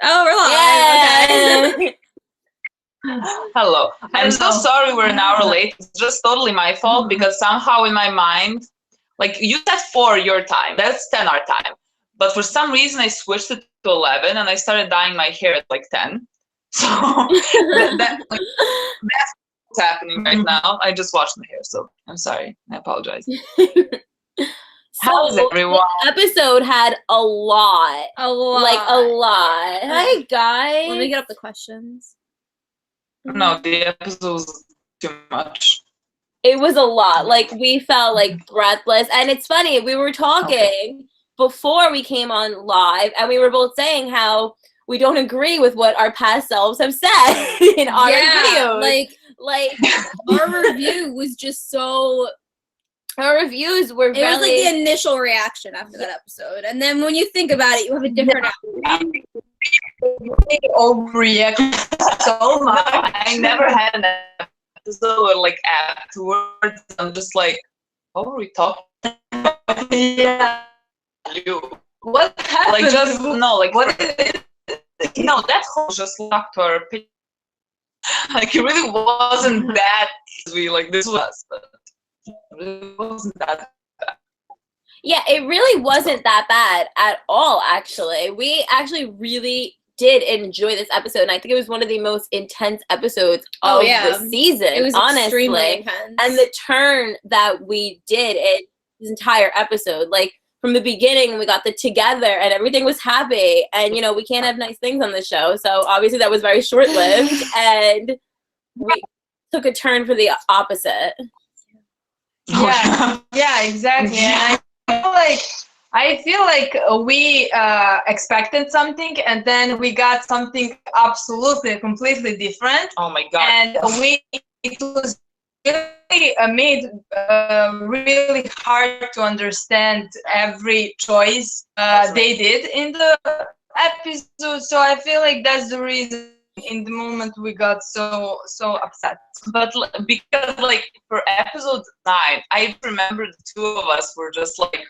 Oh, we're live. Yeah. Okay. Hello. I'm so sorry we're an hour late. It's just totally my fault because somehow in my mind, like you said 4 your time, that's 10 our time. But for some reason I switched it to 11 and I started dyeing my hair at like 10. So that's what's happening right now. I just washed my hair, so I'm sorry. I apologize. How's So everyone? the episode had a lot. A lot. Like a lot. Hi guys. Let me get up the questions. No, the episode was too much. It was a lot. Like we felt like breathless. And it's funny, we were talking before we came on live and we were both saying how we don't agree with what our past selves have said in our videos. Like Our review was just so. our reviews were It was like the initial reaction after that episode, and then when you think about it, you have a different. Overreact so much. I never had an episode where like afterwards I'm just like, what were we talking about? Yeah. You. What happened? Like just no, like what is it? No, that whole just stuck to our opinion. Like it really wasn't that we like this was, but it really wasn't that. Yeah, it really wasn't that bad at all, actually. We actually really did enjoy this episode, and I think it was one of the most intense episodes of the season, It was honestly. extremely intense. And the turn that we did in this entire episode, like from the beginning, we got the together and everything was happy, and you know, we can't have nice things on the show, so obviously that was very short-lived, and we took a turn for the opposite. Yeah, exactly. And I feel like we expected something, and then we got something absolutely, completely different. Oh my god! And it was really made really hard to understand every choice they did in the episode. So I feel like that's the reason. In the moment we got so upset. But because like for episode 9, I remember the two of us were just like,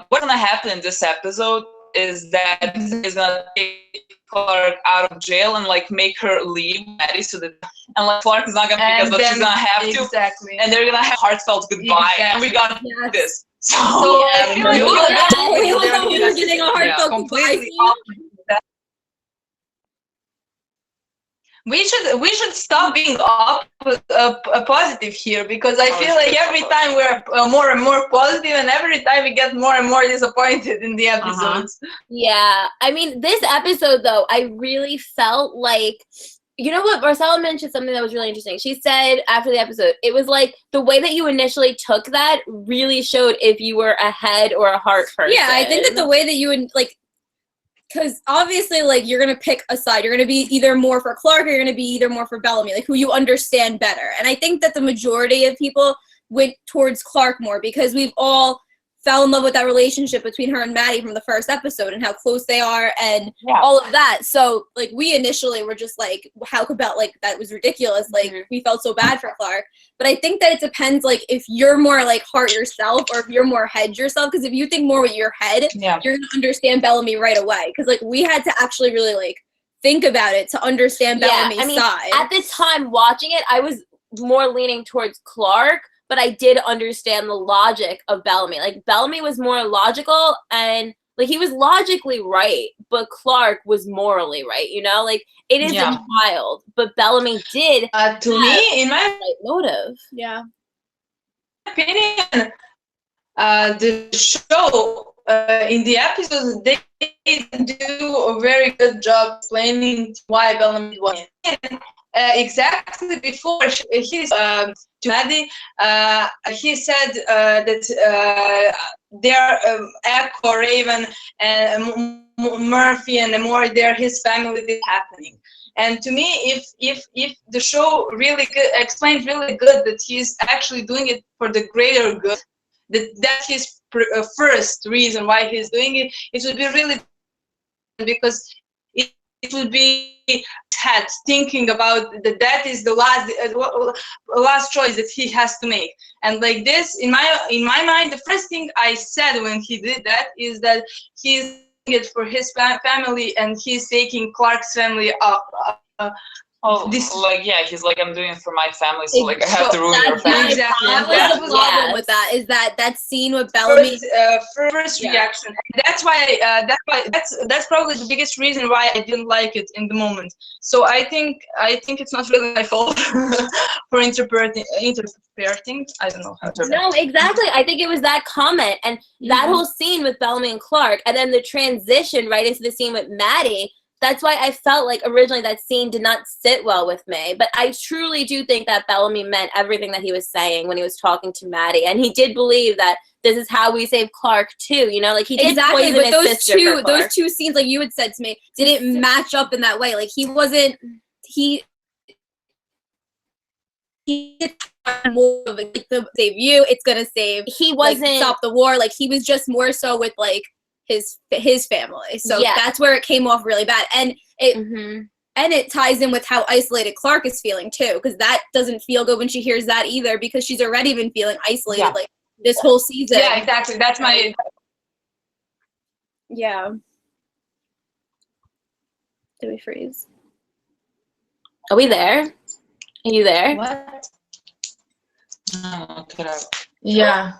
what's gonna happen in this episode is that is gonna take Clarke out of jail and like make her leave Maddie, so that and like Clarke is not gonna pick us, but she's gonna have to, and they're gonna have a heartfelt goodbye, and we got this. So I feel like we were getting a heartfelt goodbye. We should stop being positive here, because I feel like every time we're more and more positive, and every time we get more and more disappointed in the episodes. Yeah, I mean, this episode though, I really felt like, you know what, Marcella mentioned something that was really interesting. She said after the episode, it was like the way that you initially took that really showed if you were a head or a heart person. Yeah, I think that the way that you would like. Because obviously, like, you're going to pick a side. You're going to be either more for Clarke or you're going to be either more for Bellamy, like, who you understand better. And I think that the majority of people went towards Clarke more because we've all fell in love with that relationship between her and Maddie from the first episode and how close they are and all of that. So, like, we initially were just like, how could like, that was ridiculous. Like, we felt so bad for Clarke. But I think that it depends, like, if you're more, like, heart yourself or if you're more head yourself. Because if you think more with your head, you're going to understand Bellamy right away. Because, like, we had to actually really, like, think about it to understand Bellamy's side. At the time watching it, I was more leaning towards Clarke, but I did understand the logic of Bellamy. Like, Bellamy was more logical and, like, he was logically right, but Clarke was morally right, you know? Like, it is a child, but Bellamy did to me, in my right motive. Yeah. opinion, the show, in the episodes, they do a very good job explaining why Bellamy won. Exactly before he's to Maddie, he said that they're Echo, Raven, and Murphy, and more they're his family is happening. And to me, if the show really explains really good that he's actually doing it for the greater good, that's his first reason why he's doing it, it would be really, because it would be had thinking about that is the last choice that he has to make. And like this, in my mind, the first thing I said when he did that is that he's it for his family, and he's taking Clarke's family up. He's like, I'm doing it for my family, so like I have to ruin your family. Exactly. That was the problem with that. Is that scene with Bellamy? First reaction. That's why. That's probably the biggest reason why I didn't like it in the moment. So I think it's not really my fault for interpreting. I don't know how to. No, exactly. I think it was that comment and that whole scene with Bellamy and Clarke, and then the transition right into the scene with Maddie. That's why I felt like originally that scene did not sit well with me. But I truly do think that Bellamy meant everything that he was saying when he was talking to Maddie. And he did believe that this is how we save Clarke too. You know, like he did poison but his sister for Clarke. those two scenes, like you had said to me, didn't match up in that way. Like he wasn't he more of like the save you, it's gonna save. He wasn't like, stop the war. Like he was just more so with like his family. So that's where it came off really bad. And it and it ties in with how isolated Clarke is feeling too, because that doesn't feel good when she hears that either, because she's already been feeling isolated like this whole season. Yeah, exactly. That's my. Yeah. Did we freeze? Are we there? Are you there? What? No, Yeah.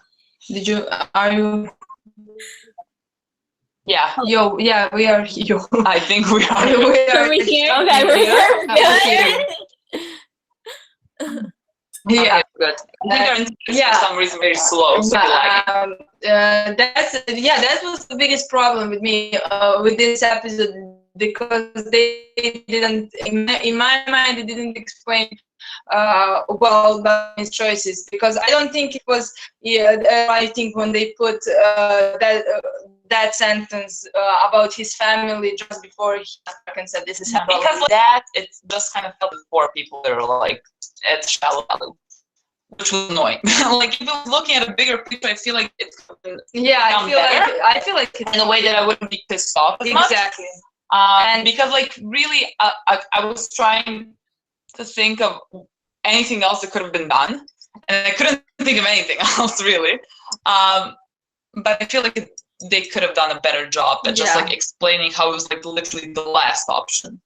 Are you? Yeah. Yo, yeah, we are here. I think we are. Are we here? Okay, we're here. Yeah, good. I think our internet is for some reason very slow. So that was the biggest problem with me with this episode, because they didn't, in my mind, they didn't explain well about his choices, because I don't think it was I think when they put that sentence about his family just before he said this is happening. Because like that, it just kind of felt with poor people that are like at shallow value, which was annoying. Like if I was looking at a bigger picture, I feel like it could have been I feel like in a way that I wouldn't be pissed off as much. Exactly. And because like really, I was trying to think of anything else that could have been done, and I couldn't think of anything else really. But I feel like they could have done a better job at just like explaining how it was like literally the last option.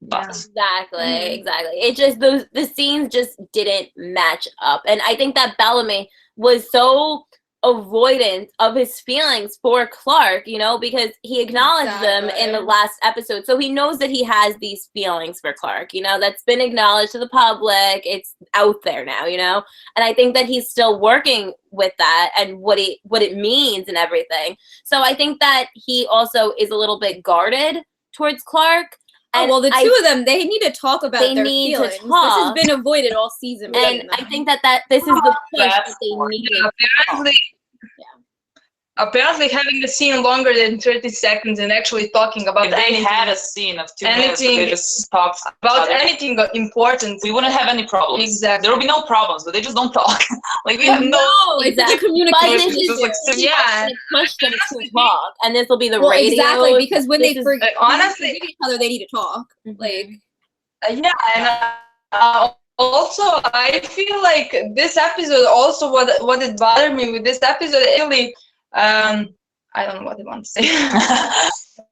But Exactly. It just the scenes just didn't match up, and I think that Bellamy was so avoidant of his feelings for Clarke, you know, because he acknowledged them in the last episode, so he knows that he has these feelings for Clarke, you know, that's been acknowledged to the public, it's out there now, you know, and I think that he's still working with that and what it means and everything. So I think that he also is a little bit guarded towards Clarke. And well, the two of them, they need to talk about their feelings. This has been avoided all season. And I think that this is the push that they need. Apparently having the scene longer than 30 seconds and actually talking about if they had a scene of 2 minutes, they just talked about anything important, we wouldn't have any problems. Exactly. There would be no problems, but they just don't talk. Like we have it's like a communication. Push them to talk, and this will be the radio. Exactly, because when they forgive honestly each other, they need to talk. Like, and also, I feel like this episode, also what it bothered me with this episode, really, I don't know what I want to say.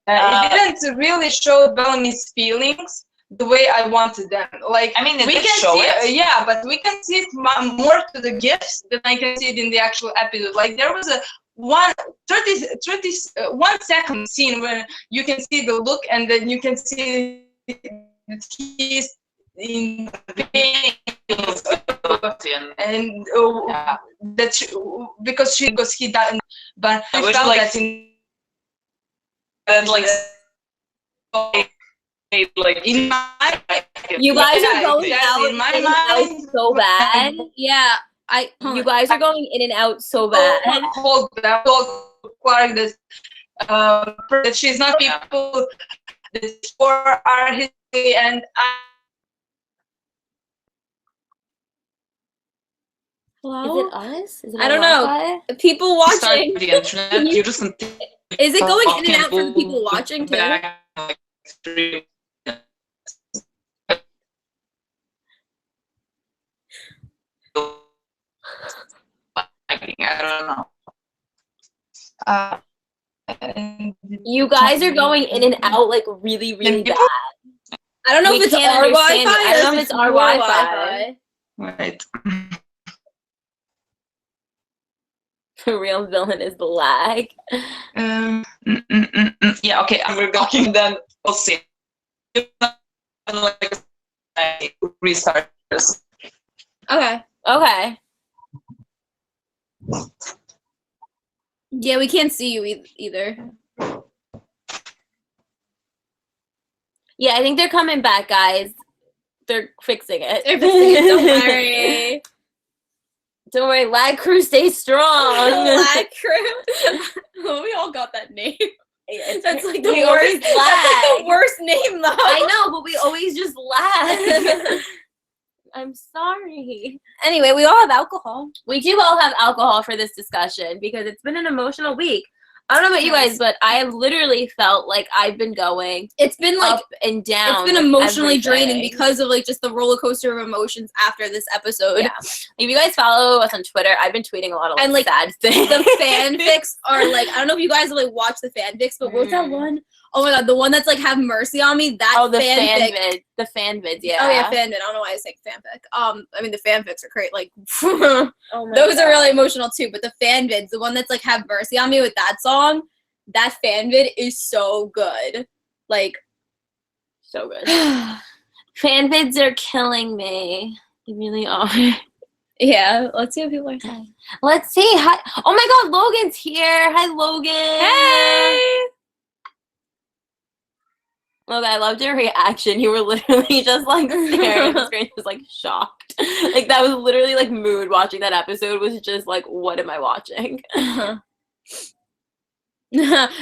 It didn't really show Bellamy's feelings the way I wanted them. Like, I mean, we can show see it. Yeah, but we can see it more to the gifts than I can see it in the actual episode. Like, there was a 1 second scene where you can see the look, and then you can see that he's in pain, and because he doesn't, but I felt like that in in my you guys are going out in my mind so bad. Yeah, you guys are going in and out so bad. I told Clarke that she's not people for our history, and hello? Is it us? Is it I don't know. People watching. The internet, you just is it going in and out for the people watching too? I don't know. You guys are going in and out like really, really bad. I don't know if it's our Wi-Fi. I don't know if it's our Wi-Fi. Right. The real villain is the lag. Yeah, okay, we're going, then we'll see. Restart this. Okay. Okay. Yeah, we can't see you either. Yeah, I think they're coming back, guys. They're fixing it. They're fixing it, don't worry. Don't worry, Lag Crew, stay strong. Lag Crew. Oh, we all got that name. That's like the We worst. always That's like the lag. worst name though. I know, but we always just lag. I'm sorry. Anyway, we all have alcohol. We do all have alcohol for this discussion because it's been an emotional week. I don't know about you guys, but I have literally felt like I've been going It's been like up and down. it's been with emotionally everything. draining because of like just the roller coaster of emotions after this episode. Yeah. If you guys follow us on Twitter, I've been tweeting a lot of And, like, sad things. The fanfics are like, I don't know if you guys like watch the fanfics, but what's that one? Oh my god, the one that's like Have Mercy on Me. That the fanfic. the fan vids, yeah. Oh yeah, fanfic. I don't know why I say fanfic. I mean the fanfics are great. Like Oh my those God. are really emotional too. But the fanvids, the one that's like Have Mercy on Me with that song, that fanvid is so good. Like So good. Fan vids are killing me. They really are. yeah. Let's see what people are saying. Let's see. Hi. Oh my God, Logan's here. Hi, Logan. Hey. Logan, I loved your reaction. You were literally just like staring at the screen, just like shocked. Like that was literally like mood watching that episode was just like, what am I watching?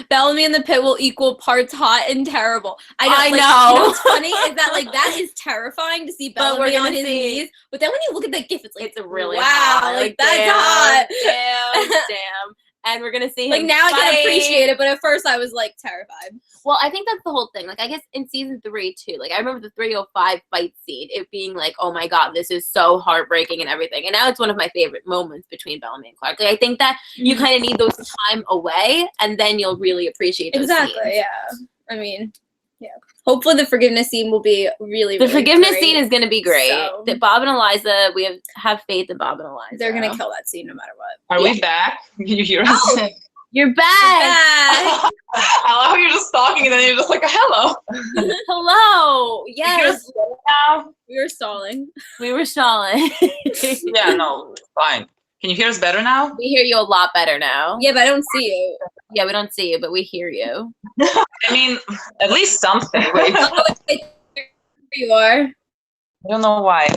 Bellamy in the pit will equal parts hot and terrible. I know. I like, know. You know what's funny is that like that is terrifying to see But we're Bellamy gonna on his see. knees. But then when you look at the gif, it's like It's really wow, hot. like that's damn, hot. Damn. And we're gonna see him Like now I can fight. appreciate it, but at first I was like terrified. Well, I think that's the whole thing. Like, I guess in season 3 too. Like, I remember the 305 fight scene. It being like, oh my God, this is so heartbreaking and everything. And now it's one of my favorite moments between Bellamy and Clarke. Like, I think that you kind of need those time away, and then you'll really appreciate those Exactly. scenes. Yeah. I mean, yeah. Hopefully the forgiveness scene will be really. The really forgiveness great. scene is going to be great. So- That Bob and Eliza, we have faith in Bob and Eliza. They're gonna kill that scene no matter what. Are we back? Can you hear us? Oh. You're back. Bye. I love how you're just talking and then you're just like, hello. Hello. You hear Yes. us better now? We were stalling. We were stalling. Yeah, no, fine. Can you hear us better now? We hear you a lot better now. Yeah, but I don't see you. Yeah, we don't see you, but we hear you. I mean, at least something. Wait, I Oh, wait, there you are. don't know why.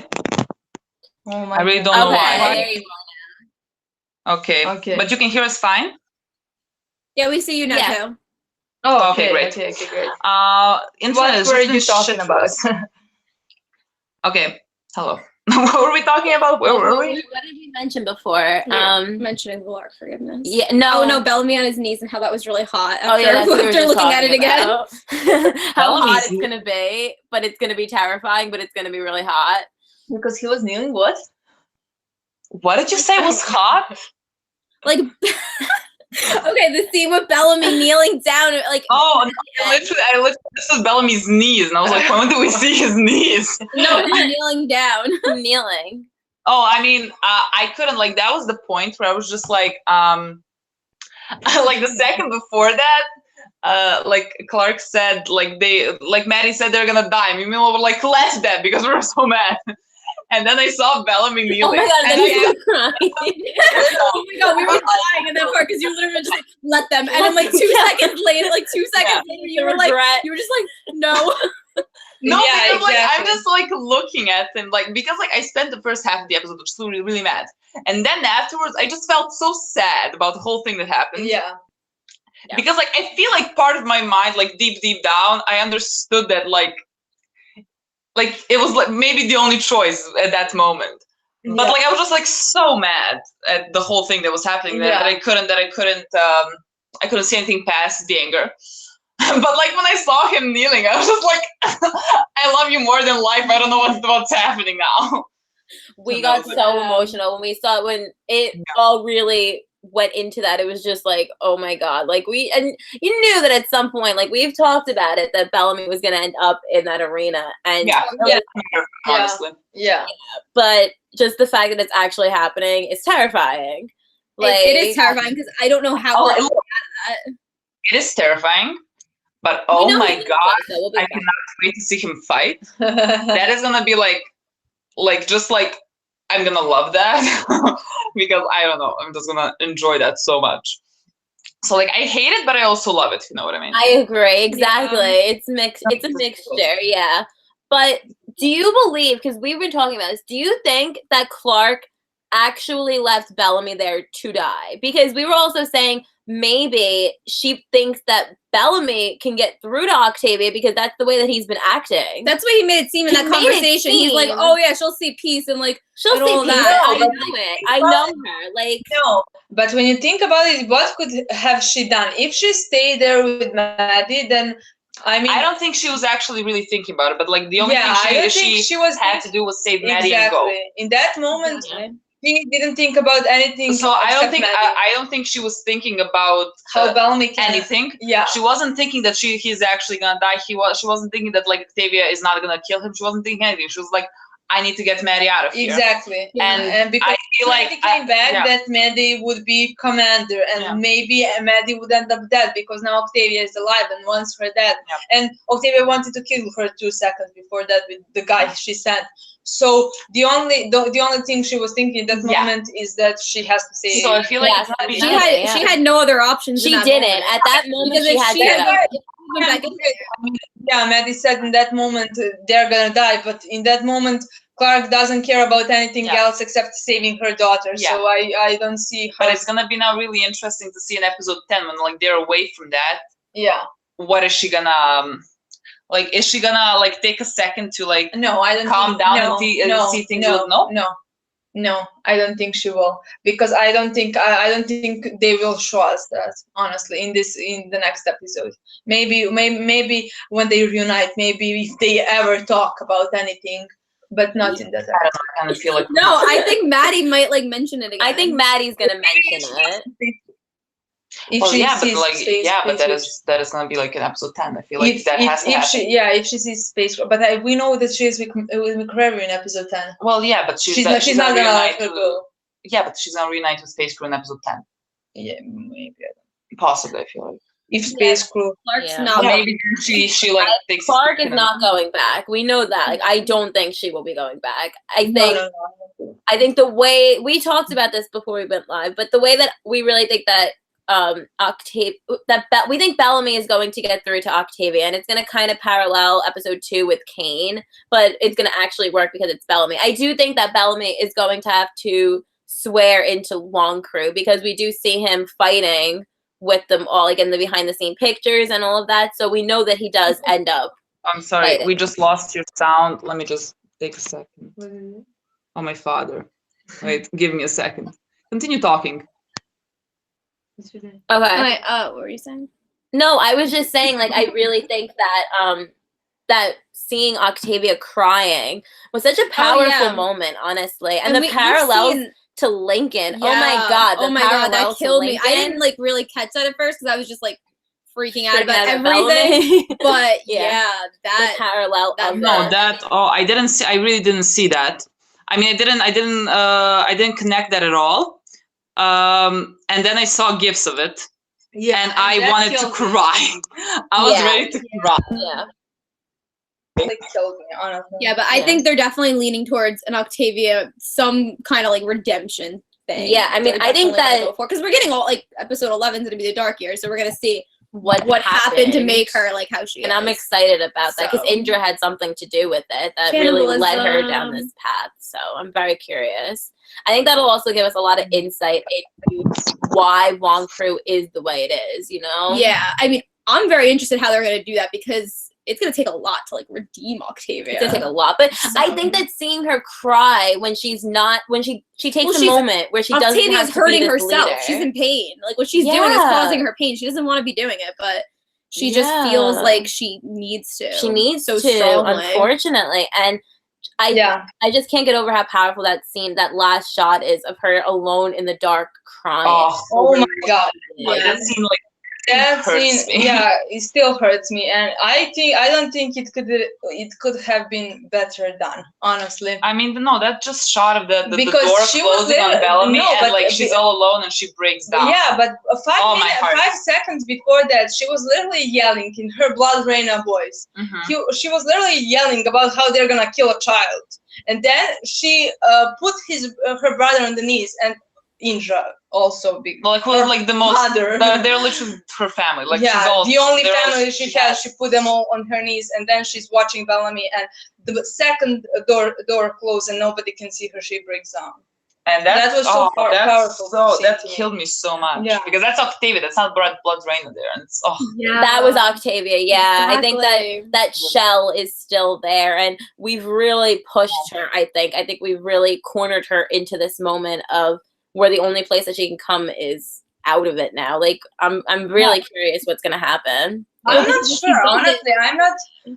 Oh my I really don't know Okay. why. There you Okay. Okay. But you can hear us fine? Yeah, we see you now Yeah. too. Oh, Okay, great. Okay, great. Internet What is were just you shit talking for about? us. Okay, hello. What were we talking about? Where were we? What did we mention before? Mentioning the Clarke forgiveness. Yeah, no, Oh no, Bellamy on his knees and how that was really hot. After, Oh yeah, that's what we were after just looking at it talking again. about. How hot Bellamy's- it's gonna be, but it's gonna be terrifying, but it's gonna be really hot. Because he was kneeling, what? What did you say was hot? Like, okay, the scene with Bellamy kneeling down, like, Oh, I literally, this was Bellamy's knees, and I was like, when do we see his knees? no, he's kneeling down. Kneeling. Oh, I mean, I couldn't, like, that was the point where I was just like, like the second before that, like Clarke said, like Maddie said they're gonna die. Me and Milo were like, let's dead because we were so mad. And then I saw Bellamy Oh kneeling. my God, and then I- he's crying. Oh my god, we were dying in that part because you literally were just like, let them. And then like 2 Yeah. seconds later, you were like, Regret. you were just like, no. No, Yeah, because like I'm exactly. just like looking at him, like because like I spent the first half of the episode just really, really mad, and then afterwards I just felt so sad about the whole thing that happened. Yeah. Because like I feel like part of my mind, like deep down, I understood that like it was like maybe the only choice at that moment. But like I was just like so mad at the whole thing that was happening that I couldn't see anything past the anger. But like when I saw him kneeling, I was just like, I love you more than life. I don't know what's happening now. We got so emotional when we saw when it all really went into that, it was just like, oh my god, like and you knew that at some point, like we've talked about it, that Bellamy was gonna end up in that arena, and honestly, but just the fact that it's actually happening is terrifying. Like it is terrifying because I don't know how we're out of that. It is terrifying, but oh my god, I cannot wait to see him fight. That is gonna be like just like I'm gonna love that because I don't know, I'm just gonna enjoy that so much. So like I hate it, but I also love it. You know what I mean? I agree, exactly. It's mixed. It's a mixture, yeah. But do you believe? Because we've been talking about this. Do you think that Clarke actually left Bellamy there to die? Because we were also saying maybe she thinks that Bellamy can get through to Octavia because that's the way that he's been acting. That's what he made it seem in that conversation. He's like, oh yeah, she'll see peace and like she'll see peace. I know it. I know her. Like no, but when you think about it, what could have she done if she stayed there with Maddie? Then I mean, I don't think she was actually really thinking about it. But like the only thing she had to do was save Maddie and go. In that moment. She didn't think about anything. So I don't think she was thinking about how Bellamy can anything. Yeah. She wasn't thinking that he's actually gonna die. She wasn't thinking that like Octavia is not gonna kill him. She wasn't thinking anything. She was like, I need to get Maddie out of here. Exactly. And because I feel like Maddie came back, that Maddie would be commander, and maybe Maddie would end up dead because now Octavia is alive and wants her dead. And Octavia wanted to kill her 2 seconds before that with the guy she sent. So the only thing she was thinking at that moment is that she has to say. So I feel like she had no other options. She didn't at that moment. She had to. Maddie said in that moment they're gonna die, but in that moment Clarke doesn't care about anything else except saving her daughter. So I don't see how. But it's gonna be now really interesting to see in episode 10 when like they're away from that. Yeah. What is she gonna like? Is she gonna like take a second to like calm down and see things? No, I don't think she will, because I don't think they will show us that, honestly, in the next episode. Maybe when they reunite, maybe if they ever talk about anything, but not in that episode. I kind of feel like no, I think Maddie might like mention it again. I think Maddie's gonna mention it. But that is gonna be like in episode 10. I feel like that has to happen. If she sees space, but we know that she is with McCreary in episode 10. Well, yeah, but she's not gonna let her go. Yeah, but she's gonna reunite with Space Crew in episode 10. Yeah, maybe. Possibly, I feel like. If Space Crew, Clarke's not. Maybe she like thinks Clarke is not going back. We know that. Like, I don't think she will be going back. I think. I think the way we talked about this before we went live, but the way that we really think that we think Bellamy is going to get through to Octavia, and it's going to kind of parallel episode 2 with Kane, but it's going to actually work because it's Bellamy. I do think that Bellamy is going to have to swear into Long Crew, because we do see him fighting with them all, like in the behind the scene pictures and all of that, so we know that he does end up I'm sorry, fighting. We just lost your sound. Let me just take a second. Oh, my father. Wait, give me a second. Continue talking. Okay. What were you saying? No, I was just saying, like, I really think that that seeing Octavia crying was such a powerful moment, honestly, and the parallels to Lincoln. Oh my god! Oh my god, that killed me. I didn't like really catch that at first because I was just like freaking out about everything. But that parallel. I didn't see. I really didn't see that. I mean, I didn't connect that at all. And then I saw gifs of it, and I wanted to cry. I was ready to cry. Like killed me, honestly. Yeah, but I think they're definitely leaning towards an Octavia, some kind of like redemption thing. Yeah, I mean, I think that because we're getting all like episode 11 is gonna be the dark year, so we're gonna see what happened to make her like how she is. And I'm excited about that because Indra had something to do with it that really led her down this path. So I'm very curious. I think that'll also give us a lot of insight into why Wong Crew is the way it is, you know? Yeah, I mean, I'm very interested how they're going to do that because it's going to take a lot to, like, redeem Octavia. It's going to take a lot. But I think that seeing her cry when she's not, when she takes a moment where she doesn't have to hurting be this herself. leader. She's in pain. Like, what she's doing is causing her pain. She doesn't want to be doing it, but she just feels like she needs to. She needs so to, strongly. unfortunately. And I just can't get over how powerful that scene, that last shot is of her alone in the dark crying. Oh my god. Yeah. That scene, like, that hurts scene, me. yeah, it still hurts me, and I don't think it could have been better done, honestly. I mean, no, that just shot of the Because door she was closing on Bellamy, no, and but like she's all alone and she breaks down. Yeah, but 5 seconds before that, she was literally yelling in her blood Reina voice. She was literally yelling about how they're gonna kill a child, and then she put her brother on the knees, and Indra also big. Like the most, they're literally her family. Like, yeah, she's all, the only family she has. She put them all on her knees, and then she's watching Bellamy, and the second door closed, and nobody can see her. She breaks down. And that was so powerful. So that killed me so much. Yeah. Because that's Octavia. That's not blood Reina there, and it's that was Octavia. Yeah, exactly. I think that shell is still there, and we've really pushed her. I think we've really cornered her into this moment of where the only place that she can come is out of it now. Like, I'm really curious what's gonna happen. I'm not sure, honestly.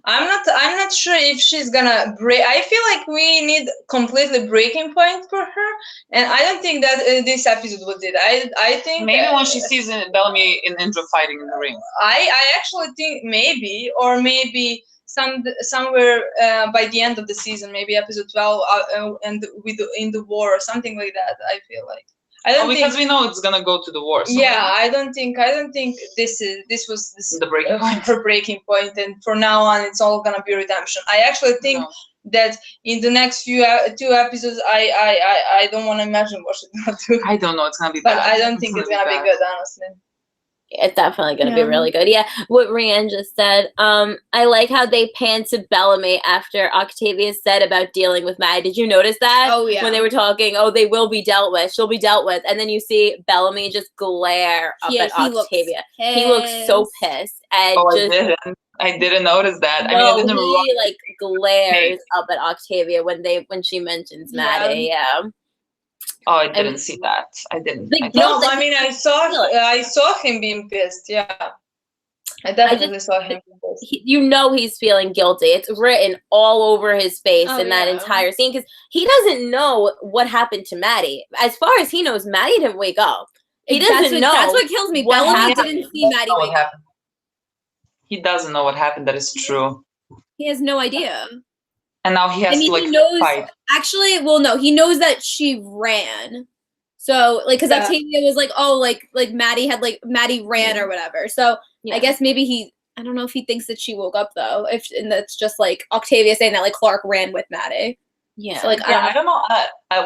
I'm not sure if she's gonna break. I feel like we need completely breaking point for her, and I don't think that this episode was it. I think maybe when she sees Bellamy in Indra fighting in the ring. I actually think maybe somewhere by the end of the season, maybe episode 12, and in the war or something like that. I feel like. Because we know it's gonna go to the war. So yeah, I don't think this was the breaking point. Her breaking point, and from now on, it's all gonna be redemption. I actually think that in the next two episodes, I don't want to imagine what she's gonna do. I don't know. It's gonna be but bad. I don't think it's gonna be good, honestly. It's definitely going to be really good. Yeah, what Rianne just said. I like how they panned to Bellamy after Octavia said about dealing with Maddie. Did you notice that? Oh, yeah. When they were talking, they will be dealt with. She'll be dealt with. And then you see Bellamy just glare up at Octavia. He looks so pissed. And I didn't notice that. No, I mean, he like glares up at Octavia when she mentions Maddie. Yeah. Oh, I didn't see that. I didn't. I saw him being pissed. Yeah, I definitely saw him being pissed. He's feeling guilty. It's written all over his face in that entire scene because he doesn't know what happened to Maddie. As far as he knows, Maddie didn't wake up. He doesn't know. That's what kills me. Bellamy didn't see Maddie wake up. He doesn't know what happened. That is true. He has no idea. And now he has to fight. Actually, well, no, he knows that she ran. So, because Octavia was Maddie ran or whatever. So, I guess maybe I don't know if he thinks that she woke up though. And that's just Octavia saying that Clarke ran with Maddie. Yeah. So, I don't know.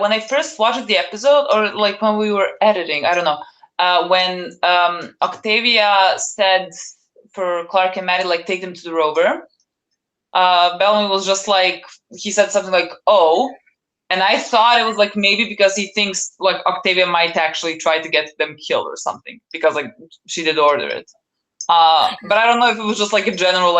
When I first watched the episode, or when we were editing, I don't know. When Octavia said for Clarke and Maddie, take them to the rover. Bellamy was just he said something oh, and I thought it was maybe because he thinks Octavia might actually try to get them killed or something because she did order it. But I don't know if it was just a general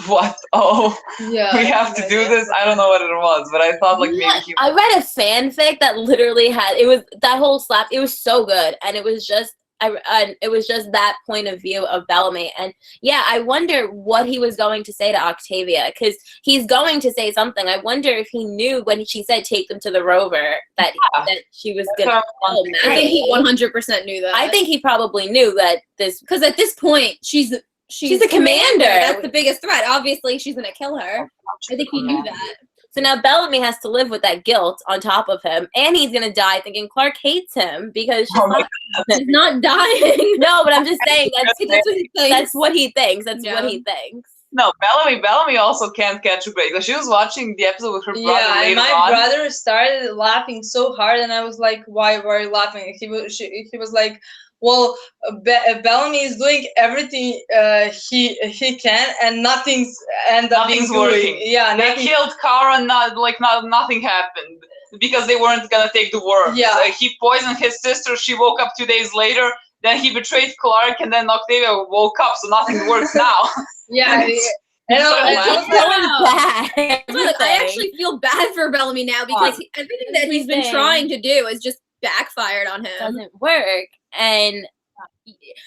what? Oh, yeah, we have to do this. I don't know what it was, but I thought maybe I read a fanfic that literally that whole slap. It was so good, and it was just. It was just that point of view of Bellamy, and I wonder what he was going to say to Octavia because he's going to say something. I wonder if he knew when she said take them to the rover that she was gonna kill Maddie. I think he 100% knew that. I think he probably knew that because at this point she's the commander. That's the biggest threat. Obviously, she's gonna kill her. I think he knew that. So now Bellamy has to live with that guilt on top of him, and he's gonna die thinking Clarke hates him because she's not dying. No, but I'm just saying that's what he thinks. That's what he thinks. No, Bellamy also can't catch a break. She was watching the episode with her brother. Yeah, and my brother started laughing so hard, and I was like, "Why are you laughing?" He was like, well, Bellamy is doing everything he can, and nothing's working. Yeah, they killed Kara, nothing happened because they weren't gonna take the worms. Yeah, he poisoned his sister. She woke up 2 days later. Then he betrayed Clarke, and then Octavia woke up, so nothing works now. Yeah. I actually feel bad for Bellamy now because everything that he's been trying to do is just backfired on him. Doesn't work. And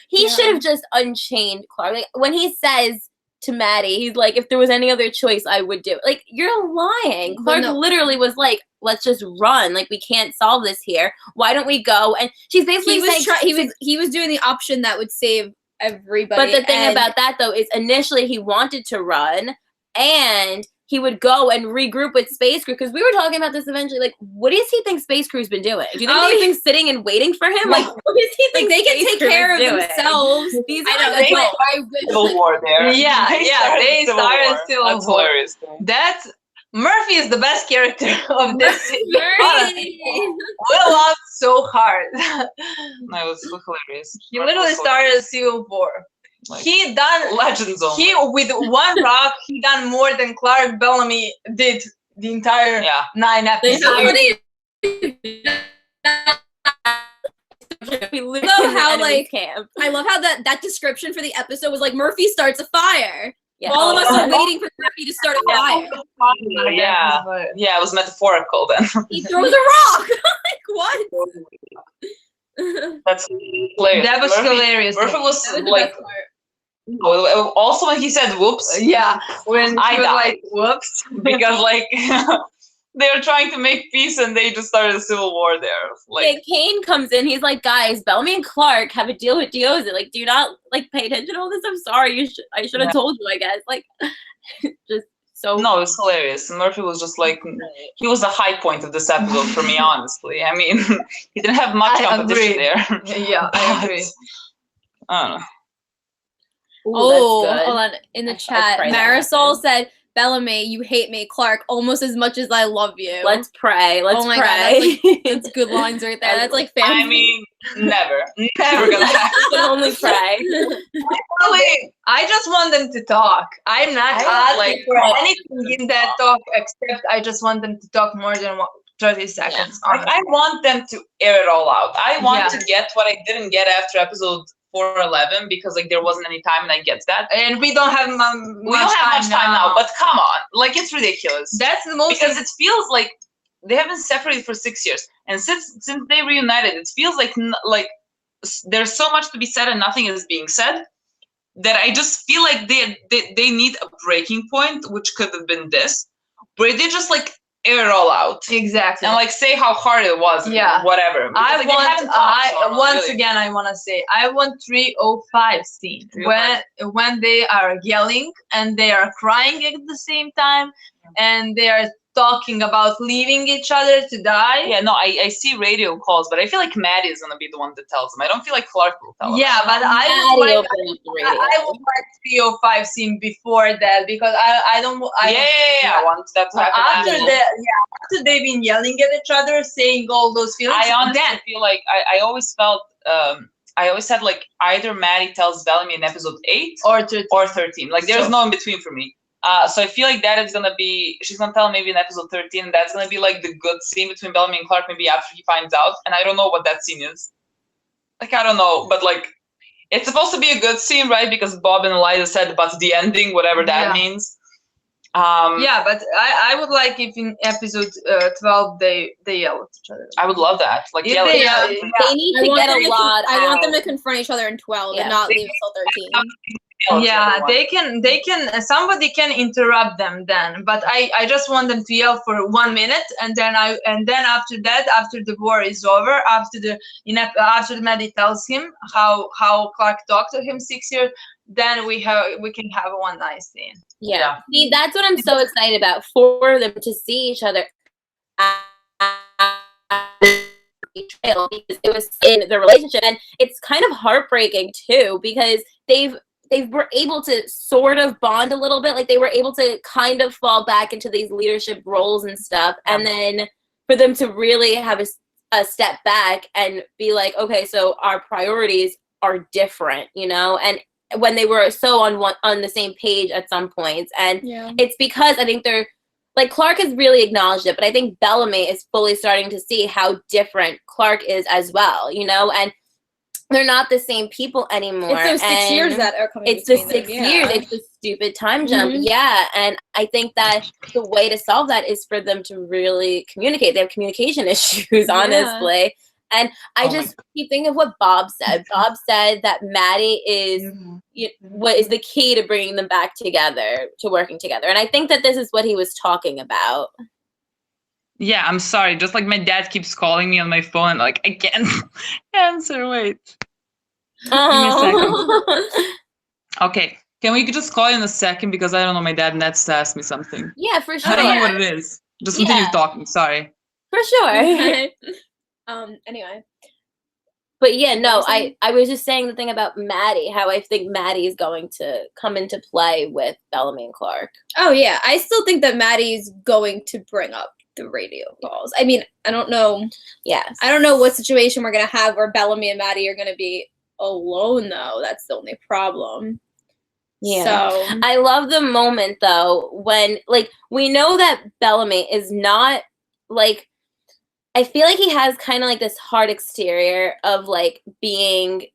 he should have just unchained Clarke. When he says to Maddie, he's like, if there was any other choice, I would do it. Like, you're lying. Clarke literally was like, let's just run. Like, we can't solve this here. Why don't we go? And she's basically saying he was doing the option that would save everybody. But the thing about that, though, is initially he wanted to run, and he would go and regroup with Space Crew, because we were talking about this eventually. Like, what does he think Space Crew's been doing? Do you think they've been sitting and waiting for him? Like, what does he think they can take care of themselves? These I wish Civil War there. Yeah, they started Civil War. That's hilarious. That's Murphy is the best character of this series. We laughed so hard. That was hilarious. He literally started Civil War. Like, He done Legends only. He with one rock, he done more than Clarke Bellamy did the entire 9 episodes. I love how that description for the episode was like Murphy starts a fire. Yeah. All of us are waiting for Murphy to start a fire. Yeah, it was metaphorical then. He throws a rock. Like what? That's hilarious. That was hilarious. Murphy was like. Also, when he said "whoops," when I he was died. like, "Whoops," because like they were trying to make peace and they just started a civil war there. Like, Kane comes in, he's like, "Guys, Bellamy and Clarke have a deal with Dioza. Like, do you not like pay attention to all this? I'm sorry. I should have told you. I guess." Like, just so. No, it was hilarious. Murphy was just like, he was the high point of this episode for me, honestly. I mean, he didn't have much competition there. Yeah, I agree. I don't know. Ooh, hold on. In the chat, pray that Marisol said, "Bellamy, you hate me. Clarke, almost as much as I love you." Let's pray. Let's my pray. God, that's good lines right there. That's like family. I mean, never gonna happen. We can only pray. I just want them to talk. I'm not asking for anything in that talk, except I just want them to talk more than 30 seconds. Like, I want them to air it all out. I want to get what I didn't get after episode 411, because like there wasn't any time, and I get that. And we don't have much time now. But come on, like, it's ridiculous. That's the most, because it feels like they have been separated for 6 years, and since they reunited, it feels like there's so much to be said and nothing is being said, that I just feel like they need a breaking point, which could have been this, where they just like air it all out. Exactly. And like say how hard it was. Yeah. Whatever. Because, I want to say, I want 305 scene when they are yelling and they are crying at the same time, and they are talking about leaving each other to die. Yeah, no, I see radio calls, but I feel like Maddie is gonna be the one that tells them. I don't feel like Clarke will tell them. Yeah, but I would like 305 scene before that, because I want that to happen. After they've been yelling at each other, saying all those feelings. I honestly feel like I always felt I always had like either Maddie tells Bellamy in episode 8 or 13. Like there's no in between for me. So I feel like that is gonna be, she's gonna tell maybe in episode 13, and that's gonna be like the good scene between Bellamy and Clarke, maybe after he finds out. And I don't know what that scene is. Like, I don't know, but like it's supposed to be a good scene, right? Because Bob and Eliza said, but the ending, whatever that means. Yeah, but I would like if in episode 12 they yell at each other. I would love that. Like, they need to get a lot. I want them to confront each other in 12 and not leave until 13. Yeah, they can somebody can interrupt them then, but I just want them to yell for 1 minute, and then after that, after the war is over, after Maddie tells him how Clarke talked to him 6 years, then we can have one nice scene. Yeah. See, that's what I'm so excited about, for them to see each other because it was in the relationship, and it's kind of heartbreaking too, because they were able to sort of bond a little bit. Like, they were able to kind of fall back into these leadership roles and stuff. And then for them to really have a step back and be like, okay, so our priorities are different, you know? And when they were so on the same page at some points. And it's because I think they're, like, Clarke has really acknowledged it, but I think Bellamy is fully starting to see how different Clarke is as well, you know? And they're not the same people anymore. It's those 6 years that are coming. It's the 6 years. It's the stupid time jump. Yeah. And I think that the way to solve that is for them to really communicate. They have communication issues, honestly. And I just keep thinking of what Bob said. Bob said that Maddie is what is the key to bringing them back together, to working together. And I think that this is what he was talking about. Yeah, I'm sorry. Just like my dad keeps calling me on my phone, and like I can't answer. Wait. Give me a second. Okay. Can we just call in a second, because I don't know, my dad needs to ask me something. Yeah, for sure. I don't know what it is. Just continue talking. Sorry. For sure. Anyway. But yeah, no, I was just saying the thing about Maddie, how I think Maddie is going to come into play with Bellamy and Clarke. Oh yeah, I still think that Maddie's going to bring up the radio calls. I mean, I don't know. Yes. I don't know what situation we're gonna have where Bellamy and Maddie are gonna be alone though. That's the only problem. Yeah. So I love the moment though when, like, we know that Bellamy is not, like, I feel like he has kind of like this hard exterior of like being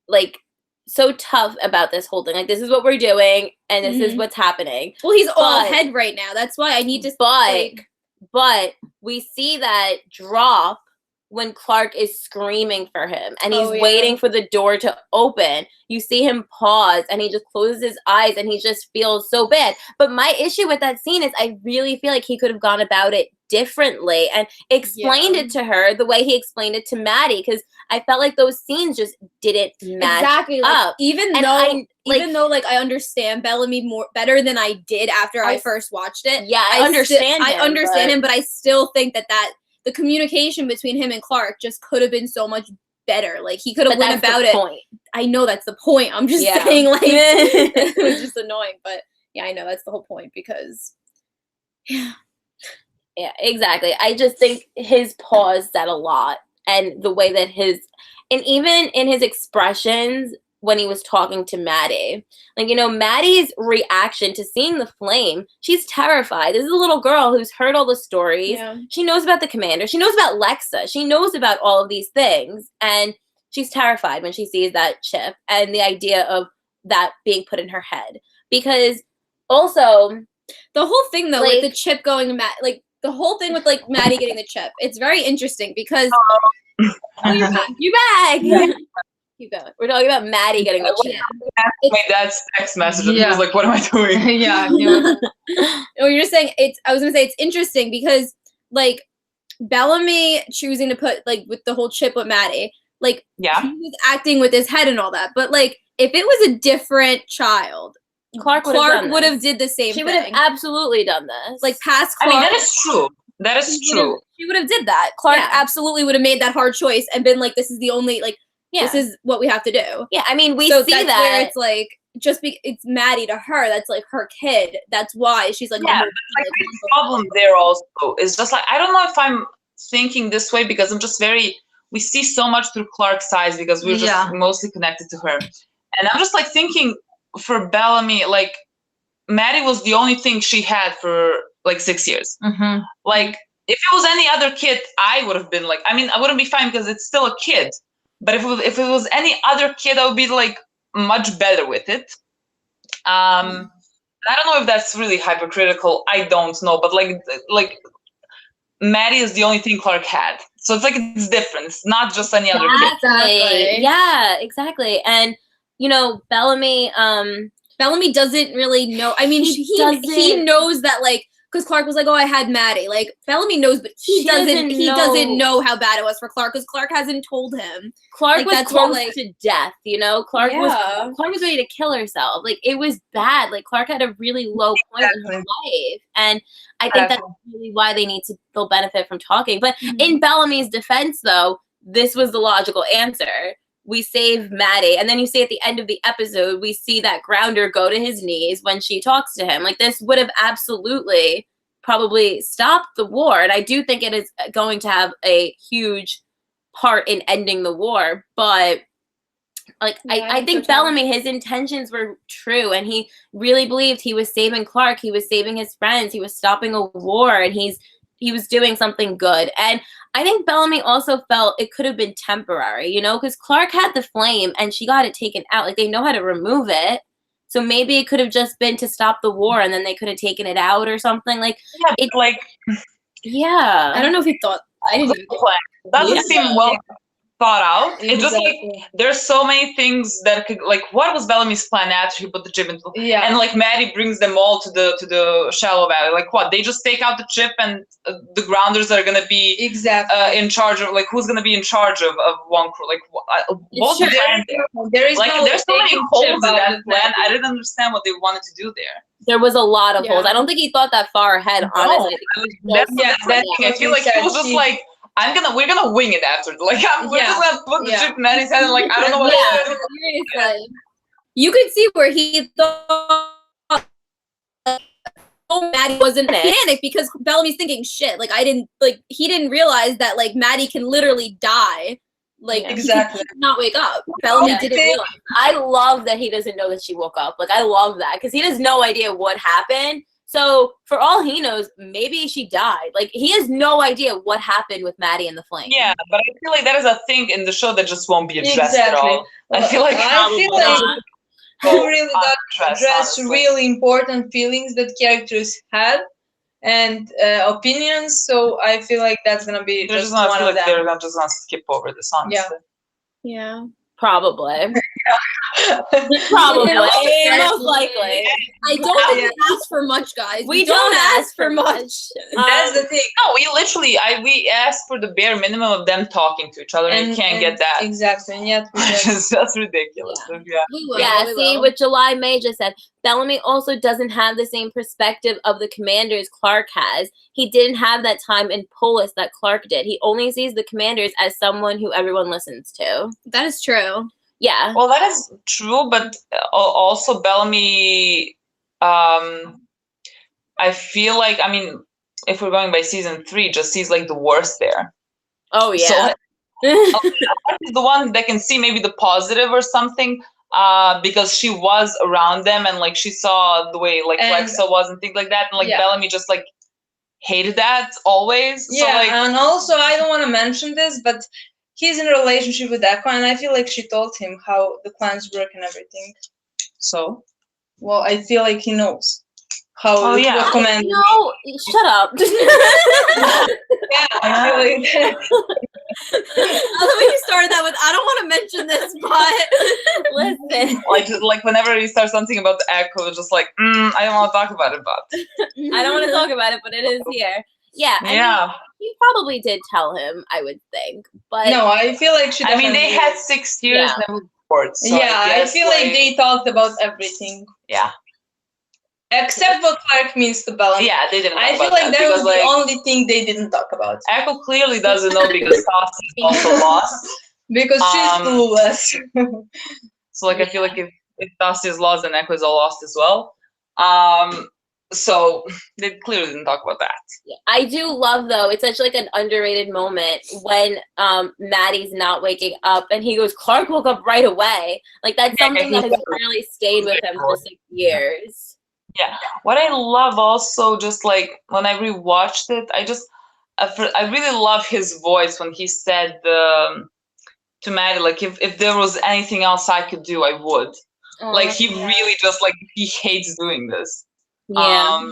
like so tough about this whole thing. Like, this is what we're doing and this is what's happening. well, he's all head right now. That's why I need to but we see that drop when Clarke is screaming for him and he's waiting for the door to open. You see him pause and he just closes his eyes and he just feels so bad. But my issue with that scene is I really feel like he could have gone about it differently and explained it to her the way he explained it to Maddie, because I felt like those scenes just didn't match up. Even though I understand Bellamy better than I did after I first watched it. Yeah, I understand him, but I still think that the communication between him and Clarke just could have been so much better. Like, he could have went about it. Point. I know that's the point. I'm just saying, like, it was just annoying. But yeah, I know that's the whole point because, yeah, exactly. I just think his pause said a lot, and the way that and even in his expressions when he was talking to Maddie, like, you know, Maddie's reaction to seeing the flame, she's terrified. This is a little girl who's heard all the stories. Yeah. She knows about the commander. She knows about Lexa. She knows about all of these things. And she's terrified when she sees that chip and the idea of that being put in her head. Because also, the whole thing, though, with the chip going to like, the whole thing with, like, Maddie getting the chip, it's very interesting because... Oh, you're back. You're back. Yeah. Keep going. We're talking about Maddie getting the chip. My dad's text message, and he was like, what am I doing? No, you're just saying, I was going to say, it's interesting because, like, Bellamy choosing to put, like, with the whole chip with Maddie, like, he was acting with his head and all that, but, like, if it was a different child... Clarke would have did the same thing. She would have absolutely done this. Like, past Clarke. I mean, that is true. That is true. She would have did that. Clarke absolutely would have made that hard choice and been like, this is the only, like, this is what we have to do. Yeah, I mean, we see that's that. Where it's like, it's Maddie to her. That's like her kid. That's why she's like, yeah. Like, the problem there also is just like, I don't know if I'm thinking this way because I'm just we see so much through Clarke's eyes because we're just mostly connected to her. And I'm just like thinking, for Bellamy, like, Maddie was the only thing she had for like 6 years. Like, if it was any other kid, I would have been like, I mean, I wouldn't be fine because it's still a kid. But if it was any other kid, I would be like much better with it. I don't know if that's really hypercritical. I don't know, but like Maddie is the only thing Clarke had, so it's like it's different. It's not just any other kid. Exactly. Yeah, exactly. And you know, Bellamy doesn't really know. I mean, he knows that, like, because Clarke was like, oh, I had Maddie. Like, Bellamy knows, but he doesn't know how bad it was for Clarke because Clarke hasn't told him. Clarke was close to death, you know? Clarke was ready to kill herself. Like, it was bad. Like, Clarke had a really low point in her life. And I think that's really why they'll benefit from talking. But in Bellamy's defense, though, this was the logical answer. We save Maddie, and then you see at the end of the episode, we see that Grounder go to his knees when she talks to him. Like, this would have absolutely probably stopped the war, and I do think it is going to have a huge part in ending the war, but like, I think Bellamy, his intentions were true, and he really believed he was saving Clarke, he was saving his friends, he was stopping a war, and he was doing something good. And I think Bellamy also felt it could have been temporary, you know, because Clarke had the flame and she got it taken out. Like, they know how to remove it. So maybe it could have just been to stop the war and then they could have taken it out or something. Like, yeah, yeah. I don't know if he thought I didn't even doesn't Yeah. seem well thought out. It just like Exactly. there's so many things that could like what was Bellamy's plan after he put the chip into Yeah. and like Maddie brings them all to the shallow valley. Like what? They just take out the chip and the grounders are gonna be Exactly. in charge of like who's gonna be in charge of one crew? Like what was the plan there? There is Like no there's so many chip holes in about that it, plan. like- I didn't understand what they wanted to do there. There was a lot of Yeah. holes. I don't think he thought that far ahead, honestly. That's Yeah, that's I what feel he like he said. was just like we're gonna wing it after. Like we're Yeah. just gonna put the Yeah. chip in Maddie's head and like I don't know what Yeah. to do. seriously. You could see where he thought Maddie wasn't panicked because Bellamy's thinking shit. Like he didn't realize that like Maddie can literally die. Like he Exactly. could not wake up. Bellamy Yeah. didn't realize. I love that he doesn't know that she woke up. Like, I love that because he has no idea what happened. So, for all he knows, maybe she died. Like, he has no idea what happened with Maddie and the flame. Yeah, but I feel like that is a thing in the show that just won't be addressed at Exactly. all. I feel like he really does address honestly. really important feelings that characters had and opinions. So I feel like that's gonna be they're just just gonna one feel of like them. they're not just gonna skip over this, honestly. Yeah. Probably. Probably. Probably. Yeah. Most likely. I don't think we ask for much, guys. We don't ask for much. That's the thing. No, we literally we asked for the bare minimum of them talking to each other and you can't get that. Exactly. And yet we Which get is just ridiculous. Yeah. Yeah. We will. Yeah, we see will. what July May just said. Bellamy also doesn't have the same perspective of the commanders Clarke has. He didn't have that time in Polis that Clarke did. He only sees the commanders as someone who everyone listens to. That is true. Yeah. Well, that is true, but also Bellamy, I feel like, I mean, if we're going by season 3, just sees like the worst there. Oh, yeah. So he's the one that can see maybe the positive or something, because she was around them and like she saw the way like And- Lexa was and things like that, and like Yeah. Bellamy just like hated that always. Yeah, So like, and also I don't want to mention this, but he's in a relationship with Echo, and I feel like she told him how the clans work and everything. so Well, I feel like he knows how Oh, the yeah. command. No, shut up. Yeah, I feel like I love when you started that with, I don't want to mention this, but Listen, like whenever he starts something about the Echo, it's just like I don't want to talk about it, but I don't want to talk about it, but it is here. Yeah, I mean, yeah. he probably did tell him, I would think. But no, I feel like she. I mean, they definitely- had 6 years Yeah. never bored. So yeah, I guess, feel like they talked about everything Yeah, except what Clarke means to Bellamy. yeah, they didn't. I talk feel about like that was because, the only thing they didn't talk about Echo clearly doesn't know because Tasi is also lost. because she's clueless. So like I feel like if Tasi is lost, then Echo is all lost as well. So they clearly didn't talk about that. I do love, though, it's such like an underrated moment when Maddie's not waking up and he goes, Clarke woke up right away. Like, that's something that has really stayed with him for 6 years. Yeah. What I love also, just like when I rewatched it, I really love his voice when he said to Maddie, like, if there was anything else I could do, I would. Like, he really just, like, he hates doing this. Yeah.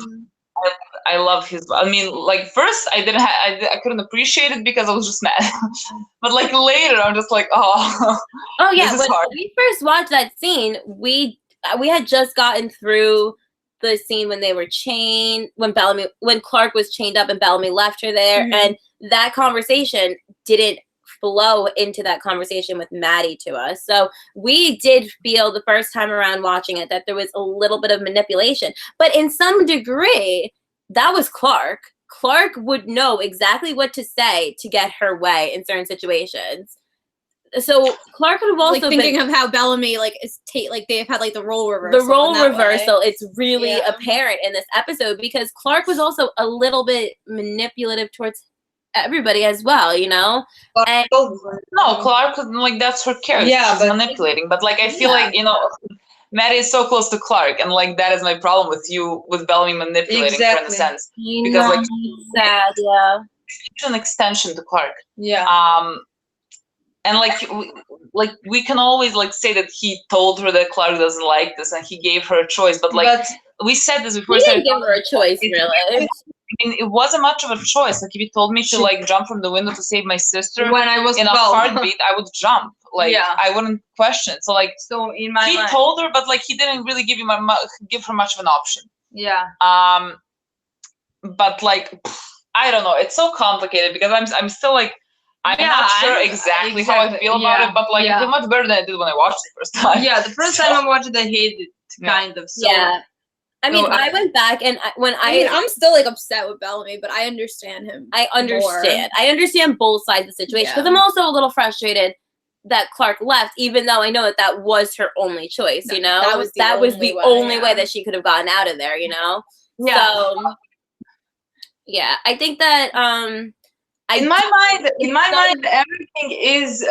I love his. I mean, like first I couldn't appreciate it because I was just mad, but like later I'm just like, oh. Oh yeah, this is when hard. we first watched that scene, we had just gotten through the scene when they were chained, when Clarke was chained up and Bellamy left her there, and that conversation didn't flow into that conversation with Maddie to us. So we did feel the first time around watching it that there was a little bit of manipulation, but in some degree, that was Clarke. Clarke would know exactly what to say to get her way in certain situations. So Clarke could have also like thinking of how Bellamy like is like they've had like the role reversal. the role in that reversal. way. It's really Yeah. apparent in this episode because Clarke was also a little bit manipulative towards everybody as well, you know. And No, Clarke, like that's her character. Yeah, She's but- manipulating. But like I feel like Maddie is so close to Clarke, and like that is my problem with Bellamy manipulating her in a Exactly. sense. you Because, know, like, it's sad, yeah. She's an extension to Clarke. Yeah. And like we can always like say that he told her that Clarke doesn't like this and he gave her a choice, but like we said this before. We didn't give her a choice, really. mean, it wasn't much of a choice. Like, if you told me to like jump from the window to save my sister when I was in a 12. heartbeat, I would jump. Like, Yeah. I wouldn't question. So like, So in my he mind, told her, but like, he didn't really give her much of an option. yeah. But like, I don't know. It's so complicated because I'm still like, I'm not sure exactly how I feel about it, but like, I feel much better than I did when I watched it the first time. Yeah, the first time I watched it, I hated it, kind of. So, Yeah. I mean, I went back and I mean, I'm still like upset with Bellamy, but I understand him. I understand. I understand both sides of the situation because I'm also a little frustrated that Clarke left, even though I know that that was her only choice. You know, that was the only way that she could have gotten out of there. You know. Yeah. So, yeah, I think that in my mind, everything is.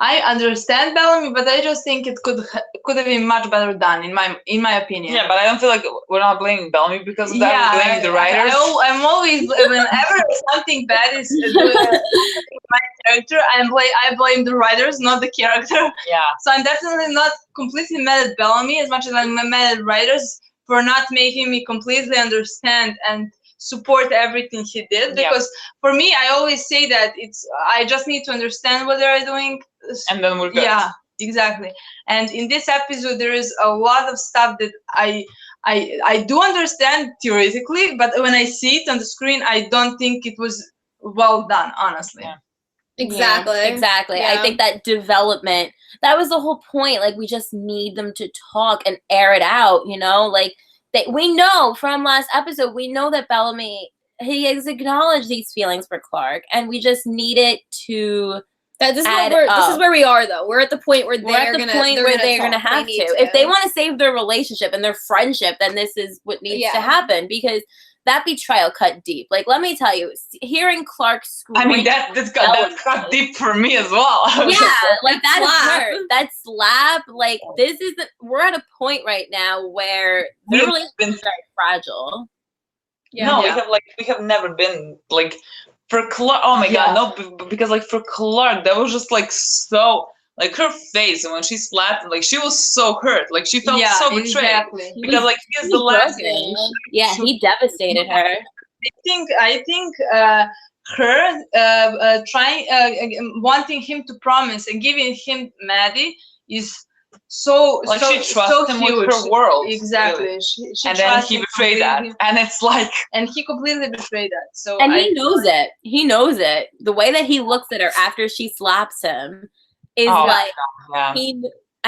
I understand Bellamy, but I just think it could have been much better done, in my opinion. Yeah, but I don't feel like we're not blaming Bellamy because of that. We're blaming the writers. I'm always, whenever something bad is doing my character, I blame the writers, not the character. Yeah. So I'm definitely not completely mad at Bellamy as much as I'm mad at writers for not making me completely understand and support everything he did, because for me, I always say that I just need to understand what they're doing, and then we're good. Yeah, exactly. And in this episode, there is a lot of stuff that I do understand theoretically, but when I see it on the screen, I don't think it was well done, honestly. Yeah. Exactly. Yeah, exactly. I think that development, that was the whole point. Like, we just need them to talk and air it out, you know? Like, we know from last episode, we know that Bellamy, he has acknowledged these feelings for Clarke, and we just need it to this is where we are, though. We're at the point where they're gonna have to. If they want to save their relationship and their friendship, then this is what needs to happen, because that betrayal cut deep. Like, let me tell you, hearing Clarke scream. I mean, that cut deep for me as well. Yeah, like that hurt. That slap. Like, we're at a point right now where the relationship is very fragile. Yeah. No, we have never been like, for Clarke. Oh my god, no, because like for Clarke, that was just like so. Like, her face, and when she slapped him, like, she was so hurt. Like, she felt so betrayed. Exactly. Because like, he is the last. Yeah, he devastated her. I think her wanting him to promise and giving him Maddie is so like, she trusts him with her world. Exactly. Really. She and then he betrayed that, and it's like, and he completely betrayed that. So he knows it. He knows it. The way that he looks at her after she slaps him is I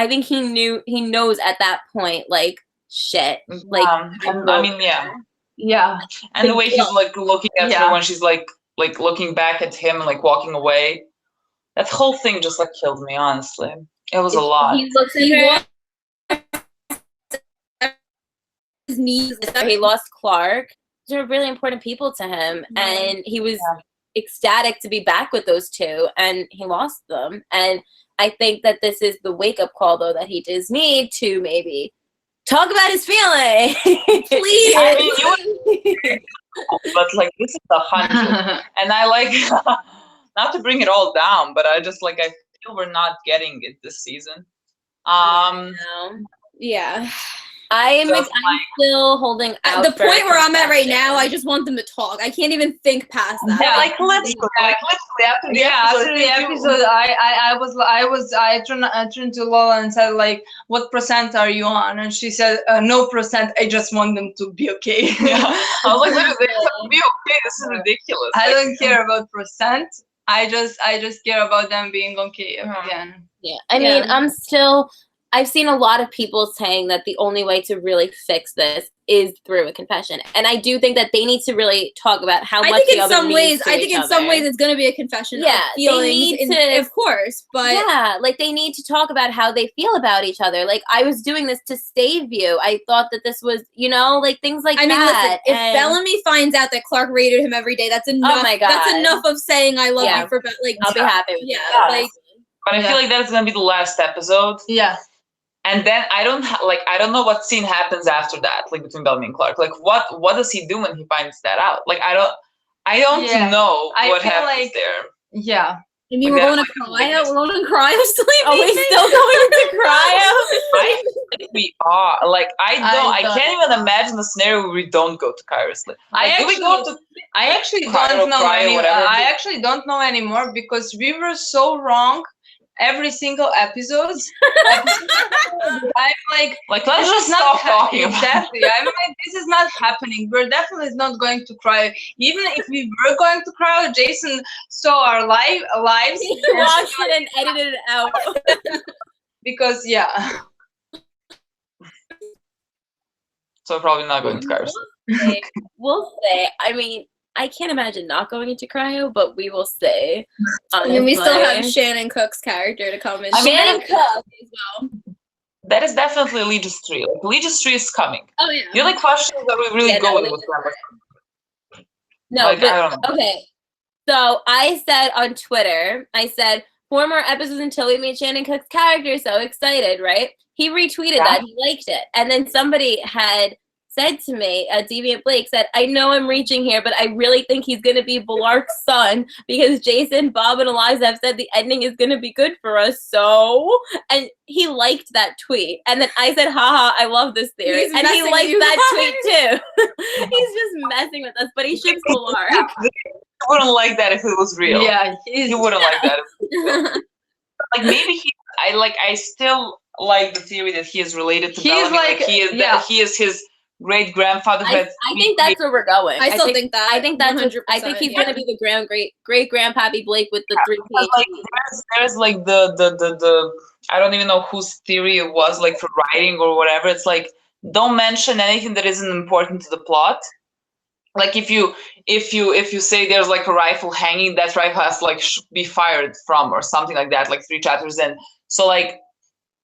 think he knows at that point, like, shit. Like, I mean, yeah. And the way he's like looking at her when she's like looking back at him and like walking away, that whole thing just like killed me, honestly. It was a lot. He looks at her. His knees. He lost Clarke. Those are really important people to him, and he was ecstatic to be back with those two, and he lost them. And I think that this is the wake-up call, though, that he does need to maybe talk about his feelings. Please. I mean, but like, this is 100, and I like not to bring it all down, but I just like, I feel we're not getting it this season. Yeah. I'm still holding out. The point where I'm at right now, I just want them to talk. I can't even think past that. Yeah, like literally after the episode, I turned to Lola and said, like, what percent are you on? And she said, no percent. I just want them to be okay. Yeah. I was like, look, they have to be okay. This is ridiculous. I don't care about percent. I just care about them being okay again. Yeah. I mean, I've seen a lot of people saying that the only way to really fix this is through a confession, and I do think that they need to really talk about how much the other means to each other. Some ways it's going to be a confession. Of feelings, of course, but like, they need to talk about how they feel about each other. Like, I was doing this to save you. I thought that this was, like, things like that. I mean, listen, if Bellamy finds out that Clarke rated him every day, that's enough. Oh my god, that's enough of saying I love you for like. I'll be happy with that. Like. But I feel like that's gonna be the last episode. Yeah. And then I don't know what scene happens after that, like, between Bellamy and Clarke. Like, what does he do when he finds that out? Like, I don't know what happens there. Yeah. I mean, Like, we're going to that's like a cryo. We're going to cryo sleep. Are we still going into cryo? I think we are. Like, I don't can't even imagine a scenario where we don't go to cryo sleep. Like, do we go to I actually cryo, don't know cryo, whatever? I actually don't know anymore because we were so wrong every single episode. I'm like, Like, let's this just is not stop talking about it. exactly. I'm like, this is not happening. We're definitely not going to cry. Even if we were going to cry, Jason saw our lives He watched it and edited it out. So because we're probably not going to cryo sleep. We'll say. I mean, I can't imagine not going into cryo, but we will say. I mean, we still have honestly. Shannon Cook's character to come in. I mean, Shannon Cook. as well. That is definitely Legis 3. Like, Legis 3 is coming. Oh yeah. The only question is, are we really Yeah, no, going Legis with them? No, Like, but I don't know. okay. So I said on Twitter, I said 4 more episodes until we meet Shannon Cook's character. So excited, right? He retweeted that. He liked it, and then somebody had said to me, Deviant Blake said, I know I'm reaching here, but I really think he's going to be Blark's son because Jason, Bob, and Eliza have said the ending is going to be good for us. So, and he liked that tweet. And then I said, haha, I love this theory. He's And he messing liked you that tweet too. He's just messing with us, but he ships Blark. You wouldn't like that if it was real. yeah, You wouldn't like that. If it was real. Like, maybe I still like the theory that he is related to He's Bellamy. like, That he is his great grandfather. I think that's where we're going. I still think that. I think that's. 100%, I think he's yeah. gonna be the great grandpappy Blake with the 3 Because, like, there's like the I don't even know whose theory it was, like, for writing or whatever. It's like, don't mention anything that isn't important to the plot. Like, if you say there's like a rifle hanging, that rifle has to like be fired from or something like that, like 3 chapters in. So like,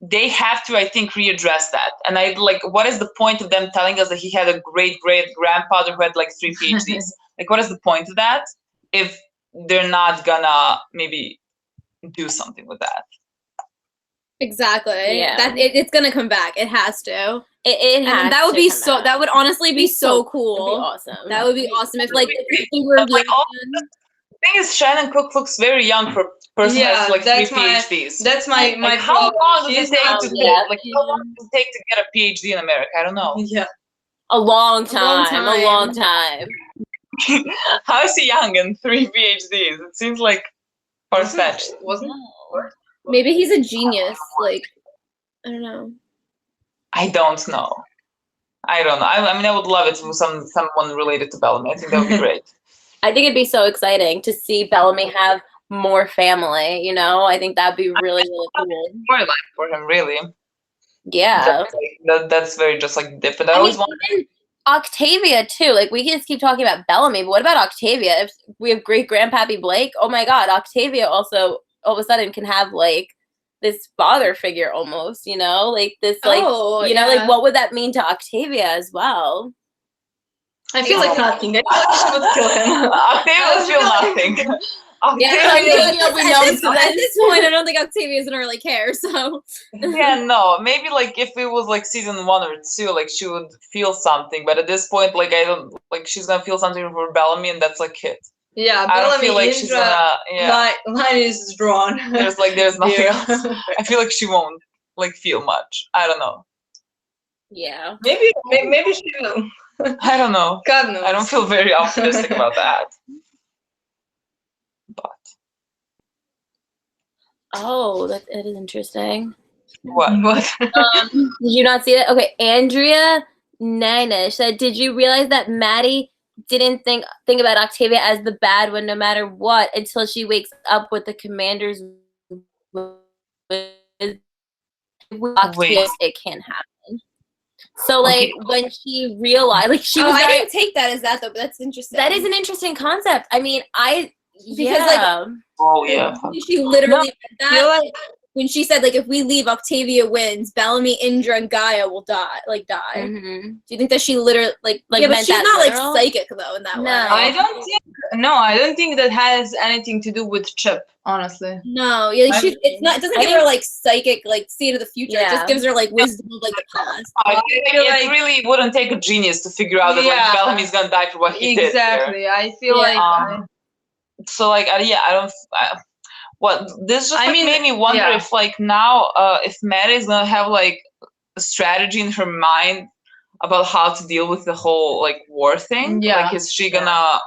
they have to, I think, readdress that. And I like, what is the point of them telling us that he had a great grandfather who had like 3 PhDs? Like, what is the point of that if they're not gonna maybe do something with that? Exactly. Yeah. That it's gonna come back. It has to. It has And that would to be come so. back. That would honestly be so cool. It'd be awesome. That would be awesome if like if we were But, like, all- young. The thing is, Shannon Cook looks very young for a person who has like 3 PhDs. That's my Like, how problem. long does He's it take not- to yeah. like how long does it take to get a PhD in America? I don't know. Yeah. A long time. time. A long time. How is he young and 3 PhDs? It seems like far-fetched. Wasn't Maybe he's a genius. Like I don't know. I don't know. I don't know. I mean, I would love it with someone related to Bellamy. I think that would be great. I think it'd be so exciting to see Bellamy have more family, you know? I think that'd be really, really cool. Storyline for him, really. Yeah. That's very just like different. I I always mean, want. even Octavia too. Like we can just keep talking about Bellamy, but what about Octavia? If we have great grandpappy Blake, oh my god, Octavia also all of a sudden can have like this father figure almost, you know? Like this like you know, like what would that mean to Octavia as well? I feel like nothing. I feel like she would kill him. Octavia would feel nothing. Yeah, Octavia, at this point, I don't think Octavia's gonna really care. So yeah, no, maybe like if it was like season 1 or 2, like she would feel something. But at this point, like I don't like she's gonna feel something for Bellamy, and that's like it. Yeah, I don't Bellamy, feel like she's gonna. line is drawn. There's nothing Yeah. else. I feel like she won't like feel much. I don't know. Yeah. Maybe she will. I don't know. God knows. I don't feel very optimistic about that. But Oh, that is interesting. what? Did you not see it? Okay, Andrea Nanish said, "Did you realize that Maddie didn't think about Octavia as the bad one, no matter what, until she wakes up with the commander's Octavia, it can happen." So, like, when she realized, like, she was I very, didn't take that as that though, but that's interesting. that is an interesting concept. I mean, Because, like, Oh yeah. she literally said feel that like when she said like if we leave, Octavia wins. Bellamy, Indra, and Gaia will die. mhm. Do you think that she literally like Like, yeah, but meant she's that not literal? like psychic though in that No. way. I don't think that has anything to do with Chip, honestly. No, yeah, I she's it's not. It doesn't I give her like psychic, like see into the future. It Yeah. just gives her like wisdom of like the past. It really wouldn't take a genius to figure out that Yeah. like Bellamy's gonna die for what he did. Exactly. I feel Yeah. like So like I don't. What this just I mean, made me wonder yeah. if like now if Maddie is gonna have like a strategy in her mind about how to deal with the whole like war thing. Yeah. Like is she gonna I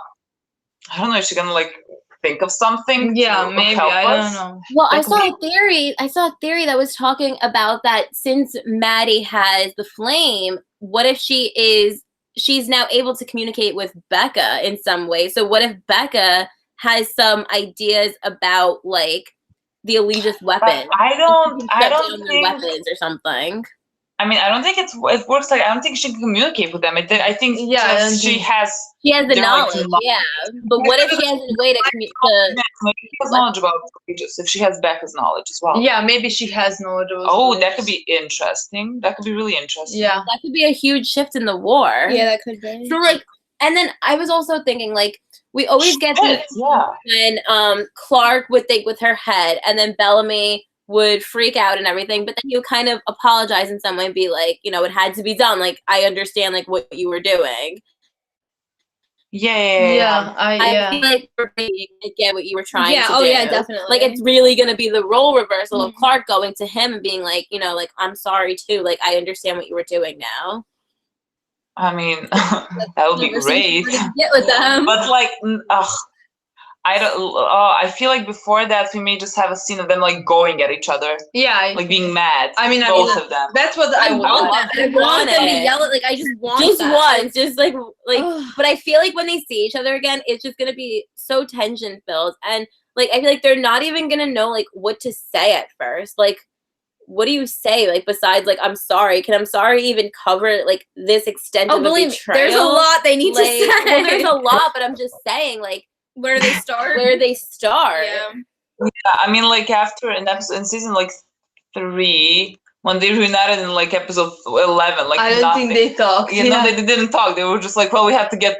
don't know, is she gonna like think of something Yeah, to maybe. help I us? don't know. Well, I That could saw a theory. I saw a theory that was talking about that since Maddie has the flame, what if she's now able to communicate with Becca in some way? So what if Becca has some ideas about like the Allegis weapon? I don't Shut down their think weapons or something. I mean, I don't think it works like I don't think she can communicate with them. I think Yeah, I don't just she think- has She has the they're, like, knowledge, yeah. But what if she has a way to communicate? maybe she has knowledge about Allegis, if she has Becca's knowledge as well. Yeah, maybe she has knowledge of Oh, that could be interesting. That could be really interesting. Yeah. That could be a huge shift in the war. Yeah, that could be. So like, and then I was also thinking like we always get this Yeah. when Clarke would think with her head, and then Bellamy would freak out and everything, but then you kind of apologize in some way and be like, you know, it had to be done. Like I understand like what you were doing. Yeah. I feel like I get what you were trying to do. Oh yeah, definitely. Like it's really gonna be the role reversal of Mhm. Clarke going to him and being like, you know, like I'm sorry too. Like I understand what you were doing now. I mean, that would be great. Get with them. But like, I don't. I feel like before that we may just have a scene of them like going at each other, Yeah. like being mad. I mean, both of them. That's what I would want want. that. I want them to it. yell it. Like I just want Just that. once, just like Ugh. but I feel like when they see each other again, it's just gonna be so tension filled, and like I feel like they're not even gonna know like what to say at first. Like, what do you say? Like besides like I'm sorry. Can I'm sorry even cover like this extent of a believe me, betrayal? there's a lot they need Like, to say. well, there's a lot, but I'm just saying like Where do they start? where they start. Yeah. I mean, like after in season like 3, when they reunited in like episode 11, like I don't nothing. think they talk. You know, they didn't talk. They were just like, well, we have to get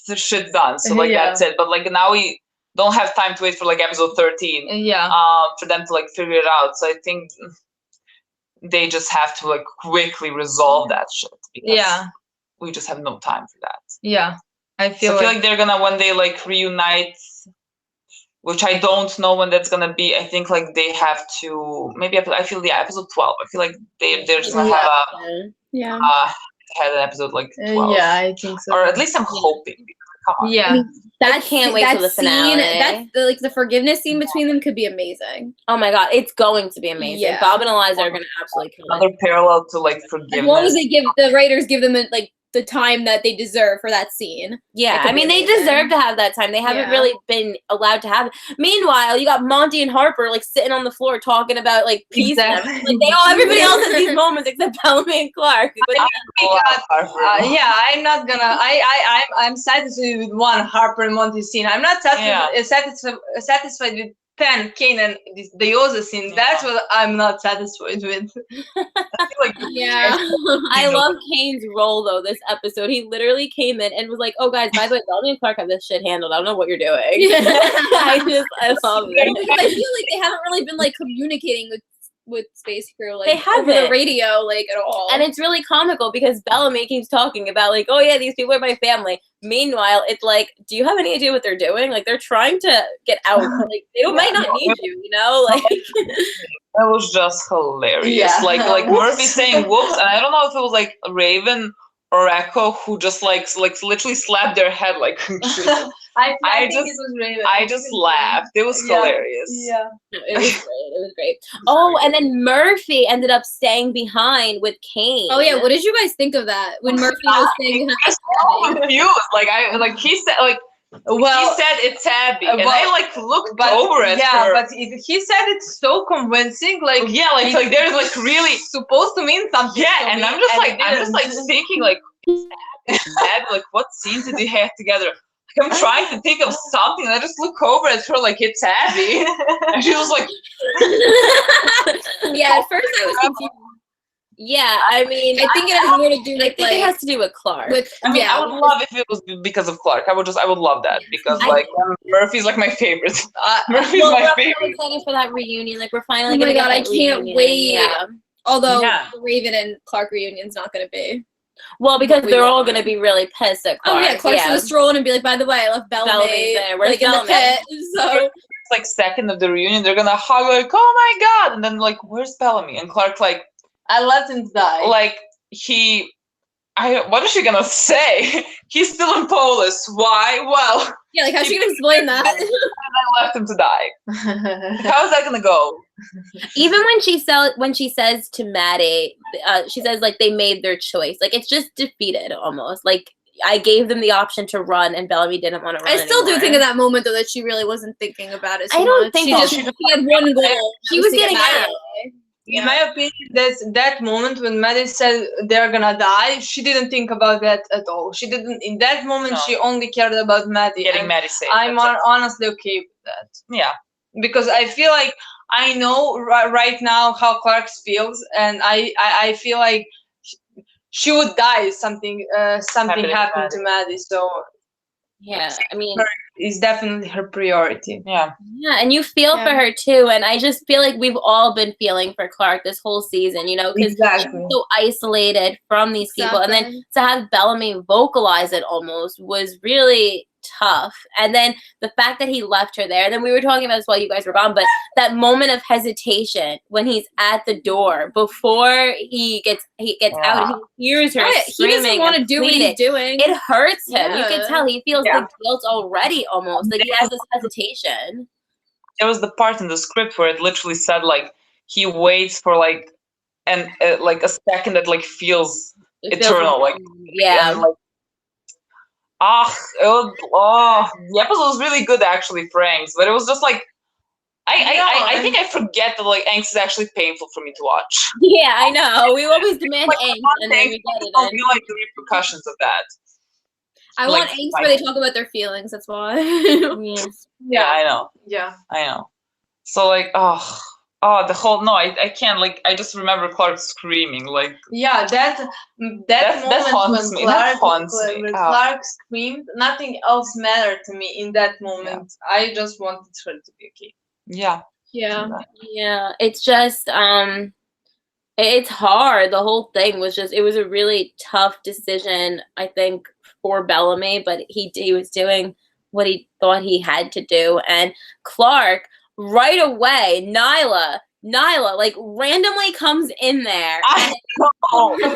the shit done. So like Yeah. that's it. But like now we don't have time to wait for like episode 13. Yeah. For them to like figure it out. So I think they just have to like quickly resolve that shit because we just have no time for that. Yeah. I feel like they're gonna when they like reunite, which I don't know when that's gonna be. I think like they have to maybe I feel episode 12. I feel like they're just gonna have a Yeah. had an episode like 12. Yeah, I think so. Or at least I'm hoping. Come on. Yeah. I can't wait till the finale. That's like the forgiveness scene between them could be amazing. Oh my god, it's going to be amazing. Yeah. Bob and Eliza are gonna absolutely kill it. Another parallel to like forgiveness. As long as they give the writers give them like the time that they deserve for that scene. Yeah, could I be mean, they amazing. deserve to have that time. They haven't Yeah. really been allowed to have it. Meanwhile, you got Monty and Harper like sitting on the floor talking about like peace. And Exactly. everything. Like everybody else has these moments except Bellamy and Clarke. But Yeah, I'm not gonna. I'm satisfied with one Harper and Monty scene. I'm not satisfied with Penn, Kane, and the Yoza scene. Yeah. That's what I'm not satisfied with. I feel like Yeah. I love Kane's role though. This episode, he literally came in and was like, "Oh guys, by the way, Bellamy and Clarke have this shit handled. I don't know what you're doing." Yeah. I love it. Because I feel like they haven't really been like communicating with Space Crew like They over the haven't. radio like at all. And it's really comical because Bellamy keeps talking about like, oh yeah, these people are my family. Meanwhile, it's like, do you have any idea what they're doing? Like they're trying to get out. Like they might not need you, you know? Like that was just hilarious. Yeah. Like Murphy saying whoops, and I don't know if it was like Raven or Echo who just like literally slapped their head like I think it was Raven. I just laughed. It was hilarious. Yeah. it was great. It was great. Oh, and then Murphy ended up staying behind with Kane. Oh yeah, what did you guys think of that when Murphy was saying I was so confused. He said Well, he said it's Abby, and well, I like looked over at her. but he said it's so convincing. Like like there's like really supposed to mean something. yeah, to and me, I'm just it like didn't. thinking like Abby, like what scene did they have together? Like, I'm trying to think of something, and I just look over at her like it's Abby, and she was like, Yeah, at first I was confused. Yeah, I mean, I think it has more to do I with think like it has to do with Clarke. I mean, I would love if it was because of Clarke. I would love that because like Murphy's like my favorite. Murphy's well, my we're favorite. so excited for that reunion. Like we're finally Oh gonna my get God, I that can't reunion. wait. Yeah. Although Yeah. the Raven and Clarke reunion's not gonna be. Well, because we they're all want. gonna be really pissed at Clarke. Oh yeah, Clarke's gonna stroll in and be like, by the way, I left Bellamy's Bellamy there. Where's like in the Bellamy? pit. So like second of the reunion, they're gonna hug like, oh my god, and then like, where's Bellamy? And Clarke like, I let him die. like what is she gonna say? He's still in Polis. Why? Well, Yeah, like how's she gonna explain that? I left him to die. How is that gonna go? Even when she says to Maddie, she says like they made their choice. Like it's just defeated almost. Like I gave them the option to run, and Bellamy didn't want to run. I still anymore. do think in that moment though that she really wasn't thinking about it. So I don't much. think she so. just she had one goal. She was to get getting Maddie out. away. In my opinion, that moment when Maddie said they're gonna die, she didn't think about that at all. She didn't. In that moment, No. she only cared about Maddie. Getting Maddie safe. I'm that's it. honestly okay with that. Yeah. Because I feel like I know right now how Clarke feels, and I feel like she would die if something happened to Maddie. So Yeah, I mean, it's definitely her priority. Yeah. yeah, and you feel for her too, and I just feel like we've all been feeling for Clarke this whole season, you know, because Exactly. she's so isolated from these people, and then to have Bellamy vocalize it almost was really tough. And then the fact that he left her there, and then we were talking about this while you guys were gone, but that moment of hesitation when he's at the door before he gets out and he hears her screaming, he doesn't want to do what he's doing. It hurts him. You Yeah. can tell he feels the guilt already almost. Like he has this hesitation. There was the part in the script where it literally said like he waits for like like a second that like feels eternal. Like yeah. And, like, the episode was really good actually, Franks, but it was just like I think I forget that like angst is actually painful for me to watch. Yeah, I know. We always demand like, angst, and then we get it. I don't feel like the repercussions of that. I like, want angst where they talk about their feelings. That's why. Yeah, I know. Yeah, I know. So like, the whole I can't like. I just remember Clarke screaming like. Yeah, that moment haunts when me. Clarke, That haunts me. when Clarke screamed, nothing else mattered to me in that moment. I just wanted her to be okay. Yeah. Yeah. It's just it's hard. The whole thing was just, it was a really tough decision, I think, for Bellamy, but he was doing what he thought he had to do. And Clarke, right away, Nyla, like, randomly comes in there. And,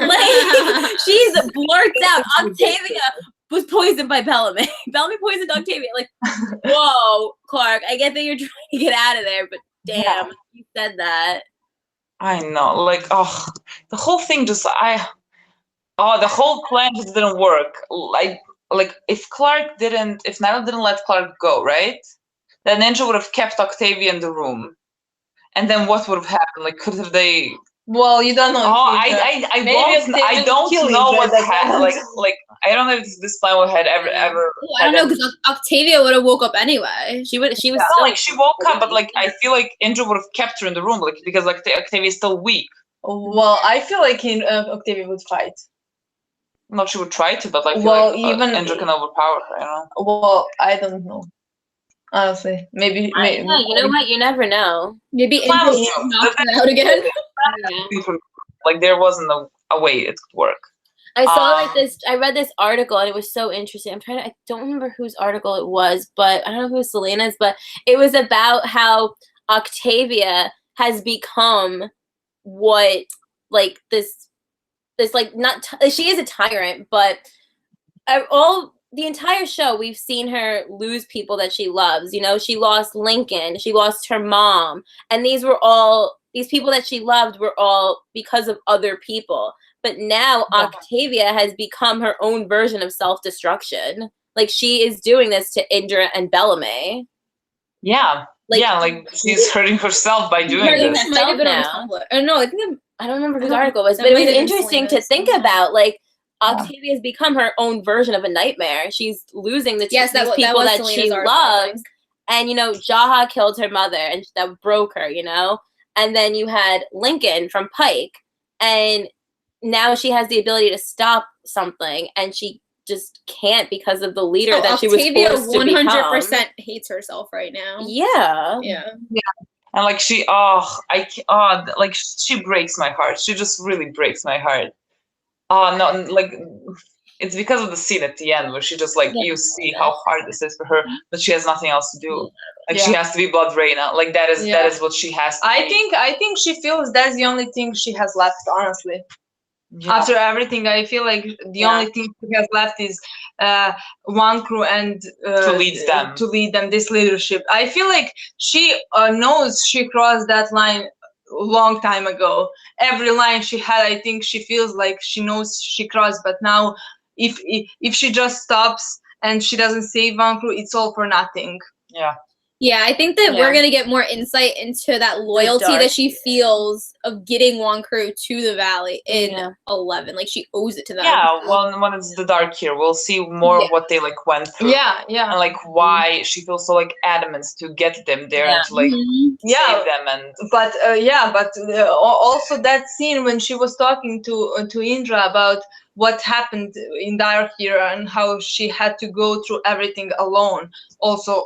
like, she's blurts out, Octavia was poisoned by Bellamy. Bellamy poisoned Octavia. Like, whoa, Clarke, I get that you're trying to get out of there, but damn, you said that. I know, like, the whole thing just, the whole plan just didn't work. Like if Nyla didn't let Clarke go, right? Then Ninja would have kept Octavia in the room. And then what would have happened? Like, could have they? Well, you don't know. I don't know what happened. Like, I don't know if this plan had ever. I don't know, because Octavia would have woke up anyway. She was. Still, like she woke up, but like I feel like Indra would have kept her in the room, like because like Octavia is still weak. Well, I feel like Octavia would fight. No, she would try to, but like even Indra can overpower her. I don't know. Well, I don't know. Honestly, maybe. Yeah, you know what? You never know. Maybe Indra knocked her out again. Like there wasn't a way it could work. I saw like this. I read this article and it was so interesting. I don't remember whose article it was, but I don't know if it was Selena's. But it was about how Octavia has become what like this like not she is a tyrant, but the entire show we've seen her lose people that she loves. You know, she lost Lincoln, she lost her mom, and these people that she loved were all because of other people. But now Octavia has become her own version of self-destruction. Like she is doing this to Indra and Bellamy. Yeah. Like she's hurting herself by doing this. Might have been on Tumblr. I don't remember whose article it was, but it was interesting to think about. Like Octavia has become her own version of a nightmare. She's losing these people that she loves. And, you know, Jaha killed her mother and that broke her, you know? And then you had Lincoln from Pike. And now she has the ability to stop something, and she just can't because of the leader that she was forced to become. Octavia 100% hates herself right now. Yeah. And like she, like she breaks my heart. She just really breaks my heart. No, like it's because of the scene at the end where she just like you see how hard this is for her, but she has nothing else to do. Like she has to be Blood Reina. Like that is what she has to be. I think she feels that's the only thing she has left, honestly. Yeah. After everything, I feel like the only thing she has left is one crew and to lead them. This leadership. I feel like she knows she crossed that line a long time ago. Every line she had, I think she feels like she knows she crossed. But now, if she just stops and she doesn't save one crew, it's all for nothing. Yeah. Yeah, I think that we're gonna get more insight into that loyalty that she feels of getting one crew to the valley in 11. Like she owes it to them. Yeah, well, when it's the dark here, we'll see more of what they like went through. Yeah, and like why she feels so like adamant to get them there and to like save them. And but also that scene when she was talking to Indra about what happened in Dark here and how she had to go through everything alone also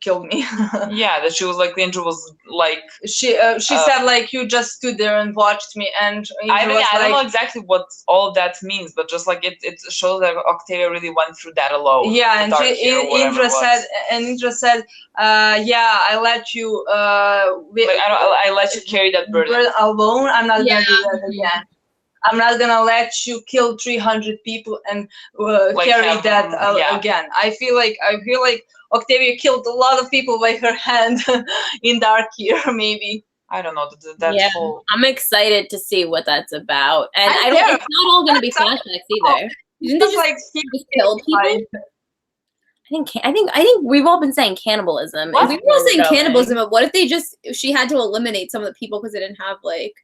killed me. Yeah, that she was like, Indra was like, she said like, you just stood there and watched me, and I don't know exactly what all that means, but just like it shows that Octavia really went through that alone. Yeah, and Indra said, yeah, I let you I let you carry that burden alone. I'm not gonna do that again. I'm not gonna let you kill 300 people and carry that again. I feel like Octavia killed a lot of people by her hand in Dark here, maybe. I don't know. That whole... I'm excited to see what that's about, and it's not all gonna be flashbacks either. Isn't it just kill people? I think we've all been saying cannibalism. We've all saying cannibalism, but what if she had to eliminate some of the people because they didn't have like.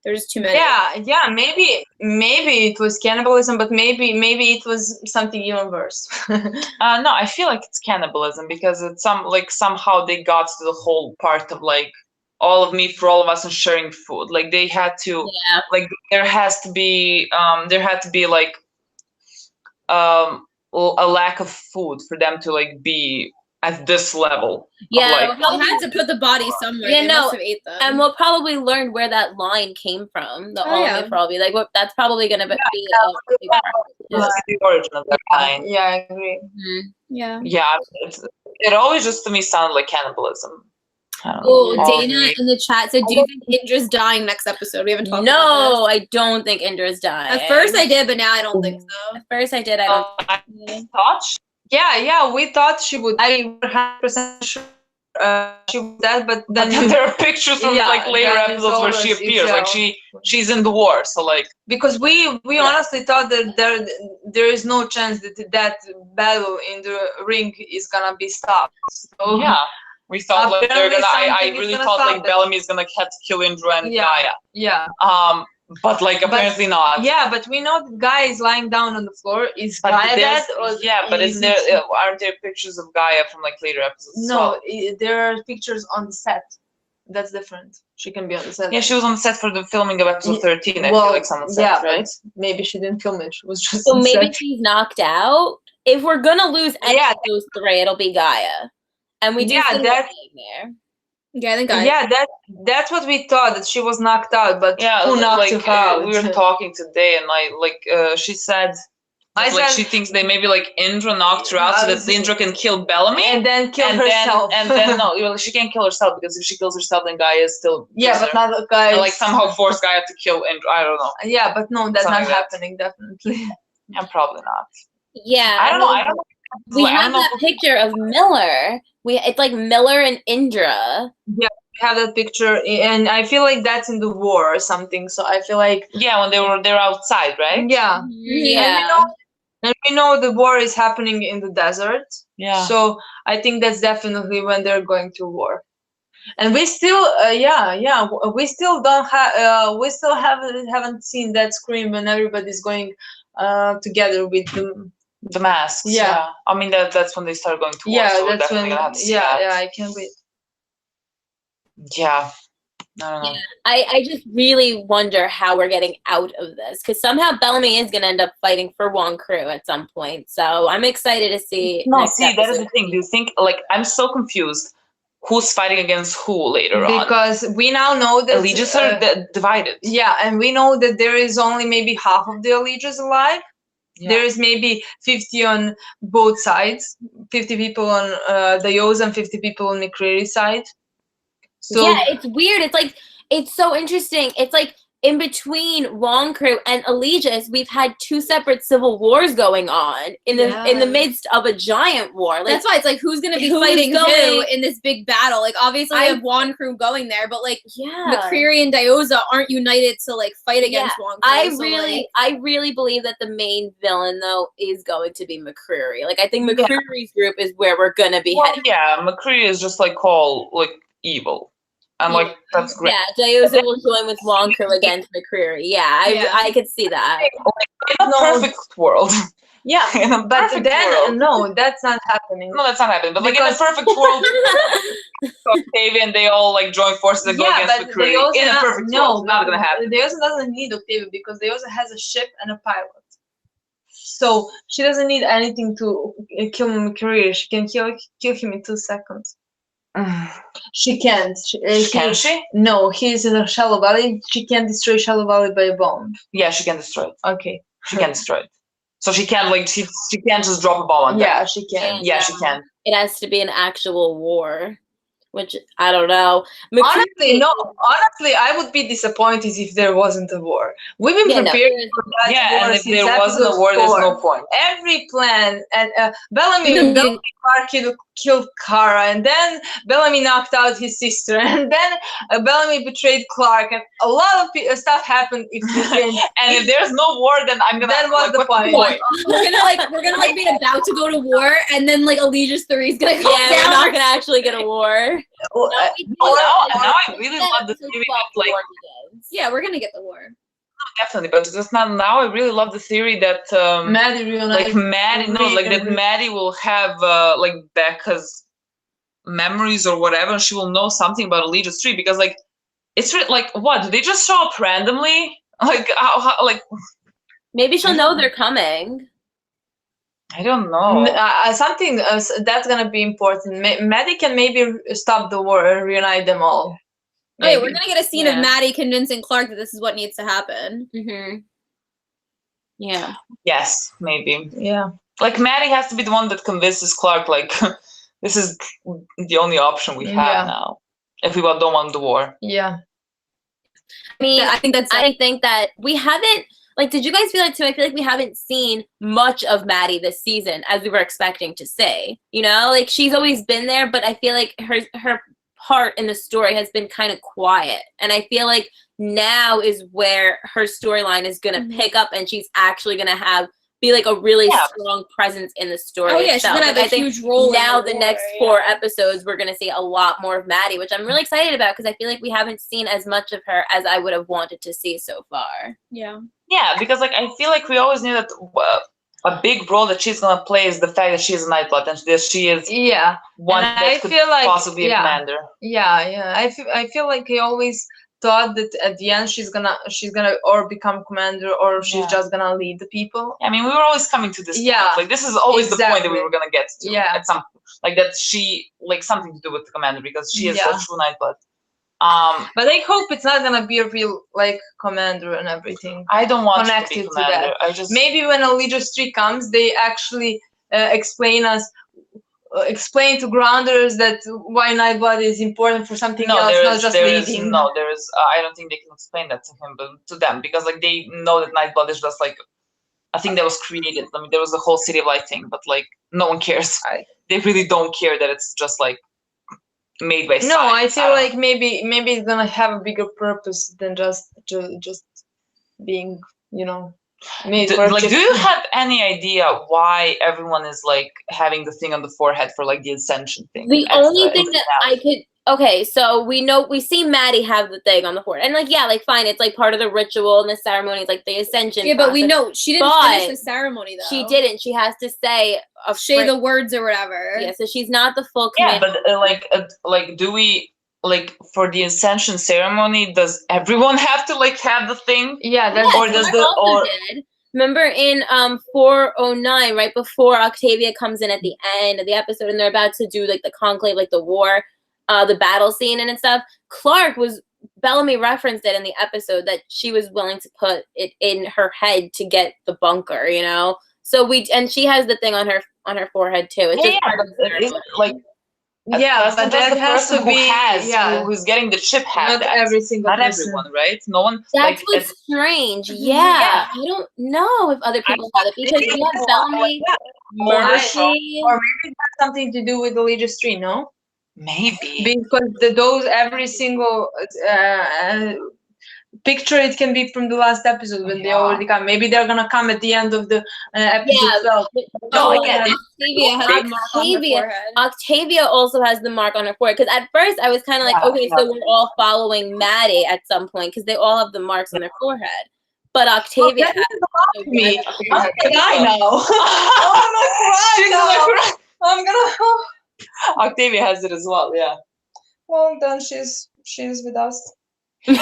There's too many. Yeah. Maybe it was cannibalism, but maybe it was something even worse. No, I feel like it's cannibalism because it's somehow they got to the whole part of like all of meat for all of us and sharing food. Like they had to, like there had to be like a lack of food for them to like be at this level. Yeah, they had to put the body somewhere. Yeah, they must have ate them. And we'll probably learn where that line came from. Probably like that's probably gonna be the origin of that line. Yeah, I agree. Mm-hmm. Yeah. It always just to me sounded like cannibalism. Dana in the chat said, "Do you think Indra's dying next episode?" We haven't talked about this. No, I don't think Indra's dying. At first I did, but now I don't think so. At first I did. I don't. I thought. Yeah, we thought she would. I were 100% sure she would dead, but then there are pictures from like later episodes where she appears, like she's in the war. So like because we honestly thought that there is no chance that battle in the ring is gonna be stopped. So yeah, we thought like they're gonna. I really thought like Bellamy is gonna have to kill Indra and Gaia. Yeah. But like apparently not. Yeah, but we know the guy is lying down on the floor. Is Gaia dead? But aren't there pictures of Gaia from like later episodes? No, there are pictures on the set. That's different. She can be on the set. Yeah, she was on the set for the filming of episode 13. I feel like someone said, right? Maybe she didn't film it. She was just. So maybe she's knocked out. If we're gonna lose any of those three, it'll be Gaia, and we do see that there. Yeah, I think Gaia. Yeah, that's what we thought, that she was knocked out, but who knocked her out? We were talking today, and she said, she thinks they maybe like Indra knocked her out so that Indra can kill Bellamy and then kill herself. No, she can't kill herself because if she kills herself, then Gaia is still but not the guy. Like somehow force Gaia to kill Indra. I don't know. Yeah, but no, that's not happening. Definitely. Yeah, probably not. Yeah, I don't know. We have that picture of Miller. It's like Miller and Indra. Yeah, we have that picture, and I feel like that's in the war or something. So I feel like when they're outside, right? Yeah. And we know the war is happening in the desert. Yeah. So I think that's definitely when they're going to war. And we still, we still don't have, we still haven't seen that scream when everybody's going together with the masks. Yeah. I mean that's when they start going to war. Yeah, so that's when. I can't wait. Yeah. I don't know. Yeah. I just really wonder how we're getting out of this, because somehow Bellamy is going to end up fighting for one crew at some point. So I'm excited to see. No, that is the thing. Do you think I'm so confused? Who's fighting against who later on? Because we now know that allegiance are divided. Yeah, and we know that there is only maybe half of the allegiance alive. There is maybe 50 on both sides, 50 people on Dio's and 50 people on McCreary's side. So yeah, it's weird. It's like, it's so interesting. It's like in between Wong Crew and Allegiance, we've had two separate civil wars going on in the midst of a giant war. Like, that's why it's like, who's gonna be who's fighting going- who in this big battle? Like, obviously we have Wong Crew going there, but like yeah. McCreary and Dioza aren't united to like fight against Wong Crew. I really believe that the main villain though is going to be McCreary. Like, I think McCreary's group is where we're gonna be heading. Yeah, McCreary is just like all like evil. And like that's great. Yeah, Dioza will join with Wong Crew against McCreary. Yeah, I could see that. In a perfect world. yeah, In a but perfect then world. no, that's not happening. No, that's not happening. But like in a perfect world, Octavia and they all like join forces and go against McCreary. In a perfect world, not gonna happen. Dioza doesn't need Octavia because Dioza has a ship and a pilot. So she doesn't need anything to kill McCreary. She can kill him in 2 seconds. She can't. Can she? No, he's in a shallow valley. She can destroy shallow valley by a bomb. Yeah, she can destroy it. Okay. She can destroy it. So she can't like she can't just drop a bomb on them. Yeah, she can. Yeah, she can. It has to be an actual war, which I don't know. Honestly, no. Honestly, I would be disappointed if there wasn't a war. We've been preparing for that war and if since there wasn't a war, there's no point. Every plan and Bellamy Clarke killed Kara, and then Bellamy knocked out his sister, and then Bellamy betrayed Clarke, and a lot of stuff happened. And if there's no war, then I'm gonna. Then what's the point? We're gonna be about to go to war, and then like Allegiance 3 is gonna go down. We're not gonna actually get a war. Now I really love the theory that like. Yeah, we're gonna get the war. Definitely, but just not now. I really love the theory that Maddie reunited. like that Maddie will have like Becca's memories or whatever, and she will know something about Allegiance 3 because like it's like what? Do they just show up randomly? Like how like maybe she'll know they're coming. I don't know. Something that's gonna be important. Maddie can maybe stop the war and reunite them all. Okay, we're gonna get a scene of Maddie convincing Clarke that this is what needs to happen. Mm-hmm. Yeah. Yes, maybe. Yeah. Like Maddie has to be the one that convinces Clarke like this is the only option we have now if we don't want the war. Yeah. I mean, I think that we haven't. Like, did you guys feel like too? I feel like we haven't seen much of Maddie this season as we were expecting to see. You know, like she's always been there, but I feel like her part in the story has been kind of quiet, and I feel like now is where her storyline is gonna pick up, and she's actually gonna be like a really strong presence in the story. Oh yeah, itself. she's gonna have a huge role. Now the next 4 episodes, we're gonna see a lot more of Maddie, which I'm really excited about because I feel like we haven't seen as much of her as I would have wanted to see so far. Yeah. Yeah, because like I feel like we always knew that a big role that she's gonna play is the fact that she's a Nightblood and that she is one and that could possibly be a commander. Yeah. I feel like I always thought that at the end she's gonna or become commander or she's just gonna lead the people. I mean, we were always coming to this point. Like this is always the point that we were gonna get to at some like that she like something to do with the commander because she is a true Nightblood. But I hope it's not gonna be a real like commander and everything. I don't want connected to be commander. that. Maybe when Allegiance 3 comes, they actually explain to grounders that why Nightblood is important for something else, not just leading. I don't think they can explain that to him, but to them, because like they know that Nightblood is just like a thing that was created. I mean, there was the whole City of Light thing, but like no one cares. They really don't care that it's just like made by science. I feel like maybe it's gonna have a bigger purpose than just being, made for like, do you have any idea why everyone is like having the thing on the forehead for like the ascension thing? The only thing that I could so we see Maddie have the thing on the forehead, and like fine, it's like part of the ritual and the ceremony, it's like the ascension. Yeah, but we know she didn't finish the ceremony though. She didn't. She has to say say the words or whatever. Yeah, so she's not the full commander. Yeah, but like do we like for the ascension ceremony? Does everyone have to like have the thing? Yeah, or does did. Remember in 409, right before Octavia comes in at the end of the episode, and they're about to do like the conclave, like the war, the battle scene and stuff. Clarke was Bellamy referenced it in the episode that she was willing to put it in her head to get the bunker, you know. So and she has the thing on her forehead too. It's just part of the ceremony. Like Yeah, but that has to be who's getting the chip has not that. every single Not person. everyone, right? No one. That's like, what's strange. Yeah. I don't know if other people have it because we have Bellamy, Mercy. Or maybe it has something to do with the Legis tree, no? maybe. Because those every single picture, it can be from the last episode when they already come. Maybe they're gonna come at the end of the episode 12. No, Octavia has a mark on her forehead. Octavia also has the mark on her forehead. Because at first I was kind of like, okay, so we're all following Maddie at some point because they all have the marks on their forehead. But Octavia has me. I know. I'm gonna. Octavia has it as well. Yeah. Well, then she's with us. No,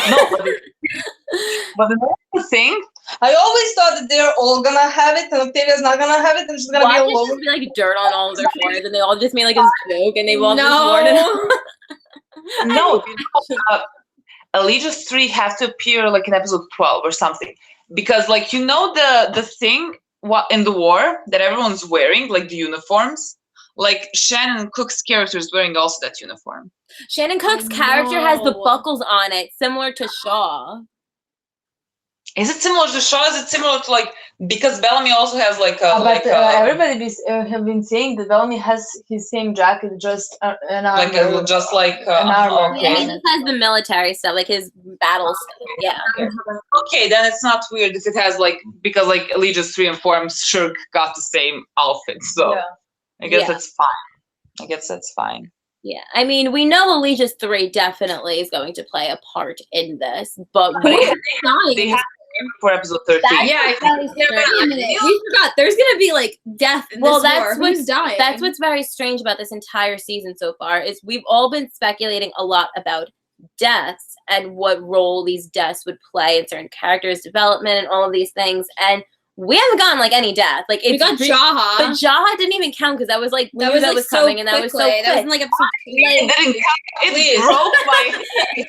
but another thing, I always thought that they're all gonna have it, and Octavia's not gonna have it, and she's gonna Why be does alone. just be like dirt on all of their foreheads, and they all just made like a joke, and they've all just worn it. no, Allegiance 3 has to appear like in episode 12 or something, because like the thing in the war that everyone's wearing, like the uniforms. Like Shannon Cook's character is wearing also that uniform. Shannon Cook's character has the buckles on it, similar to Shaw. Is it similar to Shaw? Is it similar to like because Bellamy also has like a everybody have been saying that Bellamy has his same jacket, just an armor, an armor. Yeah, he just has the military stuff, like his battle stuff. Yeah. Okay, then it's not weird if it has like because like Allegiance 3 and 4, I'm sure got the same outfit, so. Yeah. I guess it's fine. I guess that's fine. Yeah, I mean, we know Allegiance 3 definitely is going to play a part in this, but they have for episode 13. We forgot. There's gonna be like death in this war. Who's dying? That's what's very strange about this entire season so far is we've all been speculating a lot about deaths and what role these deaths would play in certain characters' development and all of these things, and we haven't gotten like any death. Like we got Jaha, but Jaha didn't even count because that was like we knew that was so coming, and that was so quick. That was in, like episode 2. It didn't count. It broke my face.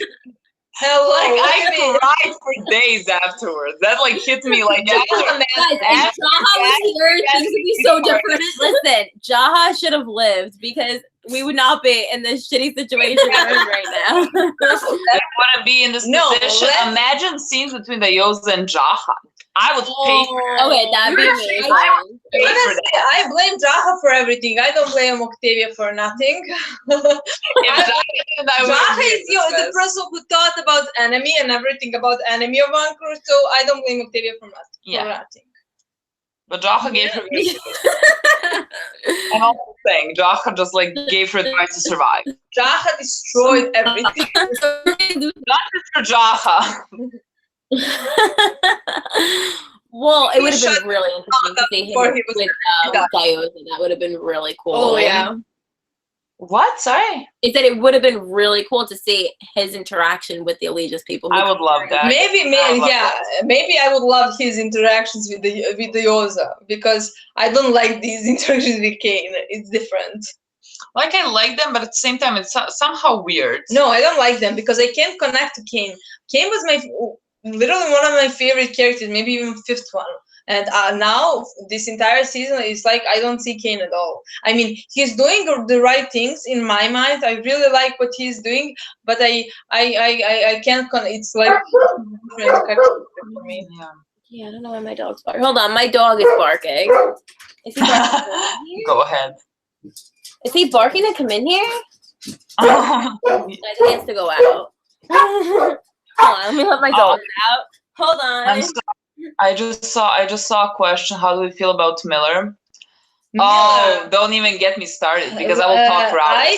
I cried for days afterwards. That like hit me like. Guys, if Jaha was here, things would be so different. Listen, Jaha should have lived because we would not be in this shitty situation we're in right now. I want to be in this position. Imagine scenes between the Yoza and Jaha. I would pay for that. Okay, that'd be amazing. Honestly, I blame Jaha for everything. I don't blame Octavia for nothing. Jaha is the person who thought about enemy and everything about enemy of Anchor, so I don't blame Octavia for nothing. But Jaha gave her I'm also saying Jaha just like gave her the right to survive. Jaha destroyed everything. Not just for Jaha. Well, it would have been really interesting to see him with Dioza. That would have been really cool. Oh yeah. What? Sorry. It said it would have been really cool to see his interaction with the Allegiance people. I would love that. Maybe I would love his interactions with the Yoza because I don't like these interactions with Kane. It's different. Like I like them, but at the same time, it's somehow weird. No, I don't like them because I can't connect to Kane. Kane was literally one of my favorite characters, maybe even fifth one. And now this entire season is like I don't see Kane at all. I mean, he's doing the right things in my mind. I really like what he's doing, but I can't. It's like different character for me. Yeah, I don't know why my dog's barking. Hold on, my dog is barking. Is he barking? Go ahead. Is he barking to come in here? I think he has to go out. Hold on, let me let my dog out. Hold on. I'm sorry. I just saw a question. How do we feel about Miller? Oh, don't even get me started because I will talk for hours.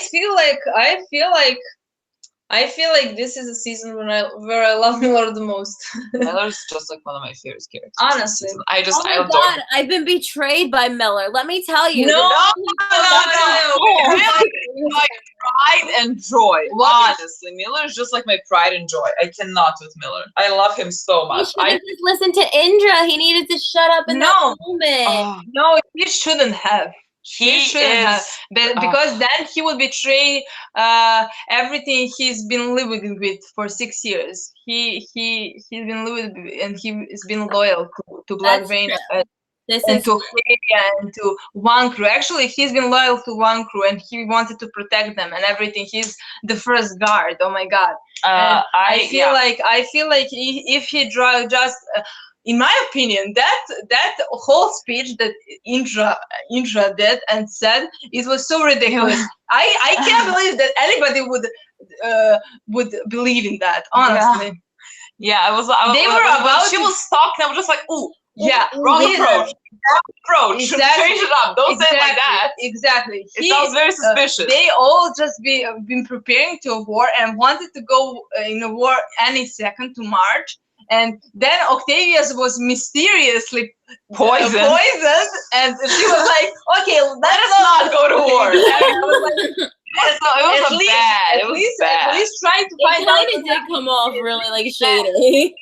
I feel like this is a season where I love Miller the most. Miller's just like one of my favorite characters. Honestly, I adore him. I've been betrayed by Miller. Let me tell you. No. My pride and joy. Honestly, Miller is just like my pride and joy. I cannot with Miller. I love him so much. He should have just listened to Indra. He needed to shut up in that moment. No, he shouldn't have. He shouldn't have, is because then he would betray everything he's been living with for 6 years. He's been living and he's been loyal to Blood That's Rain true. This and is to Octavia and to one crew. Actually, he's been loyal to one crew and he wanted to protect them and everything. He's the first guard. Oh my god! And I feel like if he just. In my opinion, that whole speech that Indra did and said, it was so ridiculous. I can't believe that anybody would believe in that. Honestly, yeah. They were when about she to- was talking. I was just like, ooh, yeah, wrong yeah. approach. Wrong approach. Exactly. Change it up. Don't say it like that. Exactly. It sounds very suspicious. They all just been preparing to a war and wanted to go in a war any second to March. And then Octavia's was mysteriously Poisoned. and she was like, "Okay, Let us not go to war." Exactly. I was like, It was bad. At least trying to it find out. kind of did come off really like shady.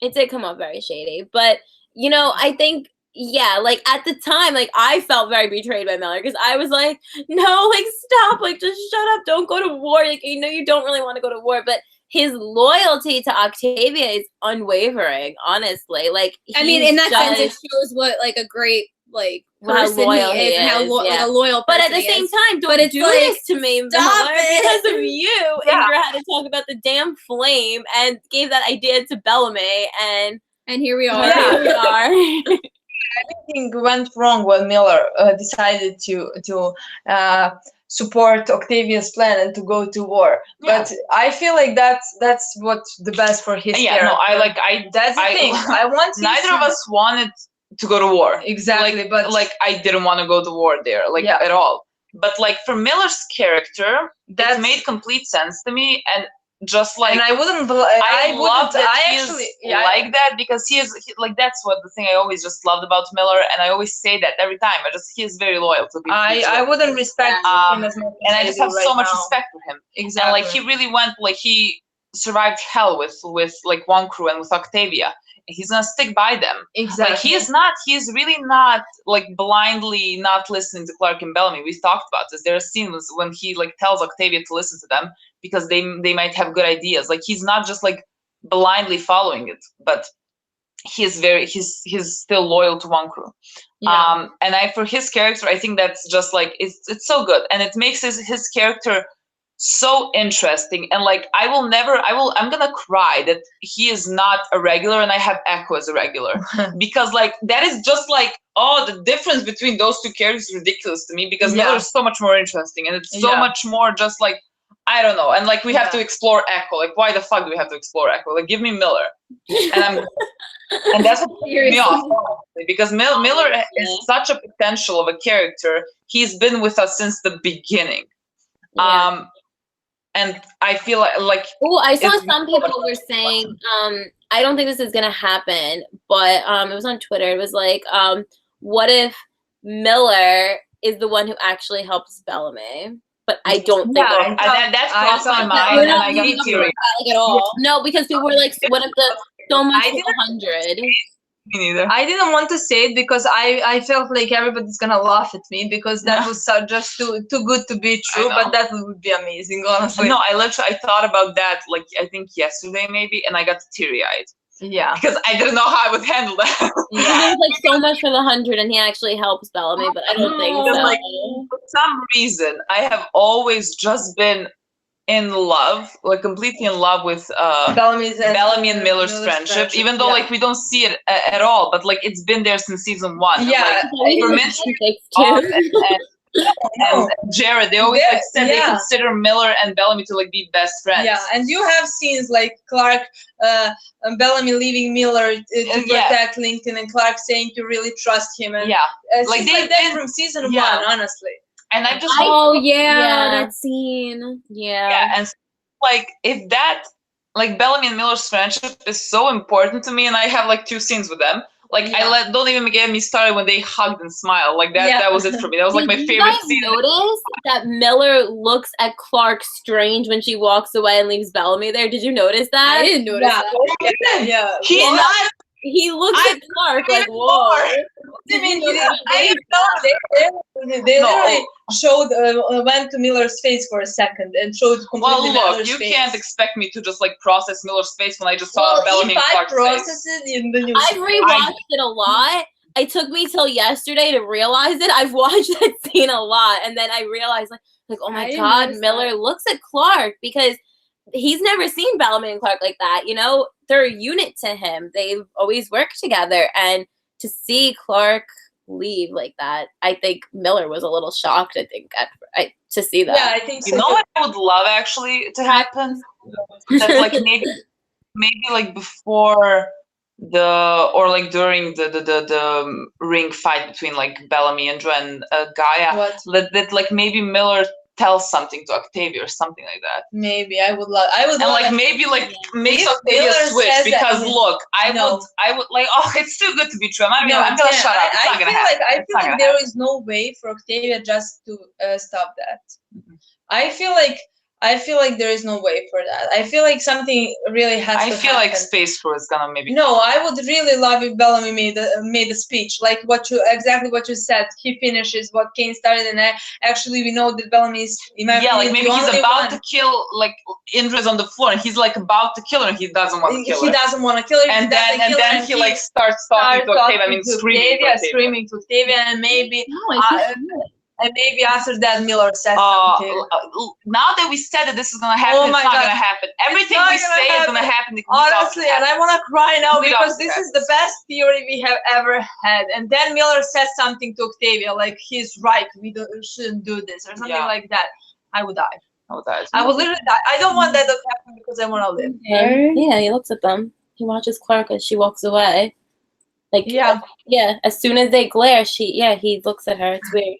It did come off very shady, but you know, I think like at the time, like I felt very betrayed by Miller because I was like, no, like stop, like just shut up, don't go to war. Like you know, you don't really want to go to war, but his loyalty to Octavia is unwavering. Honestly, like I mean, in that sense, it shows what like a great like person loyal he is and how like a loyal person But at the he same is. time, don't But it's do like, this to me, stop Miller, it. because of you. Yeah. Indra had to talk about the damn flame and gave that idea to Bellamy, and And here we are. Yeah. here we are. Everything went wrong when Miller decided to support Octavia's plan and to go to war. Yeah. But I feel like that's what's the best for his Yeah, character. no, That's the thing. I want him neither to- of us wanted to go to war. Exactly, Like, but like I didn't want to go to war there, like Yeah. at all. But like for Miller's character, that That's- made complete sense to me, and just like and I wouldn't. I love that I he actually is like that because he is like that's what the thing I always just loved about Miller, and I always say that every time. He is very loyal to people. I wouldn't respect him as much and as I just do have so right much now. respect for him. Exactly. And like he really went like he survived hell with like one crew and with Octavia. He's gonna stick by them. Exactly. Like he's really not like blindly not listening to Clarke and Bellamy. We've talked about this. There are scenes when he like tells Octavia to listen to them because they might have good ideas. Like he's not just like blindly following it, but he's still loyal to one crew. Yeah. And for his character, I think that's just like it's so good, and it makes his character so interesting. And like I'm gonna cry that he is not a regular and I have Echo as a regular because like that is just like the difference between those two characters is ridiculous to me because Miller is so much more interesting and it's so much more just like I don't know, and like we have to explore Echo. Like why the fuck do we have to explore Echo? Like give me Miller, and that's what pissed me off because Miller is such a potential of a character. He's been with us since the beginning. Yeah. And I feel like oh, I saw some people were saying, I don't think this is gonna happen, but it was on Twitter. It was like, what if Miller is the one who actually helps Bellamy? But I don't think that's crossed my mind, and I got teary. Like at all. No, because people were like, what if the so much for 100? Me neither. I didn't want to say it because I felt like everybody's gonna laugh at me because that was just too good to be true. But that would be amazing, honestly. No, I thought about that like I think yesterday maybe, and I got teary-eyed. Yeah, because I didn't know how I would handle that. There's like so much for the 100, and he actually helps Bellamy, but I don't think so. Like, for some reason, I have always just been in love, like completely in love with Bellamy and Miller's friendship, even though like we don't see it at all, but like it's been there since season 1. Yeah, and Jared, they always like said they consider Miller and Bellamy to like be best friends. Yeah, and you have scenes like Clarke, Bellamy leaving Miller to protect Lincoln, and Clarke saying you really trust him, and like they like that from season 1, honestly. And I just that scene. Yeah, and like if that like Bellamy and Miller's friendship is so important to me, and I have like 2 scenes with them. Like don't even get me started when they hugged and smiled. Like that that was it for me. That was like my favorite scene. Did you guys notice that Miller looks at Clarke strange when she walks away and leaves Bellamy there? Did you notice that? I didn't notice that. Yeah. He's not he looks I- at Clarke like, even whoa. more. They literally showed went to Miller's face for a second and showed completely Well, look, Miller's you face. can't expect me to just like process Miller's face when I just saw Well, Bellamy if and I Clarke's process face. it in the news, I've rewatched it a lot. It took me till yesterday to realize it. I've watched that scene a lot, and then I realized, like, oh my I didn't God, notice Miller that. looks at Clarke because he's never seen Bellamy and Clarke like that. You know, they're a unit to him. They've always worked together, and to see Clarke leave like that, I think Miller was a little shocked. I think to see that. yeah, I think so. You know what I would love actually to happen? That like maybe like before like during the ring fight between like Bellamy and Joe and Gaia, What? that like maybe Miller tells something to Octavia or something like that. Maybe I would love. I would And love like it. maybe like makes If Octavia Miller switch says that, because I mean, look, I no. would like, oh, it's too good to be true. I'm No, gonna yeah, shut up. It's not gonna happen. I It's feel not like gonna there happen. is no way for Octavia just to stop that. I feel like there is no way for that. I feel like something really has to I feel like happen. Space Force is gonna maybe. No, I would really love if Bellamy made a speech like exactly what you said. He finishes what Kane started, and actually we know that Bellamy is, in my Yeah, like opinion, maybe the he's only about one. to kill like Indra's on the floor, and he's like about to kill her, and he doesn't want to kill her. He doesn't want to kill her. And then he like starts talking to Octavia. I mean, screaming to Octavia. And maybe No, I can't do it. and maybe after that Miller said Uh, something. now that we said that this is gonna happen, Oh it's my not God. gonna happen. Everything not we gonna say is happen. gonna happen. Honestly, and I want to cry now Complete because opposite this is the best theory we have ever had. And then Miller says something to Octavia, like he's right, we shouldn't do this or something like that. I would die. I would literally die. I don't want that to happen because I want to live. Yeah, he looks at them. He watches Clarke as she walks away. Like Yeah. As soon as they glare, he looks at her. It's weird.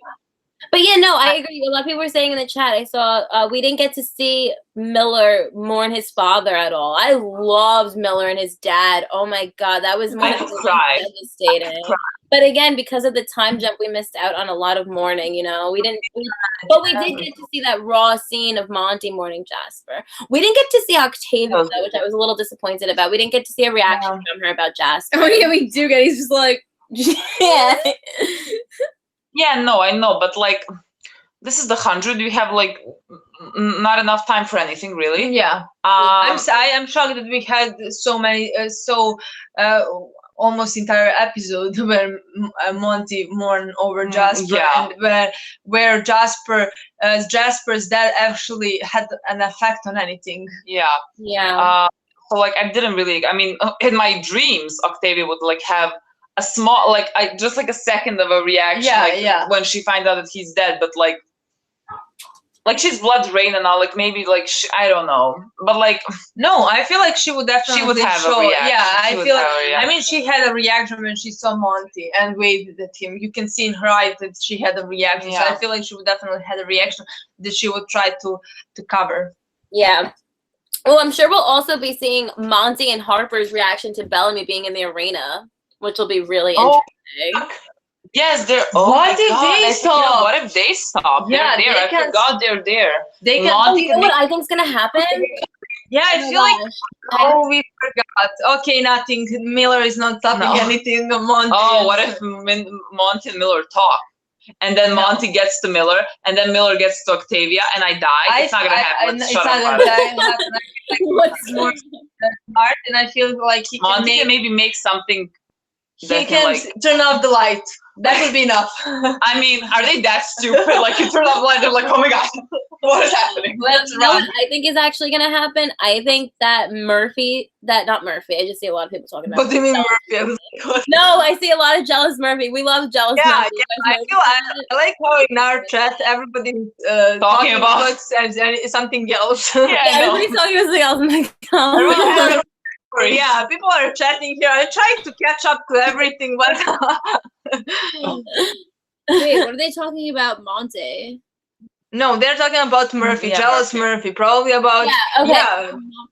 But yeah, no, I agree. A lot of people were saying in the chat, I saw we didn't get to see Miller mourn his father at all. I loved Miller and his dad. Oh my God, that was one of the most devastating. But again, because of the time jump, we missed out on a lot of mourning, you know. We did get to see that raw scene of Monty mourning Jasper. We didn't get to see Octavia, though, which I was a little disappointed about. We didn't get to see a reaction from her about Jasper. Oh yeah, we do get. He's just like, yeah. Yeah, no, I know, but like, this is the 100. We have like not enough time for anything, really. Yeah. I'm shocked that we had so many, almost entire episode where Monty mourned over Jasper, and where Jasper's dad actually had an effect on anything. Yeah. Yeah. So like, I didn't really. I mean, in my dreams, Octavia would like have a small, like, just like a second of a reaction, when she finds out that he's dead, but like she's blood rain and all, like maybe like I don't know, but like no, I feel like she would definitely have a reaction. Yeah, I feel like I mean she had a reaction when she saw Monty and waved at him. You can see in her eyes that she had a reaction. So I feel like she would definitely had a reaction that she would try to cover. Yeah. Well, I'm sure we'll also be seeing Monty and Harper's reaction to Bellamy being in the arena, which will be really interesting. Yes, they're. What if they stop? What if they stop? Yeah, they're there. I forgot they're there. They can. You know what I think's gonna happen? Yeah, I feel like. We forgot. Okay, nothing. Miller is not stopping anything. Monty. Oh, what if Monty and Miller talk? And then Monty gets to Miller, and then Miller gets to Octavia, and I die. It's not gonna happen. It's not gonna happen. What's more smart, and I feel like he Monty can maybe make something. He can turn off the light. That would be enough. I mean, are they that stupid? Like, you turn off the light, they're like, oh my God, what is happening? Let's run. What I think is actually going to happen? I think that not Murphy, I just see a lot of people talking about What do you mean Murphy? No, I see a lot of jealous Murphy. We love jealous Murphy. I like how in our chat everybody's talking about something else. Yeah, everybody's talking about something else. I'm like, oh. Yeah, people are chatting here. I'm trying to catch up to everything. Wait, what are they talking about, Monty? No, they're talking about Murphy, jealous Murphy. Probably about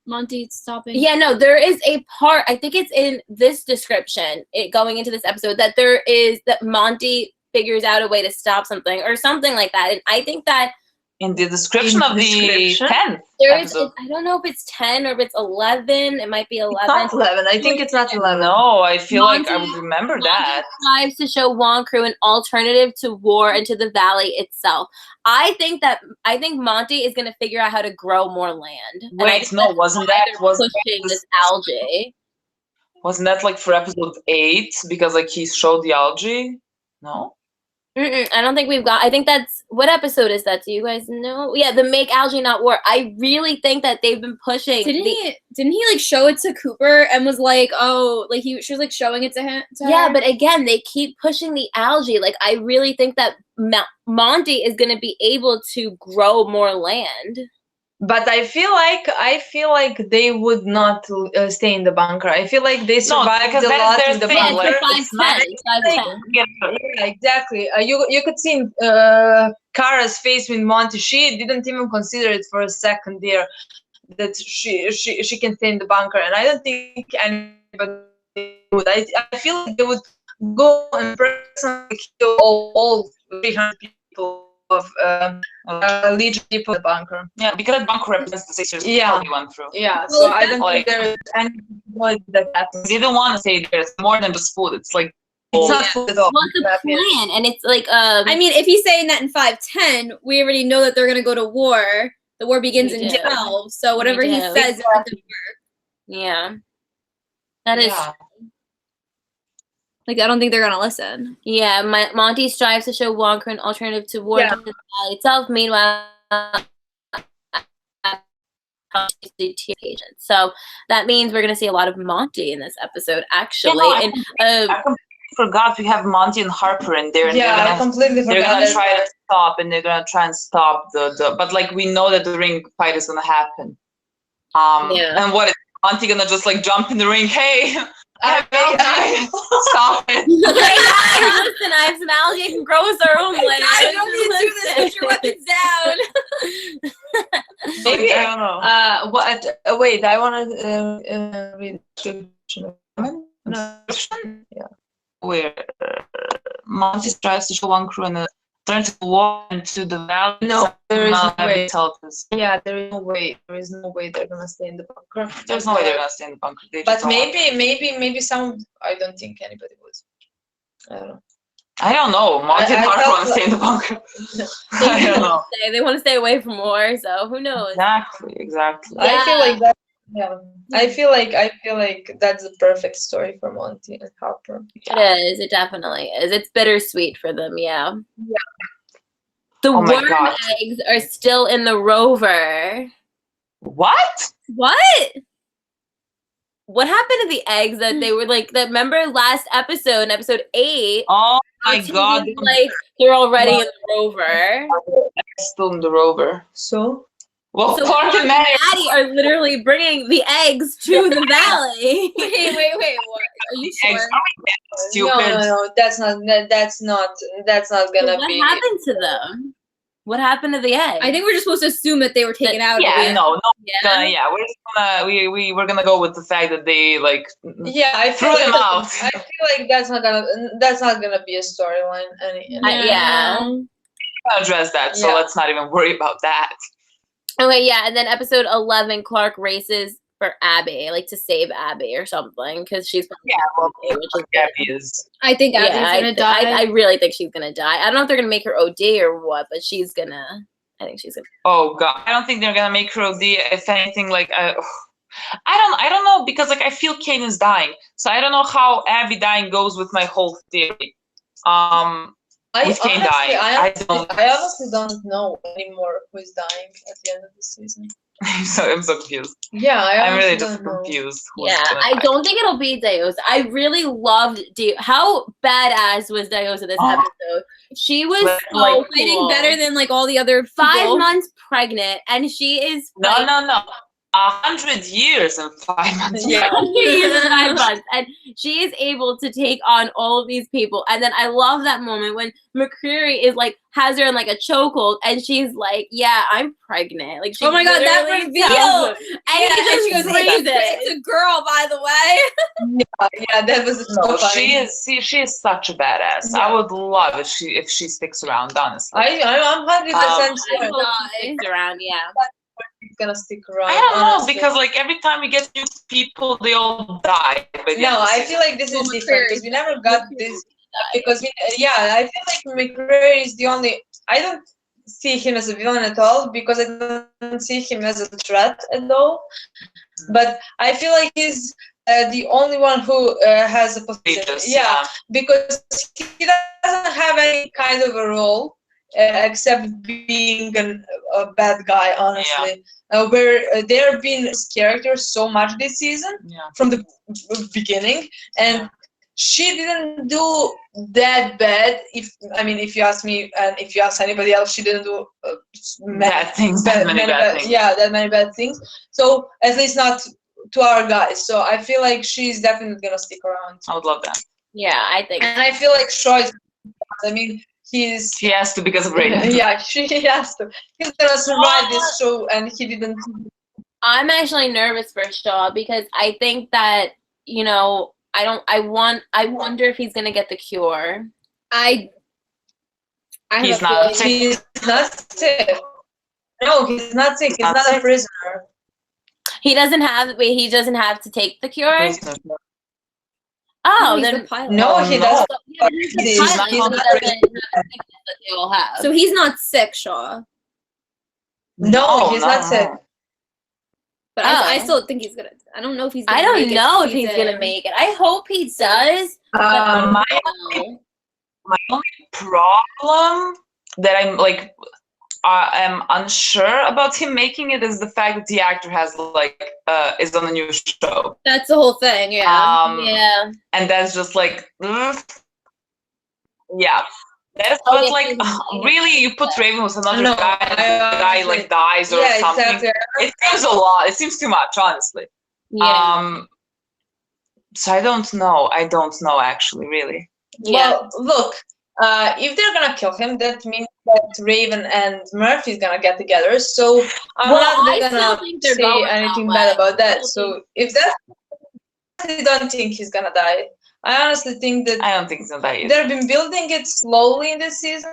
Monty stopping. Yeah, no, there is a part. I think it's in this description, going into this episode, that that Monty figures out a way to stop something or something like that. And I think that In the description of the 10th episode. I don't know if it's 10 or if it's 11. It might be 11. It's not 11. I think it's not 11. No, I feel like I would Monty- remember Monty that. strives to show Wong Crew an alternative to war and to the valley itself. I think Monty is gonna figure out how to grow more land. Wait, no, wasn't that pushing this algae? Wasn't that like for episode 8 because like he showed the algae? No. I don't think we've got. I think that's what episode is that? Do you guys know? Yeah, the Make Algae Not War. I really think that they've been pushing. Didn't he like show it to Cooper and was like, oh, like she was like showing it to him? Yeah, but again, they keep pushing the algae. Like I really think that Monty is going to be able to grow more land. But I feel like they would not stay in the bunker. I feel like they survived a lot in the bunker. Yeah, exactly. You could see Kara's face with Monty. She didn't even consider it for a second there that she can stay in the bunker, and I don't think anybody would. I feel like they would go and personally kill all 300 people of Legion people in the bunker. Yeah, because the bunker represents the 6 years we went through. Yeah, so I don't think there's anybody that happens. They don't want to say there's more than just food. It's like it's not food at all. What's the plan? And it's like I mean, if he's saying that in 5:10, we already know that they're gonna go to war. The war begins in 12, so whatever he says is gonna work. Yeah. That is like I don't think they're gonna listen. Yeah, Monty strives to show Wong Crew an alternative to war to the valley itself. Meanwhile, so that means we're gonna see a lot of Monty in this episode, actually. I completely forgot we have Monty and Harper in there. And I completely forgot. They're gonna try to stop, and they're gonna try and stop the. But like we know that the ring fight is gonna happen. And what is Monty gonna just like jump in the ring? Hey. Stop it. Listen, I have some algae. I can grow us our own land. I don't need to do this. Put your weapons down. Maybe I don't know. What? Wait, I want to read the description. No. Yeah. Where Monty strives to show Wong Crew and turn to war into the valley. No, there is no way. Yeah, there is no way. There is no way they're gonna stay in the bunker. There's no way they're gonna stay in the bunker. But maybe some. I don't think anybody would. I don't know. I don't know. Monty and Harper want to stay in the bunker. I don't know. They want to stay away from war, so who knows? Exactly. Yeah. I feel like that. Yeah, I feel like that's the perfect story for Monty and Harper. It is. It definitely is. It's bittersweet for them. Yeah. Yeah. The worm eggs are still in the rover. What? What happened to the eggs that they were like? That remember last episode, in episode 8? Oh my God! Like they're already in the rover. Still in the rover. So Clarke and Maddie are literally bringing the eggs to the valley. Wait, what? Are you sure? Stupid. No, that's not gonna be. What happened to them? What happened to the eggs? I think we're just supposed to assume that they were taken out. Yeah, we're gonna go with the fact that they like. Yeah, I threw them out. I feel like that's not gonna be a storyline. Address that, so let's not even worry about that. Okay, yeah, and then episode 11, Clarke races for Abby, like to save Abby or something, because she's Abby is. I think Abby's gonna die. I really think she's gonna die. I don't know if they're gonna make her OD or what, but I think she's gonna. Oh God, I don't think they're gonna make her OD. If anything, like I don't know, because like I feel Kane is dying, so I don't know how Abby dying goes with my whole theory. I honestly don't know anymore who is dying at the end of the season. I'm so confused. Yeah, I'm really just confused. I don't think it'll be Dios. I really loved how badass was Dios in this episode. She was fighting better than like all the other 5 months pregnant, and she is no. 100 years and 5 months. Yeah. 100 years and 5 months, and she is able to take on all of these people. And then I love that moment when McCreary is like has her in like a chokehold, and she's like, "Yeah, I'm pregnant." Like, she Oh my God, that literally reveal! tells him. And Yeah, he just she goes, freezes it's a girl, by the way. Yeah, that was so No, funny. she is such a badass. Yeah. I would love if she sticks around, honestly. I'm 100% I sure hope she sticks around. Yeah. she's gonna stick around. I don't know, honestly. because like every time we get new people, they all die. By the end No, of the I season. feel like this is Well, different because we never got this. Because I feel like McCreary is the only. I don't see him as a villain at all because I don't see him as a threat at all. But I feel like he's the only one who has a position. Just, Yeah, because he doesn't have any kind of a role except being a bad guy. Honestly, where there have been characters so much this season Yeah. from the beginning, and she didn't do that bad. If you ask me, and if you ask anybody else, she didn't do Bad things, that many bad things. Yeah, that many bad things. So at least not to our guys. So I feel like she's definitely gonna stick around. I would love that. Yeah, I think. And I feel like Shaw is. I mean, he's. She has to because of Raven. Yeah, she has to. He's gonna survive this show, and he didn't. I'm actually nervous for Shaw because I think that, you know, I wonder if he's gonna get the cure. I have He's a not. feeling- He's not sick. No, he's not sick. He's Not not a sick? prisoner. He doesn't have to take the cure. Prisoner. Oh, he's then the pilot. No, Oh, he no. doesn't. yeah, but he's the He's pilot, not- so he's he not doesn't have the sickness that they all have. So he's not sick, Shaw. No, he's not sick. But Oh. I still think he's gonna. I don't know if he's. Gonna I don't make it know if this he's season. gonna make it. I hope he does. My No. only problem that I'm like am unsure about him making it is the fact that the actor has like is on a new show. That's the whole thing. Yeah. Yeah. And that's just like yeah. That's Oh, but yeah, like yeah. really you put Raven with another No, guy, and the guy like dies or Yeah, something. exactly. It seems a lot. It seems too much, honestly. Yeah. So I don't know. I don't know actually, really. Yeah. Well, look, if they're gonna kill him, that means that Raven and Murphy's gonna get together. So I'm Well, I not still gonna think they're say going that anything way. bad about that. I So if that, I don't think he's gonna die. I honestly think that I don't think it's gonna die either. they've been building it slowly in this season.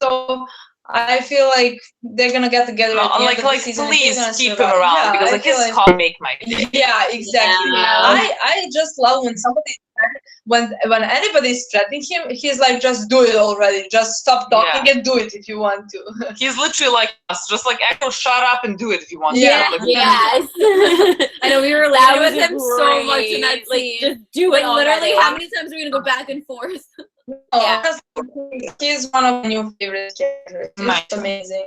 So I feel like they're gonna get together. No, at the end like of the season and he's please gonna keep him survive. around Yeah, because I like feel his hobby make my day. Yeah, exactly. Yeah. I just love when somebody when anybody's threatening him, he's like, just do it already. Just stop talking and do it if you want to. He's literally like us, just like Echo, shut up and do it if you want Yeah. to. Like, Yes. I know we were That relating with was him so much in that great. Like, scene. just do Like it literally, already. how many times are we gonna go back and forth? Yeah. He's one of my new favorite characters. My- He's amazing.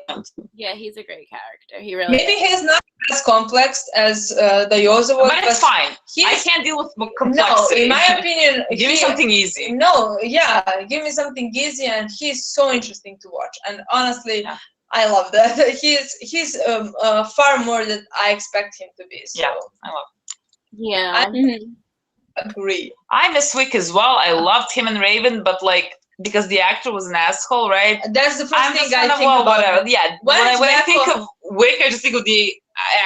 Yeah, he's a great character. He really Maybe is. he's not as complex as the Yoza was, But it's fine. I he's can't deal with no, complexity. in my opinion, Give me something easy. No, yeah, give me something easy, and he's so interesting to watch. And honestly, Yeah. I love that. He's far more than I expect him to be. So Yeah, I love Yeah. agree. I miss Wick as well. I loved him and Raven, but like because the actor was an asshole, right? That's the 1st I'm thing just I kind of think well, about. whatever. Yeah, When when I it's think Becco- of Wick, I just think of the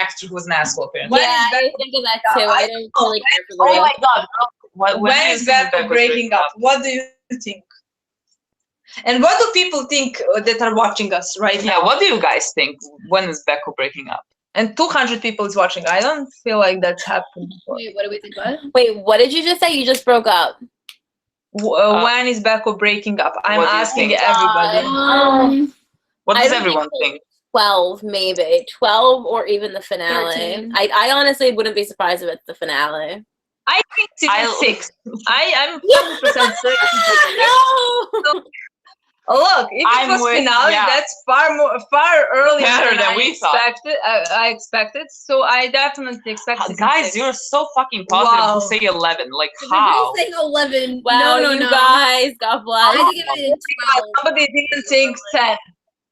actor who was an asshole. Apparently. When Yeah, is I Becco- think of that too. I don't really care for the Oh way. my god! When when do you is think Becco was breaking up? What do you think? And what do people think that are watching us right Yeah, now? what do you guys think? When is Becco breaking up? And 200 people is watching. I don't feel like that's happened before. Wait, what do we think? What? Wait, what did you just say? You just broke up. When is Becco breaking up? I'm what do you asking think? everybody. What I does don't think everyone so. think? 12, maybe. 12 or even the finale. 13. I honestly wouldn't be surprised if it's the finale. I think season I'll- 6. I'm 100% certain. No! Look, if it I'm was with- finale, yeah. that's far earlier Better than I we thought. expected. I expected, so I definitely expect season Guys, 6. you're so fucking positive Wow. to say 11. Like Everybody's how? saying 11. Wow, no, you no. guys, God bless. I think it is 12. Somebody didn't think 10.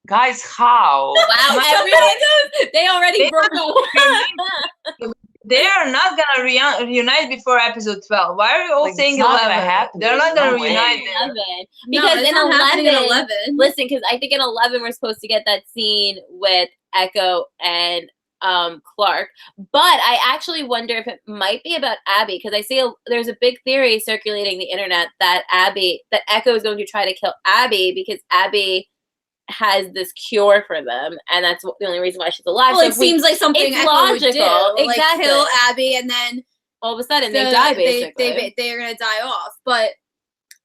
Guys, how? Wow, everyone knows. They already broke up. They are not gonna reunite before episode 12. Why are you all Like, saying it's not gonna 11? happen. They're not There's gonna no way. reunite. 11. No, Because it's in not happening 11, in 11. listen, because I think in 11 we're supposed to get that scene with Echo and Clarke, but I actually wonder if it might be about Abby, because I see there's a big theory circulating the internet that Echo is going to try to kill Abby because Abby has this cure for them, and that's the only reason why she's alive. Well, So it seems like something it's Echo logical, would do. Like, exactly. kill Abby, and then all of a sudden they die. Basically, they are gonna die off. But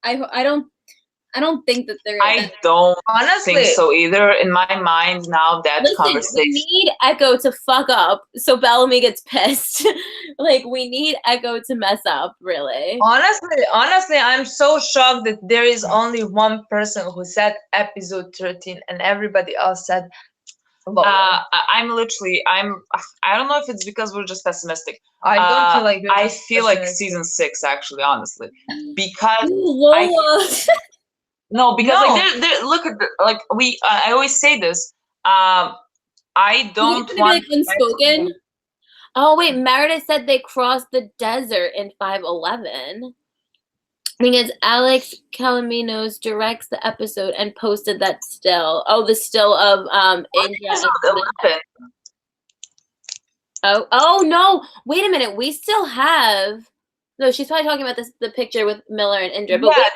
I don't think that they're. I don't Honestly, think so either. In my mind now, that Listen, conversation. we need Echo to fuck up so Bellamy gets pissed. Like, we need Echo to mess up, really. honestly, I'm so shocked that there is only one person who said episode 13 and everybody else said I don't know if it's because we're just pessimistic. I don't feel like I feel like season 6, actually, honestly, because Lola. no, because No. like there look at like I always say this. I don't It's gonna want be like unspoken. Oh, wait, Meredith said they crossed the desert in 511. Because Alex Calaminos directs the episode and posted that still. Oh, the still of Indra. Episode 11. Oh no! Wait a minute. We still have. No, she's probably talking about the picture with Miller and Indra. But Yeah,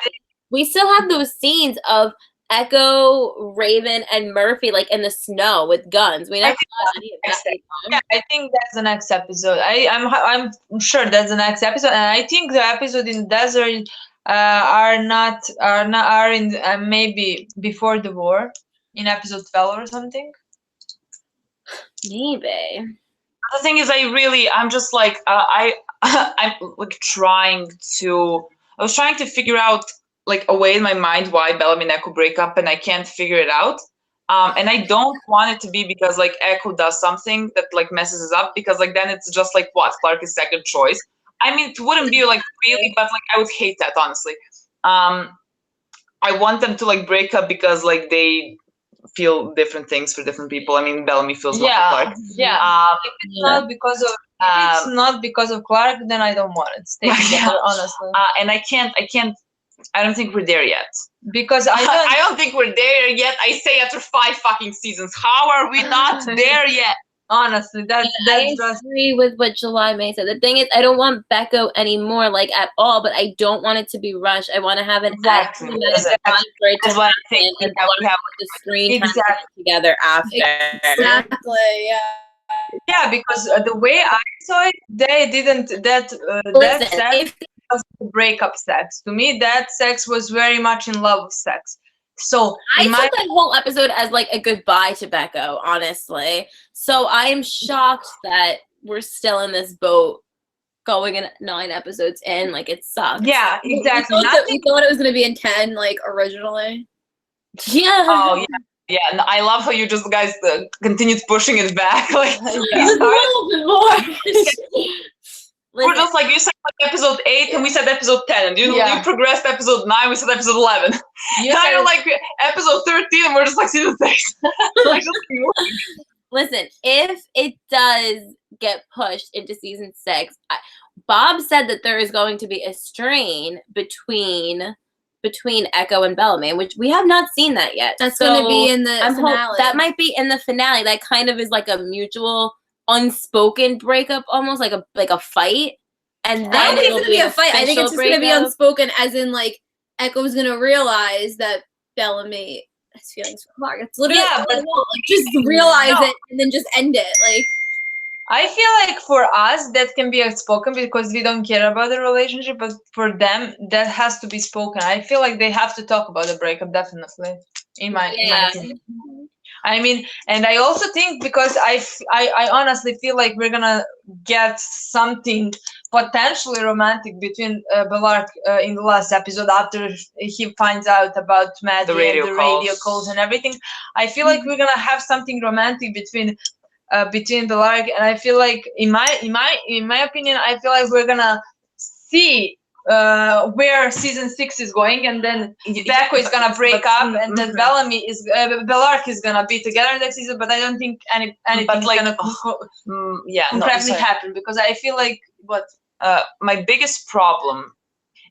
we still have those scenes of Echo, Raven, and Murphy like in the snow with guns. We never saw any of that. yeah, I think that's the next episode. I'm sure that's the next episode, and I think the episode in the desert are in maybe before the war, in episode 12 or something. Maybe. The thing is, I'm just like I'm like I was trying to figure out like a way in my mind why Bellamy and Echo break up, and I can't figure it out. And I don't want it to be because like Echo does something that like messes us up, because like then it's just like what, Clarke is second choice. I mean, it wouldn't be like really, but like I would hate that, honestly. I want them to like break up because like they feel different things for different people. I mean, Bellamy feels love for Clarke. If it's not because of if it's not because of Clarke, then I don't want it. Stay together, honestly. And I don't think we're there yet. Because I don't think we're there yet. I say after 5 fucking seasons, how are we not there yet? Honestly, that's I just agree with what July May said. The thing is, I don't want Becco anymore, like at all. But I don't want it to be rushed. I want to have an Exactly. time for it to That's what I happen, think. and We have the screen time Exactly. together after. Exactly. Yeah. yeah, because the way I saw it, they didn't that Listen, sex was breakup sex. To me, that sex was very much in love with sex. So I took that whole episode as like a goodbye to Becco, honestly. So I am shocked that we're still in this boat going in 9 episodes in. Like, it sucks. yeah, exactly. We thought it was gonna be in 10, like originally. Yeah. Oh yeah, yeah. And I love how you just guys continued pushing it back. Like Just a little bit more. we're just like, you said like episode 8 and we said episode 10, and you progressed episode 9, we said episode 11. Now you're like episode 13 and we're just like season 6. Like, Listen, if it does get pushed into season 6, Bob said that there is going to be a strain between Echo and Bellamy, which we have not seen that yet. That's going to be in the finale. That might be in the finale. That kind of is like a mutual, unspoken breakup, almost like a fight. And then I don't think it's going to be a fight. I think it's just going to be breakup. unspoken, as in like Echo's going to realize that Bellamy has feelings for Clarke. It's literally like, just realize it and then just end it. Like, I feel like for us that can be unspoken because we don't care about the relationship, but for them that has to be spoken. I feel like they have to talk about the breakup, definitely. In my opinion. I mean, and I also think because I honestly feel like we're gonna get something potentially romantic between Clarke in the last episode after he finds out about Matt, the radio calls and everything. I feel like we're gonna have something romantic between Clarke, and I feel like in my opinion, I feel like we're gonna see where season 6 is going, and then Becco is gonna break up, and then Bellamy is Clarke is gonna be together next season. But I don't think anything is gonna concretely happen, because I feel like my biggest problem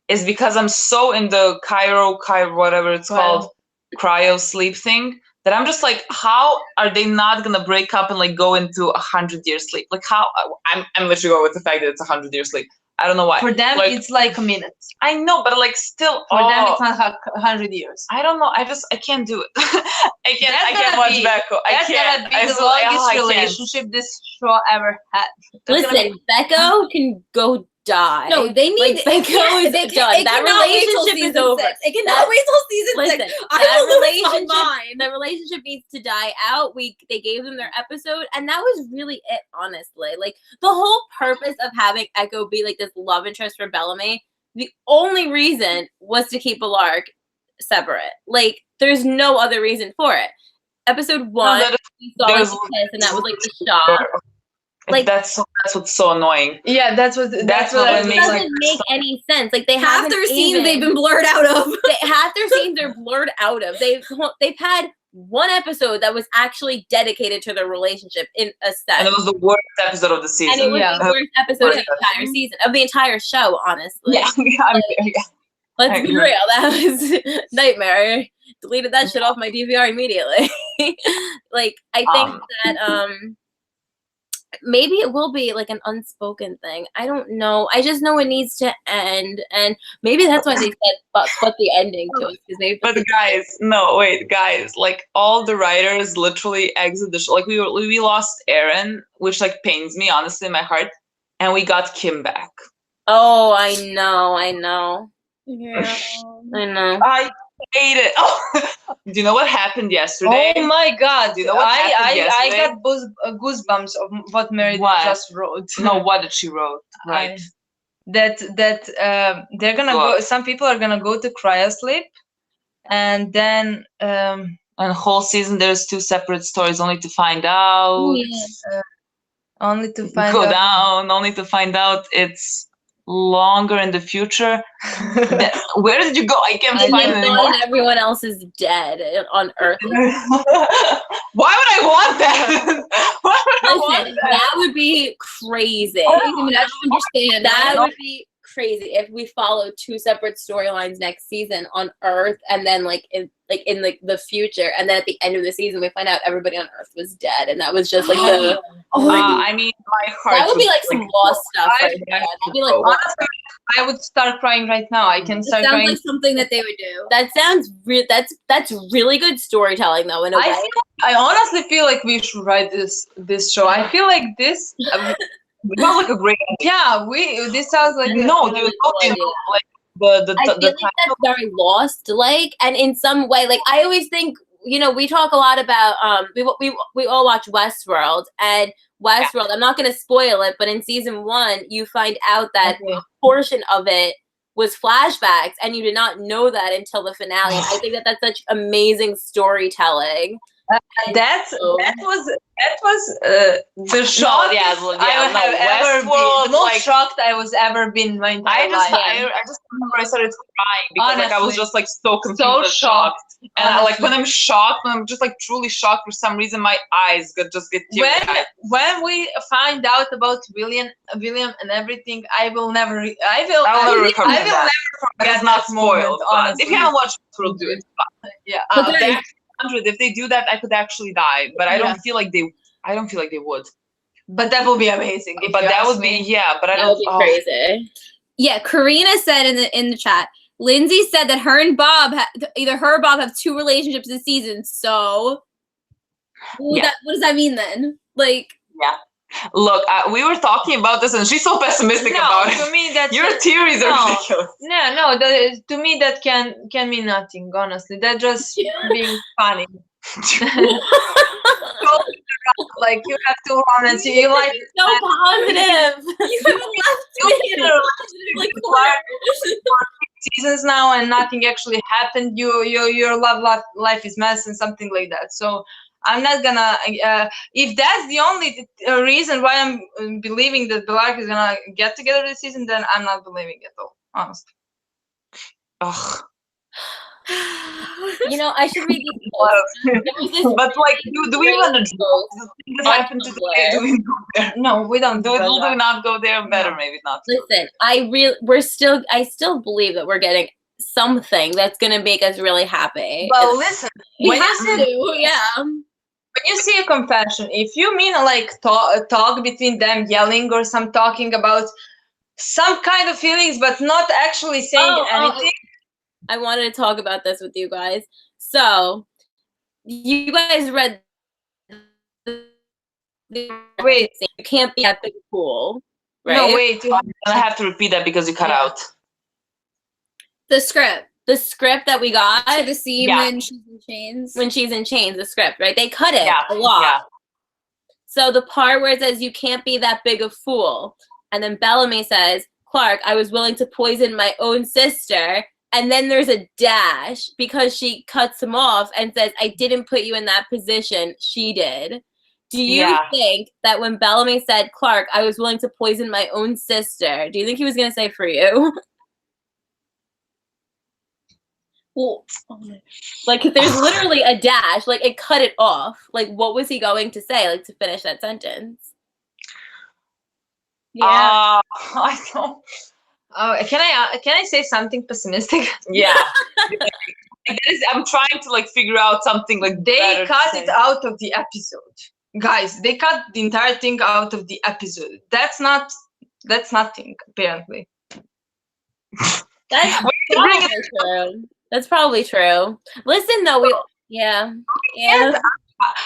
is because I'm so in the whatever it's called, cryo sleep thing, that I'm just like, how are they not gonna break up and like go into 100-year sleep? Like how I'm literally going with the fact that it's 100-year sleep. I don't know why. For them, like, it's like a minute. I know, but like still, for them, it's not 100 years. I don't know. I can't do it. I can't watch Becco. That's gonna be the longest relationship this show ever had. Listen, Becco can go die. No, they need Becco is done. That relationship is over. It cannot wait till season 6. The relationship needs to die out. They gave them their episode, and that was really it, honestly. Like the whole purpose of having Echo be like this love interest for Bellamy, the only reason was to keep Clarke separate. Like there's no other reason for it. Episode 1, we saw like the kiss, and that was like the shock. Like that's what's so annoying. Yeah, that's what it doesn't make any sense. Like they half their scenes they've been blurred out of. Half their scenes are blurred out of. They've had one episode that was actually dedicated to their relationship in a set. And it was the worst episode of the season. And it was the worst episode of the entire season, of the entire show, honestly. Let's be real. That was nightmare. Deleted that shit off my DVR immediately. Like I think that maybe it will be like an unspoken thing. I don't know. I just know it needs to end, and maybe that's why they said but the ending to us, because maybe. But guys, like all the writers literally exit the show. Like we lost Aaron, which like pains me honestly in my heart, and we got Kim back. Oh, I know. Yeah, I know. I hate it. Oh. Do you know what happened yesterday? Oh my god! Do you know what happened yesterday? I got goosebumps of what Meredith just wrote. No, what did she wrote? Right. That they're gonna go. Some people are gonna go to cryo sleep, and then and the whole season there's 2 separate stories, only to find out. Only to find go out. down. Only to find out it's longer in the future. Where did you go? I can't find it anymore. And everyone else is dead on Earth. Why would I want that? Listen, that would be crazy. I don't even understand. That would be crazy if we followed 2 separate storylines next season on Earth, and then in the future, and then at the end of the season we find out everybody on Earth was dead, and that was just like the. I mean, my heart. That would be like some lost stuff. Right there. That'd be like. Honestly, I would start crying right now. I can start crying. Sounds like something that they would do. That sounds that's really good storytelling, though. In a way, I honestly feel like we should write this show. I feel like this. It sounds like a great idea. Yeah, this sounds like I feel like that's very lost, and in some way, I always think, we talk a lot about we all watch Westworld, and Westworld. I'm not going to spoil it, but in season 1, you find out that a portion of it was flashbacks, and you did not know that until the finale. And I think that that's such amazing storytelling. That was the shock the most shocked I was ever been in my entire life. I just remember I started crying because I was just so confused, shocked. And when I'm shocked, when I'm just truly shocked, for some reason my eyes get teary-eyed. When we find out about William and everything, I will never forget. It's not spoiled. If you haven't watched Westworld, do it. Yeah. If they do that, I could actually die, but I don't feel like they. I don't feel like they would. But that would be amazing. But that would be But I don't. That would be crazy. Yeah, Karina said in the chat. Lindsay said that her and Bob, either her or Bob, have 2 relationships this season. So, what does that mean then? Yeah. Look, we were talking about this, and she's so pessimistic about it. To me, that your theories are ridiculous. No. To me, that can mean nothing. Honestly, that's just being funny. You have to honest. You so positive. You have seasons now, and nothing actually happened. Your love life is mess and something like that. So. I'm not gonna. If that's the only reason why I'm believing that Clarke is gonna get together this season, then I'm not believing at all. honestly. Ugh. You know, I should read this post. But like, do we want to do this on happen today? Tumblr. Do we go there? No, we don't Do do that. not go there. Better No. maybe not. Listen, I still believe that we're getting something that's gonna make us really happy. But listen, We when have you see to, yeah. when you see a confession, if you mean like talk between them yelling or some talking about some kind of feelings, but not actually saying anything. I wanted to talk about this with you guys. So, you guys read. Wait. You can't be at the pool, right? No, wait. I'm gonna have to repeat that because you cut out. The script. The script that we got To the scene Yeah. when she's in chains. when she's in chains, the script, right? They cut it Yeah, a lot. yeah. So the part where it says you can't be that big a fool, and then Bellamy says, Clarke, I was willing to poison my own sister. And then there's a dash because she cuts him off and says, I didn't put you in that position. She did. Do you Yeah. think that when Bellamy said, Clarke, I was willing to poison my own sister, do you think he was going to say for you? Well, Like, there's literally a dash. Like, it cut it off. Like, what was he going to say, like, to finish that sentence? yeah. I don't. Can I say something pessimistic? Yeah. I'm trying to like figure out something like They better to cut say. it out of the episode, guys. They cut the entire thing out of the episode. That's nothing apparently. That's probably true. That's probably true. Listen, though, yeah.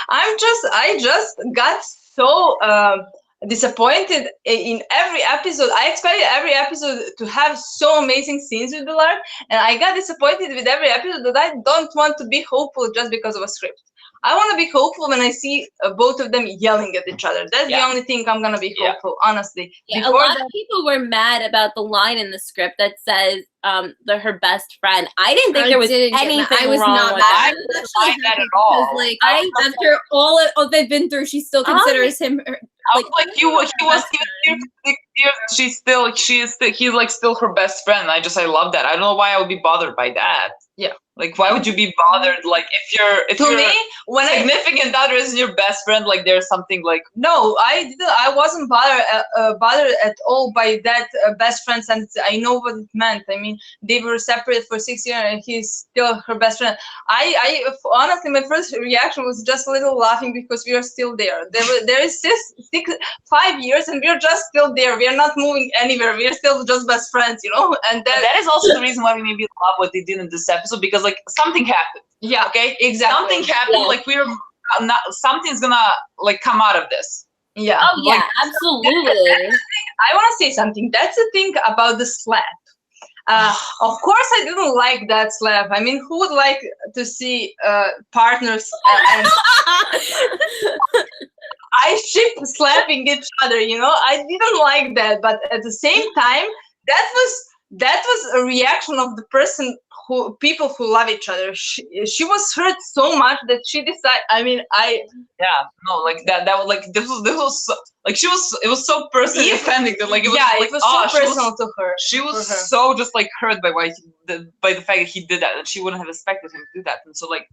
I just got so disappointed in every episode. I expected every episode to have so amazing scenes with the Lark, and I got disappointed with every episode that I don't want to be hopeful just because of a script. I want to be hopeful when I see both of them yelling at each other. That's the only thing I'm gonna be hopeful, honestly. Yeah, a lot of people were mad about the line in the script that says her best friend. I didn't think there was anything I was wrong not with mad. that. I was actually that happy at all. because, like, after all they've been through, she still considers him. I was like, he was even here. He's like still her best friend. I love that. I don't know why I would be bothered by that. Yeah. Like, why would you be bothered? Like, if To your me, when significant other isn't your best friend, like there's something like no, I wasn't bothered at all by that best friend sentence. I know what it meant. I mean, they were separated for 6 years, and he's still her best friend. I honestly, my first reaction was just a little laughing because we are still there. There is 5 years, and we're just still there. We are not moving anywhere. We are still just best friends, you know. And that is also the reason why we maybe love what they did in this episode, because like something happened. Yeah, okay, exactly. Something happened. Yeah. Like something's gonna like come out of this. Yeah. Oh yeah, Like, absolutely. I want to say something. That's the thing about the slap. Of course, I didn't like that slap. I mean, who would like to see partners and I ship slapping each other? You know, I didn't like that. But at the same time, that was a reaction of the people who love each other. She was hurt so much that she decided. I mean, like that was like this was so, like it was so personally offending that like it was like, it was so personal to her. She was so just like hurt by the fact that he did that, and she wouldn't have expected him to do that. And so like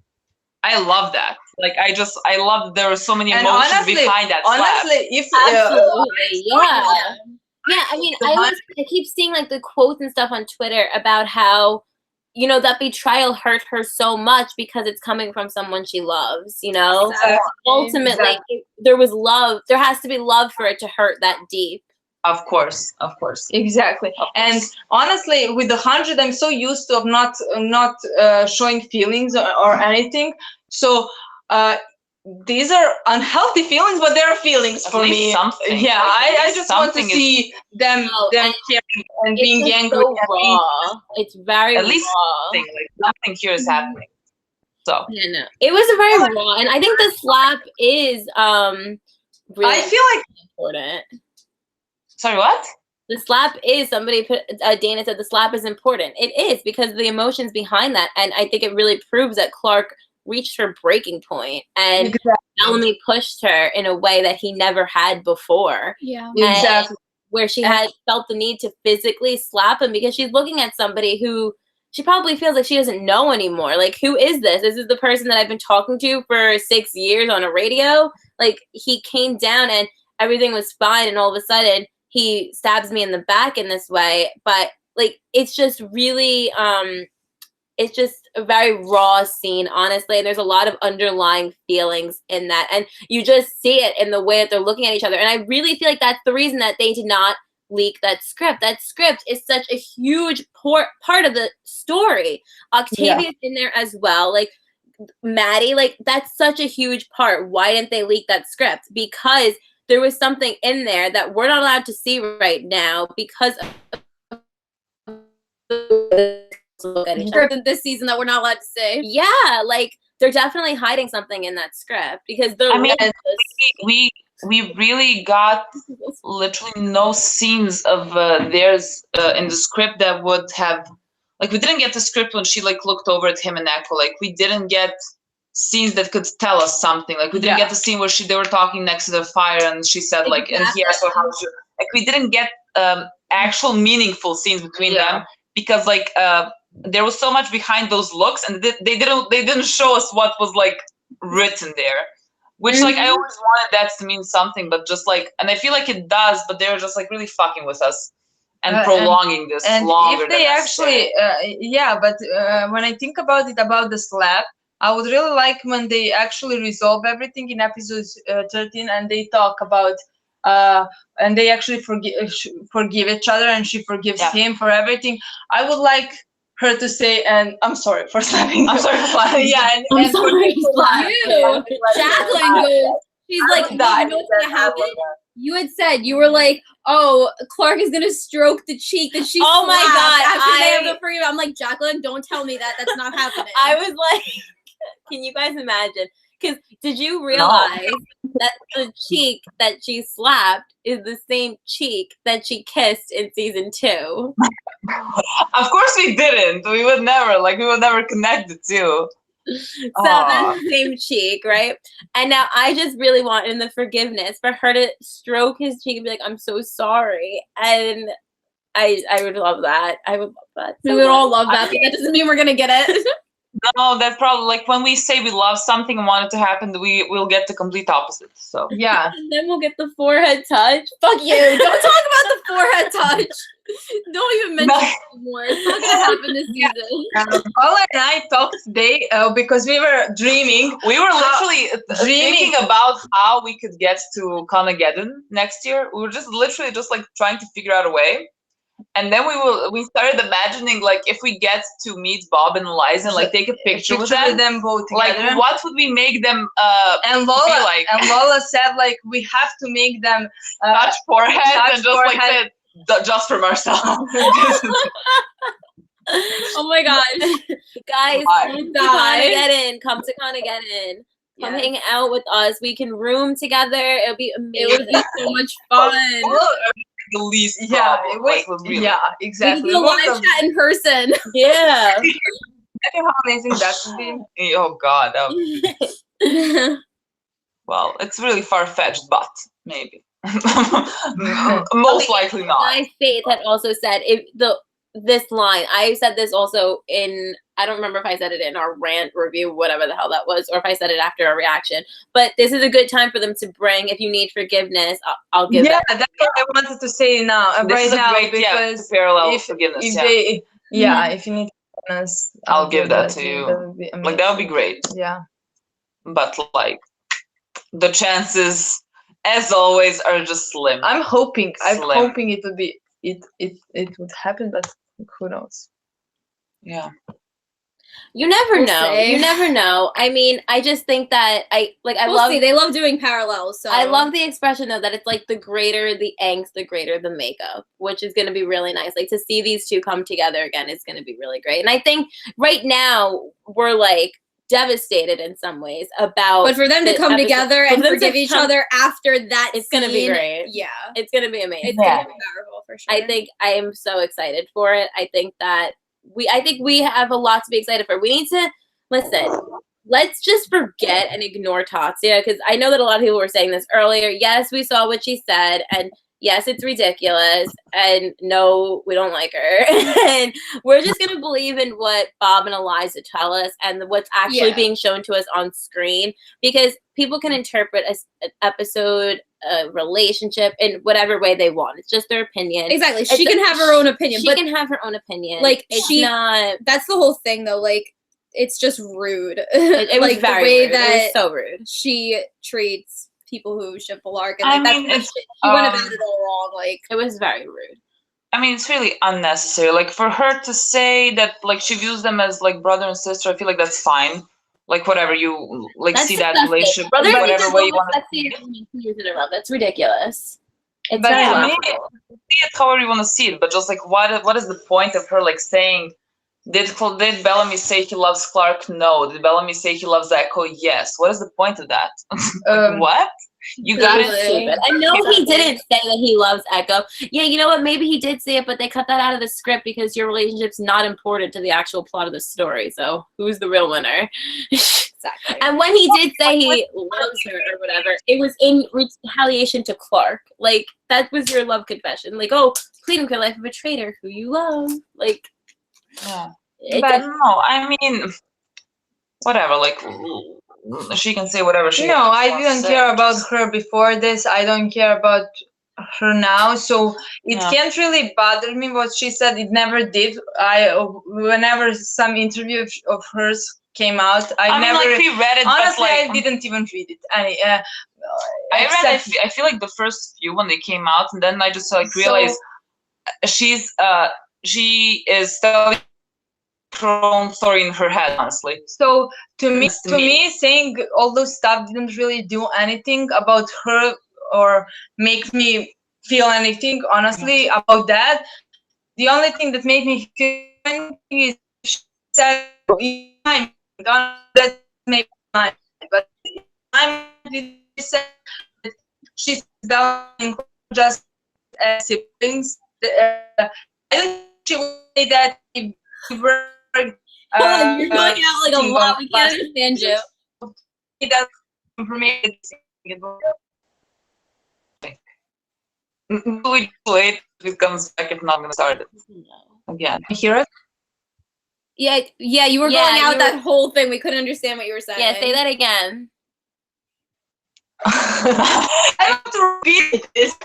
I love that. Like I love that there were so many emotions behind that slap. Honestly, if Absolutely, yeah. Yeah, I mean, I keep seeing like the quotes and stuff on Twitter about how, you know, that betrayal hurt her so much because it's coming from someone she loves, you know? Exactly. Ultimately, there was love. There has to be love for it to hurt that deep. Of course. Exactly. And honestly, with the 100, I'm so used to of not showing feelings or anything. So these are unhealthy feelings, but they're feelings for me. Something. Yeah, I just want to see them caring and being angry. So raw. It's very at least raw. something here is happening. So Yeah, no, it was very raw, and I think the slap is really I feel like important. sorry, what? The slap is, somebody put, Dana said the slap is important. It is, because of the emotions behind that, and I think it really proves that Clarke reached her breaking point, and exactly. Bellamy pushed her in a way that he never had before. Yeah. Exactly. where she had felt the need to physically slap him because she's looking at somebody who she probably feels like she doesn't know anymore. Like, who is this? This is the person that I've been talking to for 6 years on a radio. Like, he came down and everything was fine, and all of a sudden he stabs me in the back in this way. But like, it's just really it's just a very raw scene, honestly, and there's a lot of underlying feelings in that, and you just see it in the way that they're looking at each other. And I really feel like that's the reason that they did not leak that script. That script is such a huge part of the story. Octavia's in there as well, like Maddie, like that's such a huge part. Why didn't they leak that script? Because there was something in there that we're not allowed to see right now because script this season that we're not allowed to say. Yeah, like they're definitely hiding something in that script because they're. I mean, we really got literally no scenes of theirs in the script that would have, like, we didn't get the script when she like looked over at him and Echo. Like, we didn't get scenes that could tell us something. Like, we didn't get the scene where they were talking next to the fire and she said like, and he asked her how she, like, we didn't get actual meaningful scenes between them because like there was so much behind those looks, and they didn't show us what was like written there, which like I always wanted that to mean something, but just like, and I feel like it does, but they're just like really fucking with us and prolonging this longer. If they actually, but when I think about it, about the slap, I would really like when they actually resolve everything in episode 13 and they talk about and they actually forgive each other and she forgives him for everything. I would like her to say, and I'm sorry for slapping. I'm sorry for slapping. I'm sorry for slapping. Jacqueline goes, she's like, you know what's gonna happen? You had said, you were like, oh, Clarke is gonna stroke the cheek that she oh my god, after they have the freedom. I'm like, Jacqueline, don't tell me that. That's not happening. I was like, can you guys imagine? Because did you realize that the cheek that she slapped is the same cheek that she kissed in season 2? Of course we didn't. We would never connect the two. So that's the same cheek, right? And now I just really want in the forgiveness for her to stroke his cheek and be like, I'm so sorry. And I would love that. I would love that. We would all love that, but that doesn't mean we're gonna get it. No, that's probably like when we say we love something and want it to happen, we'll get the complete opposite. So yeah. And then we'll get the forehead touch. Fuck you. Don't talk about the forehead touch. Don't even mention it anymore. It's not gonna happen this season. Paula and I talked today because we were dreaming. We were literally thinking about how we could get to Conageddon next year. We were just literally just like trying to figure out a way. And then we started imagining like if we get to meet Bob and Eliza and like take a picture with them both together. Like what would we make them and Lola be like? And Lola said like we have to make them touch foreheads and just forehead. like said just from ourselves. Oh my god. Guys, come to Conageddon. Come hang out with us. We can room together. It'll be amazing. It would be so much fun. The least exactly. We can do a live chat in person. Yeah. Imagine how amazing that would be. Oh god. Well, it's really far-fetched, but maybe. Most likely not. My Faith had also said this line. I said this also in, I don't remember if I said it in our rant review, whatever the hell that was, or if I said it after a reaction. But this is a good time for them to bring, if you need forgiveness, I'll give that. Yeah, that's what I wanted to say now. This is now, great, because parallel forgiveness. If you need forgiveness, I'll give that to you. That would be great. Yeah. But like the chances, as always, are just slim. I'm hoping it would be it would happen, but who knows? Yeah. You never know. You never know. I mean, I just think that they love doing parallels. So I love the expression though that it's like the greater the angst, the greater the makeup, which is going to be really nice. Like to see these two come together again is going to be really great. And I think right now we're like devastated in some ways about. But for them to come together and forgive each other after that, it's going to be great. Yeah, it's going to be amazing. It's going to be powerful for sure. I think I am so excited for it. I think we have a lot to be excited for. We need to listen. Let's just forget and ignore Tatsuya, because I know that a lot of people were saying this earlier. Yes, we saw what she said, and yes, it's ridiculous, and no, we don't like her, and we're just gonna believe in what Bob and Eliza tell us and what's actually being shown to us on screen, because people can interpret an episode, a relationship in whatever way they want. It's just their opinion. Exactly. She can have her own opinion. She can have her own opinion. Like, it's she, not. That's the whole thing, though. Like, it's just rude. It was like, very the way rude. that it was so rude. she treats people who ship Clarke, and like, I mean, she went about it all wrong. Like, it was very rude. I mean, it's really unnecessary. Like, for her to say that, like, she views them as like brother and sister, I feel like that's fine. Like, whatever you like, That's see that disgusting. relationship, Brothers whatever way you want to see it 2 years in a row. That's ridiculous. It's But very yeah, laughable. maybe see it however you want to see it. But just like, what is the point of her like saying? Did Bellamy say he loves Clarke? No. Did Bellamy say he loves Echo? Yes. What is the point of that? Like, what? You got Really it. stupid. I know he didn't say that he loves Echo. Yeah, you know what? Maybe he did say it, but they cut that out of the script because your relationship's not important to the actual plot of the story. So who's the real winner? exactly. And when he did say he loves her or whatever, it was in retaliation to Clarke. Like, that was your love confession. Like, oh, pleading for life of a traitor who you love. Like, Yeah. But no, I mean, whatever. Like, she can say whatever she. No, I wants didn't to care say. about her before this. I don't care about her now. So it can't really bother me what she said. It never did. Whenever some interview of hers came out, I mean, never. like, we read it, honestly, but like, I didn't even read it. I feel like the first few when they came out, and then I just like realized she is telling her own story in her head, honestly. So to me, saying all those stuff didn't really do anything about her or make me feel anything, honestly, about that. The only thing that made me feel anything is she said, that made mine, but I'm said that she's balancing just as siblings. I don't think she would say that if we were. You're going out like a lot. We can't understand you. It does information. We wait if it comes back. If not, I'm gonna start it again. You hear it? Yeah, you were going out that whole thing. We couldn't understand what you were saying. Yeah, say that again. I have to repeat this.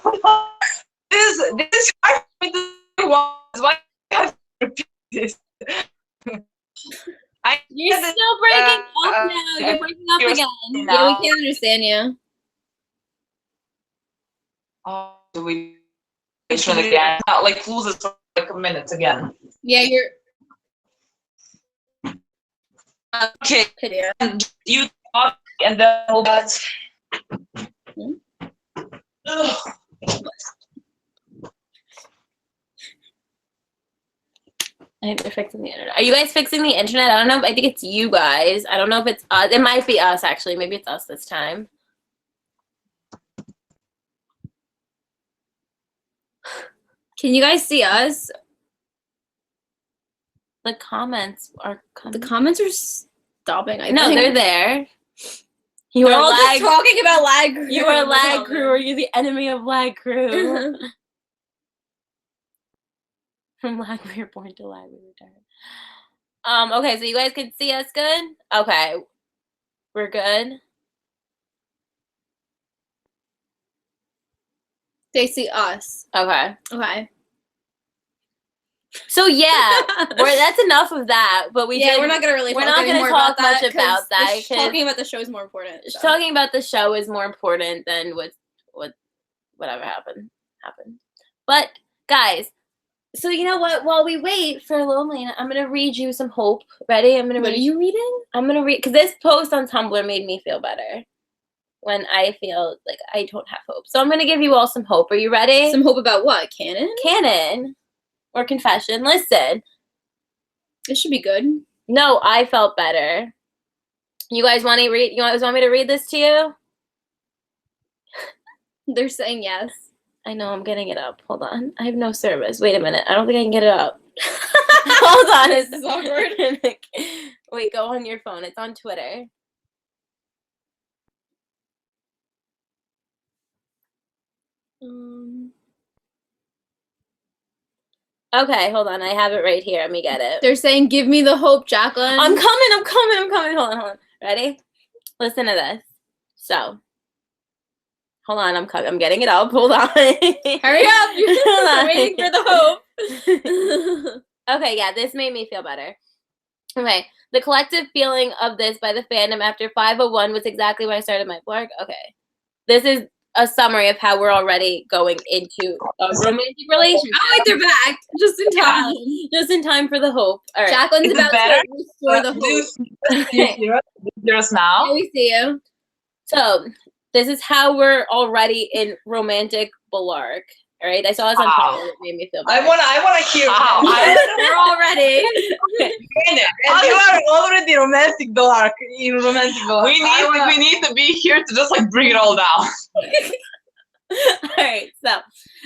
This is hard for me to do. Why do I have to repeat this? You're still breaking up now. You're breaking up again. Yeah, we can't understand you. Oh, do we again? Like, lose it for like a minute again. Yeah, you're. Okay. You talk and then we'll I think they're fixing the internet. Are you guys fixing the internet? I don't know. I think it's you guys. I don't know if it's us. It might be us, actually. Maybe it's us this time. Can you guys see us? The comments are coming. The comments are stopping. No, they're there. They're all just talking about lag crew. You are lag crew, or you're the enemy of lag crew. From lag we were born to lag we return. Okay, so you guys can see us good? Okay. We're good. They see us. Okay. Okay. So yeah, that's enough of that. But we're not gonna really. We're not gonna talk much about that. Talking about the show is more important. So. Talking about the show is more important than whatever happened. But guys, so you know what? While we wait for Lomlina, I'm gonna read you some hope. Ready? I'm gonna. What are you reading? I'm gonna read because this post on Tumblr made me feel better. When I feel like I don't have hope, so I'm gonna give you all some hope. Are you ready? Some hope about what? Canon. Or confession. Listen. This should be good. No, I felt better. You guys want to read? You guys want me to read this to you? They're saying yes. I know. I'm getting it up. Hold on. I have no service. Wait a minute. I don't think I can get it up. Hold on. This is awkward. Wait. Go on your phone. It's on Twitter. Okay, hold on. I have it right here. Let me get it. They're saying, "Give me the hope, Jacqueline." I'm coming. Hold on. Ready? Listen to this. So, hold on. I'm coming. I'm getting it up. Hold on. Hurry up! You're waiting for the hope. Okay, yeah, this made me feel better. Okay, the collective feeling of this by the fandom after 501 was exactly when I started my blog. Okay, this is a summary of how we're already going into a romantic relationship. Oh wait, they're back just in time. Just in time for the hope. All right. Jacqueline's Is it about better? to restore the Do you hope. hear us now? Yeah, we see you. So this is how we're already in romantic Balark. All right, I saw this on Tumblr. It made me feel better. I wanna hear. Wow. We're all ready. And you are already romantic dark in romantic dark. We need to be here to just like bring it all down. All right, so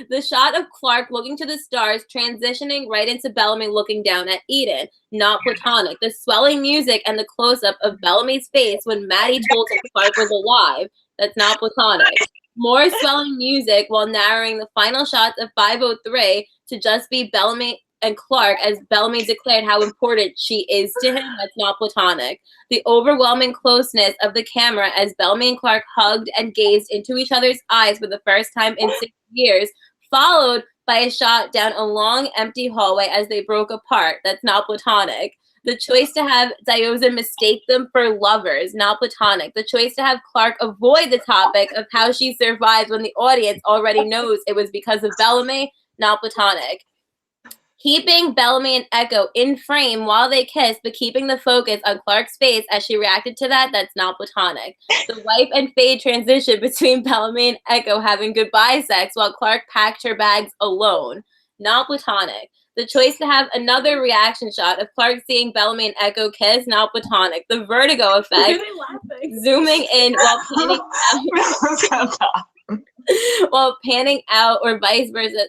the shot of Clarke looking to the stars, transitioning right into Bellamy looking down at Eden, not platonic. The swelling music and the close-up of Bellamy's face when Maddie told him Clarke was alive, that's not platonic. More swelling music while narrowing the final shots of 503 to just be Bellamy and Clarke as Bellamy declared how important she is to him, that's not platonic. The overwhelming closeness of the camera as Bellamy and Clarke hugged and gazed into each other's eyes for the first time in 6 years, followed by a shot down a long, empty hallway as they broke apart, that's not platonic. The choice to have Diyoza mistake them for lovers, not platonic. The choice to have Clarke avoid the topic of how she survived when the audience already knows it was because of Bellamy, not platonic. Keeping Bellamy and Echo in frame while they kiss, but keeping the focus on Clarke's face as she reacted to that, that's not platonic. The wipe and fade transition between Bellamy and Echo having goodbye sex while Clarke packed her bags alone, not platonic. The choice to have another reaction shot of Clarke seeing Bellamy and Echo kiss, not platonic. The vertigo effect, zooming in while panning out or vice versa,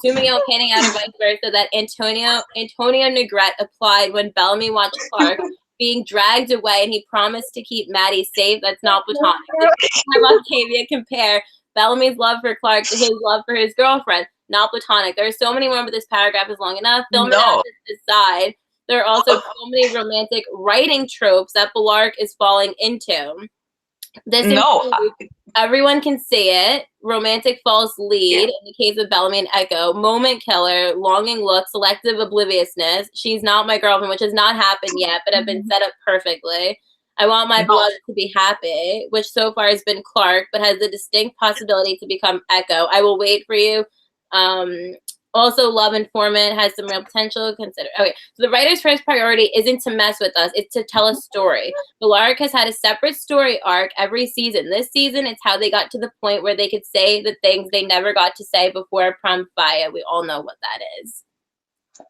zooming out, panning out, or vice versa, that Antonio Negrete applied when Bellamy watched Clarke being dragged away and he promised to keep Maddie safe, that's not platonic. Have Octavia compare Bellamy's love for Clarke to his love for his girlfriend, not platonic. There are so many more, but this paragraph is long enough. Film it out to decide. There are also so many romantic writing tropes that Balark is falling into. This includes everyone can see it, romantic false lead, in the case of Bellamy and Echo, moment killer, longing look, selective obliviousness, she's not my girlfriend, which has not happened yet, but have been set up perfectly. I want my blood to be happy, which so far has been Clarke, but has the distinct possibility to become Echo. I will wait for you. Also, Love Informant has some real potential to consider. Okay, so the writer's first priority isn't to mess with us, it's to tell a story. Balark has had a separate story arc every season. This season, it's how they got to the point where they could say the things they never got to say before Prom Fire. We all know what that is.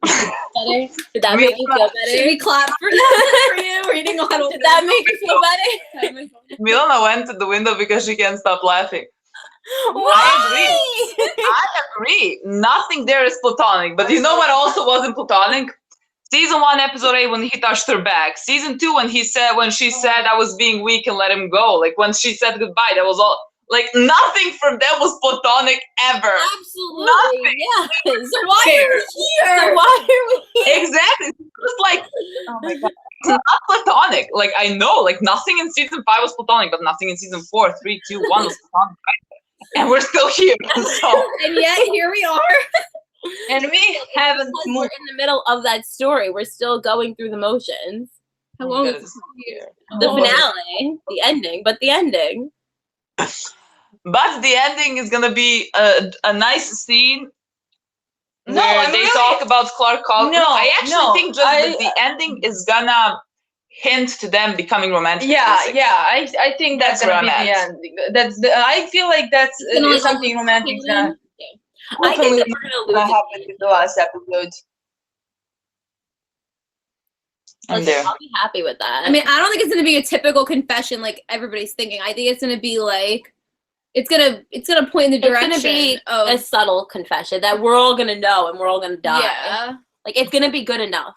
Better? Did that make you feel better? Should we clap for you? Reading on. Did that make you feel better? Milana went to the window because she can't stop laughing. Why? I agree. Nothing there is platonic. But you know what also wasn't platonic? Season 1, episode 8, when he touched her back. Season 2, when she said I was being weak and let him go. Like when she said goodbye, that was all. Like nothing from them was platonic ever. Absolutely. Nothing. Yes. So why are we here? So why are we here? Exactly. It's like, oh my god. It's not platonic. Like I know, like nothing in season 5 was platonic, but nothing in season 4, 3, 2, 1 was platonic. And we're still here. So. And yet here we are. And we haven't Because moved. we're in the middle of that story. We're still going through the motions. How long Good. is this here? The finale, the ending, but the ending. But the ending is gonna be a nice scene. No, where I'm they really- talk about Clarke. No, I actually think just I- that the ending is gonna hint to them becoming romantic. Yeah, in the yeah. I think that's That's gonna where be I'm the ending. That's the. I feel like that's Gonna, like, something romantic gonna I think that we're gonna lose it. happen in the last episode. I'm Like, there. I'll be happy with that. I mean, I don't think it's gonna be a typical confession like everybody's thinking. I think it's gonna be like it's gonna point in the it's direction gonna be of a subtle confession that we're all gonna know and we're all gonna die. yeah. Like it's gonna be good enough.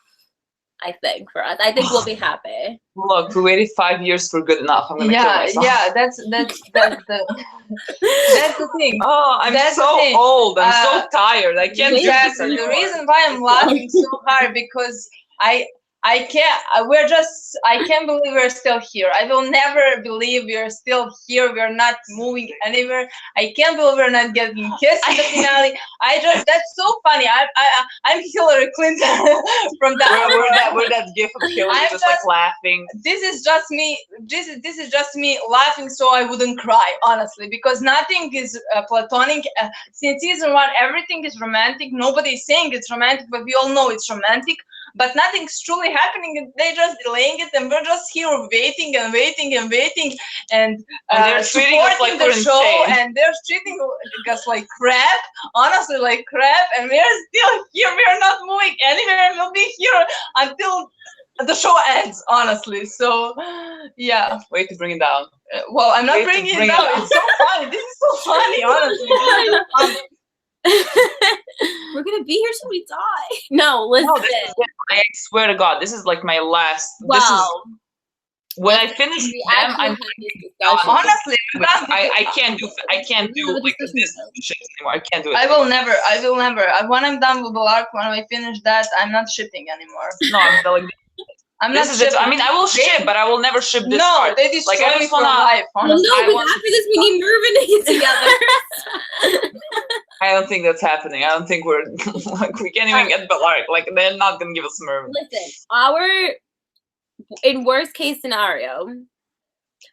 I think, for us. I think we'll be happy. Look, we waited 5 years for good enough. I'm gonna kill myself. Yeah, that's the that's the thing. Oh, I'm That's the so thing. old. I'm so tired. I can't do this Exactly. The anymore. reason why I'm laughing so hard because I can't. I can't believe we're still here. I will never believe we're still here. We're not moving anywhere. I can't believe we're not getting kissed in the finale. That's so funny. I'm Hillary Clinton from that. We're that gif of Hillary just like laughing. This is just me. This is just me laughing so I wouldn't cry, honestly, because nothing is platonic. Since season 1, everything is romantic. Nobody is saying it's romantic, but we all know it's romantic. But nothing's truly happening. They're just delaying it, and we're just here waiting and waiting and waiting, and they're treating us like supporting the show, insane. and they're treating us like crap. Honestly, like crap, and we're still here. We're not moving anywhere. We'll be here until the show ends. Honestly, so yeah. Way to bring it down. Well, I'm not bringing it down. It's so funny. This is so funny. Honestly, this is so funny. We're gonna be here till we die. No, listen. No, this is it. I swear to God, this is like my last. Wow. This is when I finish them. I'm Honestly, I can't do like this shit anymore. I can't do it. I will never. When I'm done with Clarke, when I finish that, I'm not shipping anymore. No, I'm telling. I'm This not is it. shipping. I mean, I will ship, but I will never ship this No, part. they destroy Like, I me just for wanna- life. Well, Honestly, no, I because want- after this we need Mervyn to get together. I don't think that's happening. I don't think we're like we can't even get Clarke. Like they're not gonna give us Mervyn. Listen, in worst case scenario,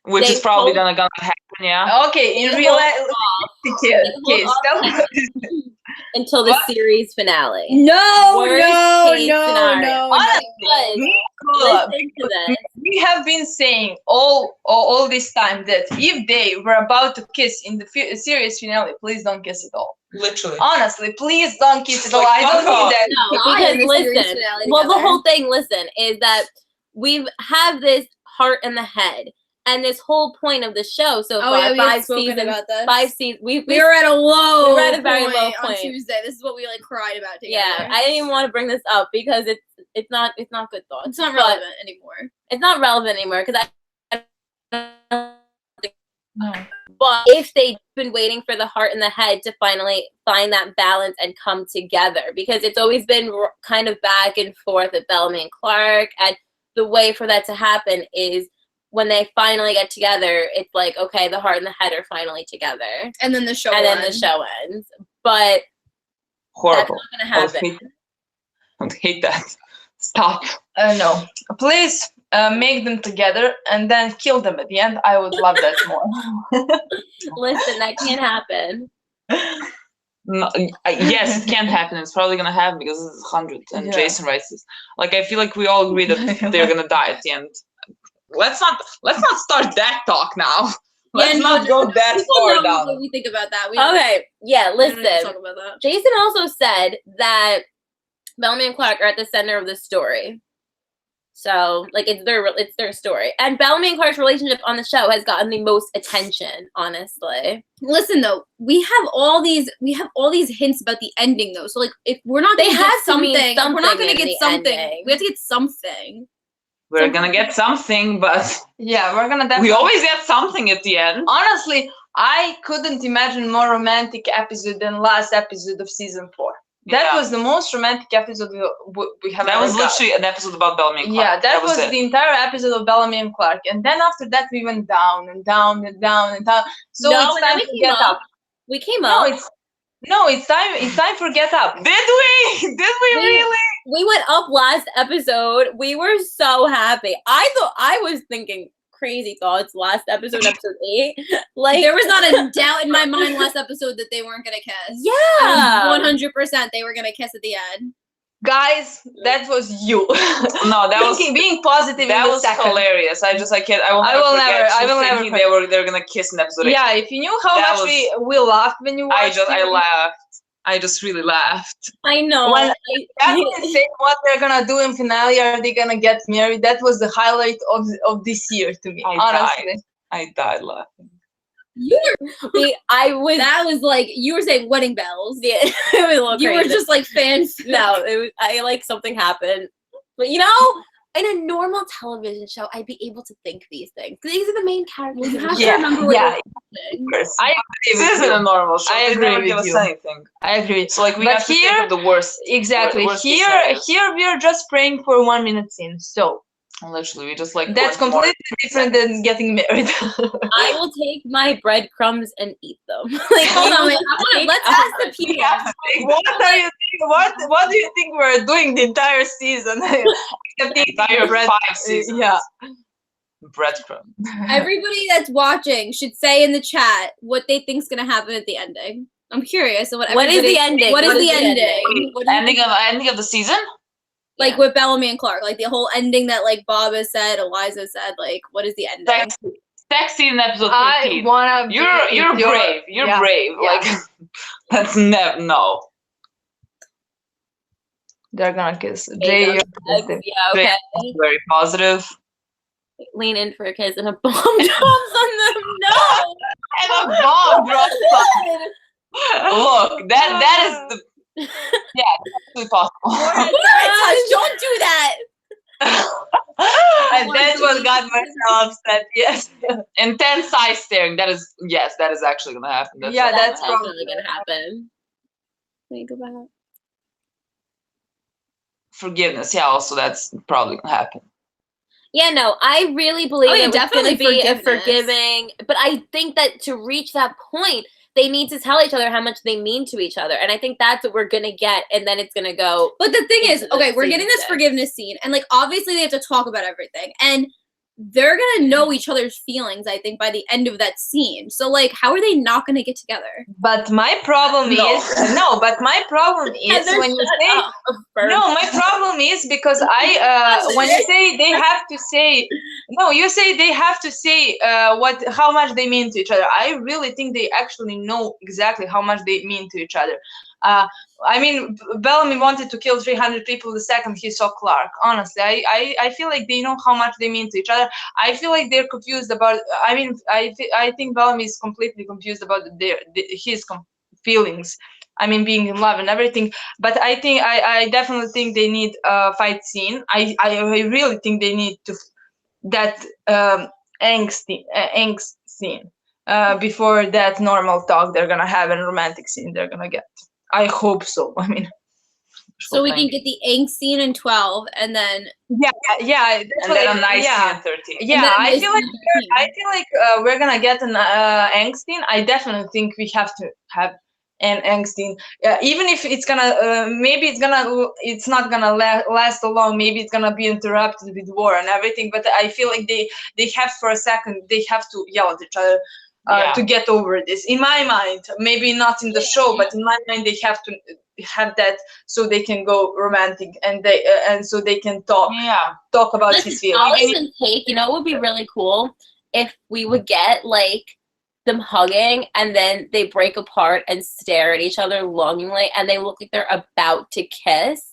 Which they is probably hold- gonna happen, yeah. okay. In They real hold life, off kids, tell me what this is. until the series finale. No, Worst case scenario. no. Honestly, Listen to this. we have been saying all this time that if they were about to kiss in the series finale, please don't kiss at all. Literally. Honestly, please don't kiss at all. Like, I don't fuck off. need that. No, Die in because the series listen. finale Well, the together. whole thing, listen, is that we have this heart in the head, and this whole point of the show so far, Oh yeah, we had 5 spoken seasons, about this. 5 seasons. We were at a low. We were at a very point low on point. Tuesday. This is what we like cried about together. Yeah, I didn't even want to bring this up because it's not good thoughts. It's not But relevant anymore. It's not relevant anymore because No. But if they've been waiting for the heart and the head to finally find that balance and come together, because it's always been kind of back and forth with Bellamy and Clarke, and the way for that to happen is when they finally get together, it's like, okay, the heart and the head are finally together. And then the show And then ends. the show ends. But Horrible. that's not going to happen. I would hate that. Stop. No, please make them together and then kill them at the end. I would love that more. Listen, that can't happen. No, yes, it can't happen. It's probably gonna happen because this is 100 and Yeah. Jason writes this. Like I feel like we all agree that they're gonna die at the end. Let's not start that talk now. Let's not go that People far know down. what we think about that. We Okay, yeah, we don't need to listen. talk about that. Jason also said that Bellamy and Clarke are at the center of the story. So, like, it's their story. And Bellamy and Clarke's relationship on the show has gotten the most attention, honestly. Listen though, we have all these hints about the ending though. So like, if we're not, They gonna have get to mean something. If we're not something gonna in get the something. ending. We have to get something. We're gonna get something, but Yeah, we're gonna definitely. we always get something at the end. Honestly, I couldn't imagine more romantic episode than last episode of season 4. That Yeah. was the most romantic episode we have That ever was got. literally an episode about Bellamy and Clarke. Yeah, that was it. the entire episode of Bellamy and Clarke, and then after that we went down and down and down and down. So No, it's and then time we to came get up. We came No, up. it's time. It's time for get up. Did we? Did we really? We went up last episode. We were so happy. I was thinking crazy thoughts last episode 8. Like, There was not a doubt in my mind last episode that they weren't gonna kiss. yeah. 100% they were gonna kiss at the end. Guys, that was you. No, that was being positive. that in the was second. hilarious. I can't. I will never forget you thinking they're gonna kiss in episode 8. Yeah, if you knew how That much we laughed when you watched I it. laughed. I just really laughed. I know. When Catherine said what they're gonna do in finale, are they gonna get married? That was the highlight of this year to me. Honestly, I died laughing. You were that was like you were saying wedding bells. Yeah, it was a little You were crazy. just like fans. No, it was. I like something happened. But you know, in a normal television show, I'd be able to think these things. These are the main characters. You of the have to show. remember what yeah. you're watching. I agree This with isn't you. a normal show. I They agree never with give us you. anything. I agree. So like we But have to think here- of the worst. Exactly. worst case Here scenarios. we are just praying for 1 minute scene. So Literally, we just like that's want more. completely different than getting married. I will take my breadcrumbs and eat them. Like, Hold you on, wait. will Let's take ask the our- people. What are you thinking? What do you think we're doing the entire season? Except eating Entire bread. 5 seasons. Yeah. Breadcrumb. Everybody that's watching should say in the chat what they think's gonna happen at the ending. I'm curious. So What is the ending? What is the ending? What do you Ending think? of the season? Like with Bellamy and Clarke, like the whole ending that like Bob has said, Eliza said, like what is the ending? Sex scene in episode I 13. wanna. Be You're with your- brave. You're yeah, brave. yeah. Like that's never no. They're gonna kiss. Egg Jay, on you're the eggs. positive. Yeah, okay. Very positive. Lean in for a kiss and a bomb drops on them. No! And a bomb drops on. Look, that is the yeah, it's actually possible. Don't do that. And that's what got myself upset. Yes. Intense eye staring. That is that is actually gonna happen. Yeah, That's that's definitely gonna happen. Wait, go back. Forgiveness. Yeah, also that's probably gonna happen. Yeah, no, I really believe Oh, yeah, it was going to definitely be a forgiveness. forgiving. But I think that to reach that point, they need to tell each other how much they mean to each other, and I think that's what we're going to get, and then it's going to go. But the thing is, into the okay, we're getting this season. forgiveness scene, and like obviously they have to talk about everything, and they're gonna know each other's feelings, I think, by the end of that scene. So like, how are they not gonna get together? But my problem No. is no. But my problem is Heather, when you shut say up. Burn. no. My problem is because I when you say they have to say no, you say they have to say how much they mean to each other. I really think they actually know exactly how much they mean to each other. I mean, Bellamy wanted to kill 300 people the second he saw Clarke. Honestly, I feel like they know how much they mean to each other. I feel like they're confused about. I mean, I think Bellamy is completely confused about his feelings. I mean, being in love and everything. But I definitely think they need a fight scene. I really think they need to that angst scene before that normal talk they're gonna have and romantic scene they're gonna get. I hope so. I mean, So we can get the angst scene in 12, and then yeah, And then a nice scene in 13. and yeah. then a I nice feel like scene in 13. we're gonna get an angst scene. I definitely think we have to have an angst scene. Even if it's gonna, maybe it's not gonna last so long. Maybe it's gonna be interrupted with war and everything. But I feel like they have for a second. They have to yell at each other. To get over this, in my mind, maybe not in the show, but in my mind, they have to have that so they can go romantic and so they can talk about his feelings. I'll even take. You know, it would be really cool if we would get like them hugging and then they break apart and stare at each other longingly, and they look like they're about to kiss.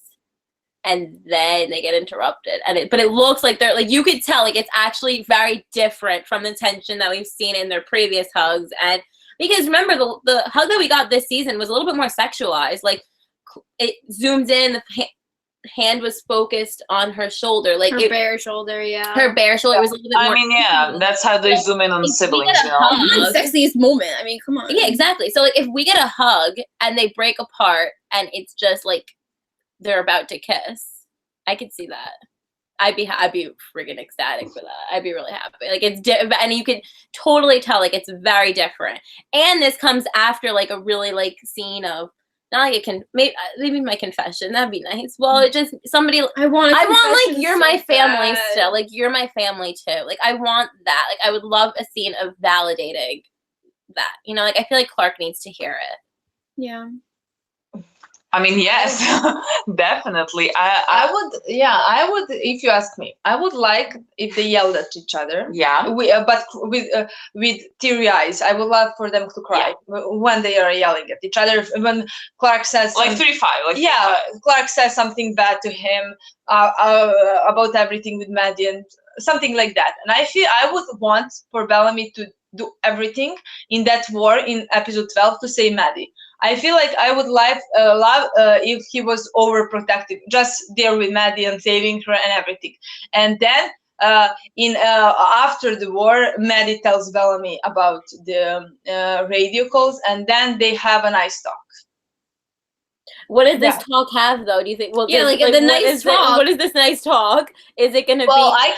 And then they get interrupted, but it looks like they're like, you could tell like it's actually very different from the tension that we've seen in their previous hugs. And because remember the hug that we got this season was a little bit more sexualized. Like it zoomed in, the hand was focused on her shoulder, like Her bare shoulder, yeah. her bare shoulder. It was a little bit more. I mean, yeah, that's how they zoom in on If we siblings, get a you know. hug- The sexiest moment. I mean, come on. Yeah, exactly. So like if we get a hug and they break apart and it's just like they're about to kiss, I could see that. I'd be freaking ecstatic for that. I'd be really happy. Like it's and you could totally tell like it's very different. And this comes after like a really like scene of not like maybe my confession. That'd be nice. Well, it just somebody I want like you're my family still. Like you're my family too. Like I want that. Like I would love a scene of validating that. You know, like I feel like Clarke needs to hear it. Yeah. I mean, yes, definitely. I would, if you ask me, I would like if they yelled at each other. Yeah. But with teary eyes. I would love for them to cry when they are yelling at each other. When Clarke says like 3-5. Like Clarke says something bad to him about everything with Maddie and something like that. And I would want for Bellamy to do everything in that war in episode 12 to save Maddie. I feel like I would love if he was overprotective, just there with Maddie and saving her and everything. And then after the war, Maddie tells Bellamy about the radio calls, and then they have a nice talk. What does this talk have, though? Do you think? Well, yeah, like the nice talk. What is this nice talk? Is it gonna be? Well, I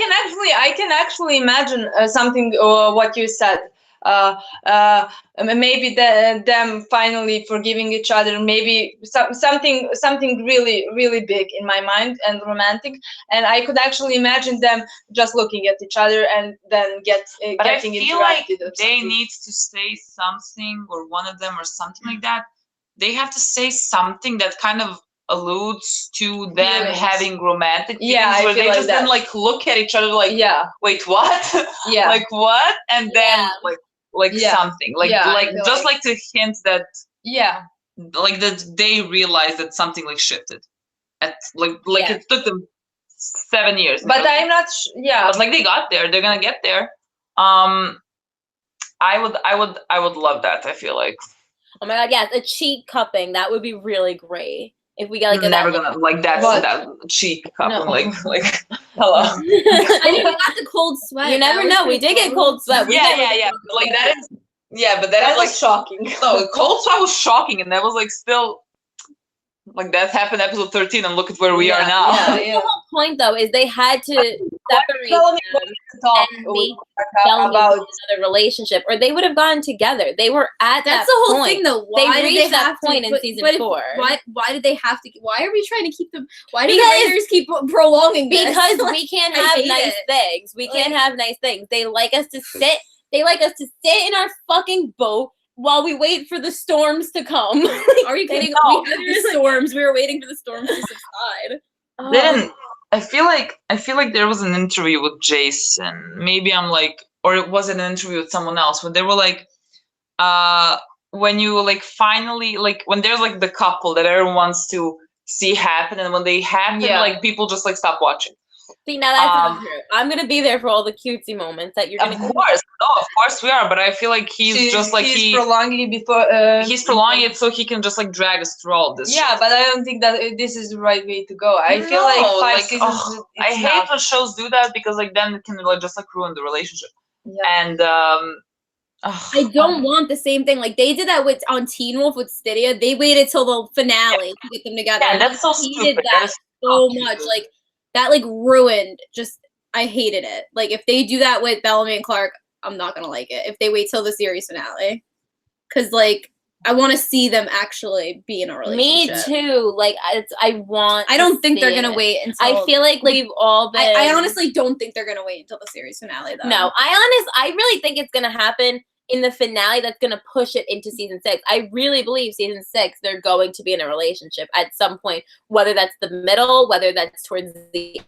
can actually imagine something what you said. Maybe them finally forgiving each other.Maybe something really big in my mind and romantic. And I could actually imagine them just looking at each other and then getting but I feel like they something. need to say something, or one of them, or something like that. They have to say something that kind of alludes to them having romantic feelings, where they just then like look at each other like, wait, what? Yeah. Like what? And then like something like just like to hint that like that they realize that something like shifted at like it took them 7 years, but I'm not but like they got there. They're gonna get there. I would love that. I feel like, oh my god, yes, a cheek cupping, that would be really great if we got like never gonna like that cheek cupping, like hello. I think we got the cold sweat. You never know. We did get cold sweat. Yeah. Like that is. Yeah, but that is like shocking. No, cold sweat was shocking, and that was like still like that happened episode 13, and look at where we are now. The whole point, though, is they had to separate them and make Bellamy about another relationship, or they would have gone together. They were at That's that the whole point. thing, though. They Why did reached they that have point to, in season 4. Why did they have to? Why are we trying to keep them? Why do the writers keep prolonging this? Because we can't have nice things. We can't have nice things. They like us to sit. They like us to sit in our fucking boat while we wait for the storms to come. Are you kidding? No. We had the storms. We were waiting for the storms to subside. Then I feel like there was an interview with Jason. Maybe I'm like, or it was an interview with someone else when they were like, when you like finally like when there's like the couple that everyone wants to see happen, and when they happen, like people just like stop watching. See, now that's not true. I'm gonna be there for all the cutesy moments that you're gonna. Of course we are. But I feel like he's prolonging it before. He's prolonging it so he can just like drag us through all this. Yeah, but I don't think that this is the right way to go. I feel like 5 seasons. I hate when shows do that, because like then it can like just like ruin the relationship. Yeah. And I don't want the same thing. Like they did that on Teen Wolf with Styria. They waited till the finale to get them together. Yeah, that's so stupid. That so much. Like that like ruined. I hated it. Like if they do that with Bellamy and Clarke, I'm not gonna like it. If they wait till the series finale, because like I want to see them actually be in a relationship. Me too. Like I don't think they're gonna wait until. I feel like we've all been. I honestly don't think they're gonna wait until the series finale though. No, I really think it's gonna happen in the finale. That's gonna push it into season 6. I really believe season 6 they're going to be in a relationship at some point, whether that's the middle, whether that's towards the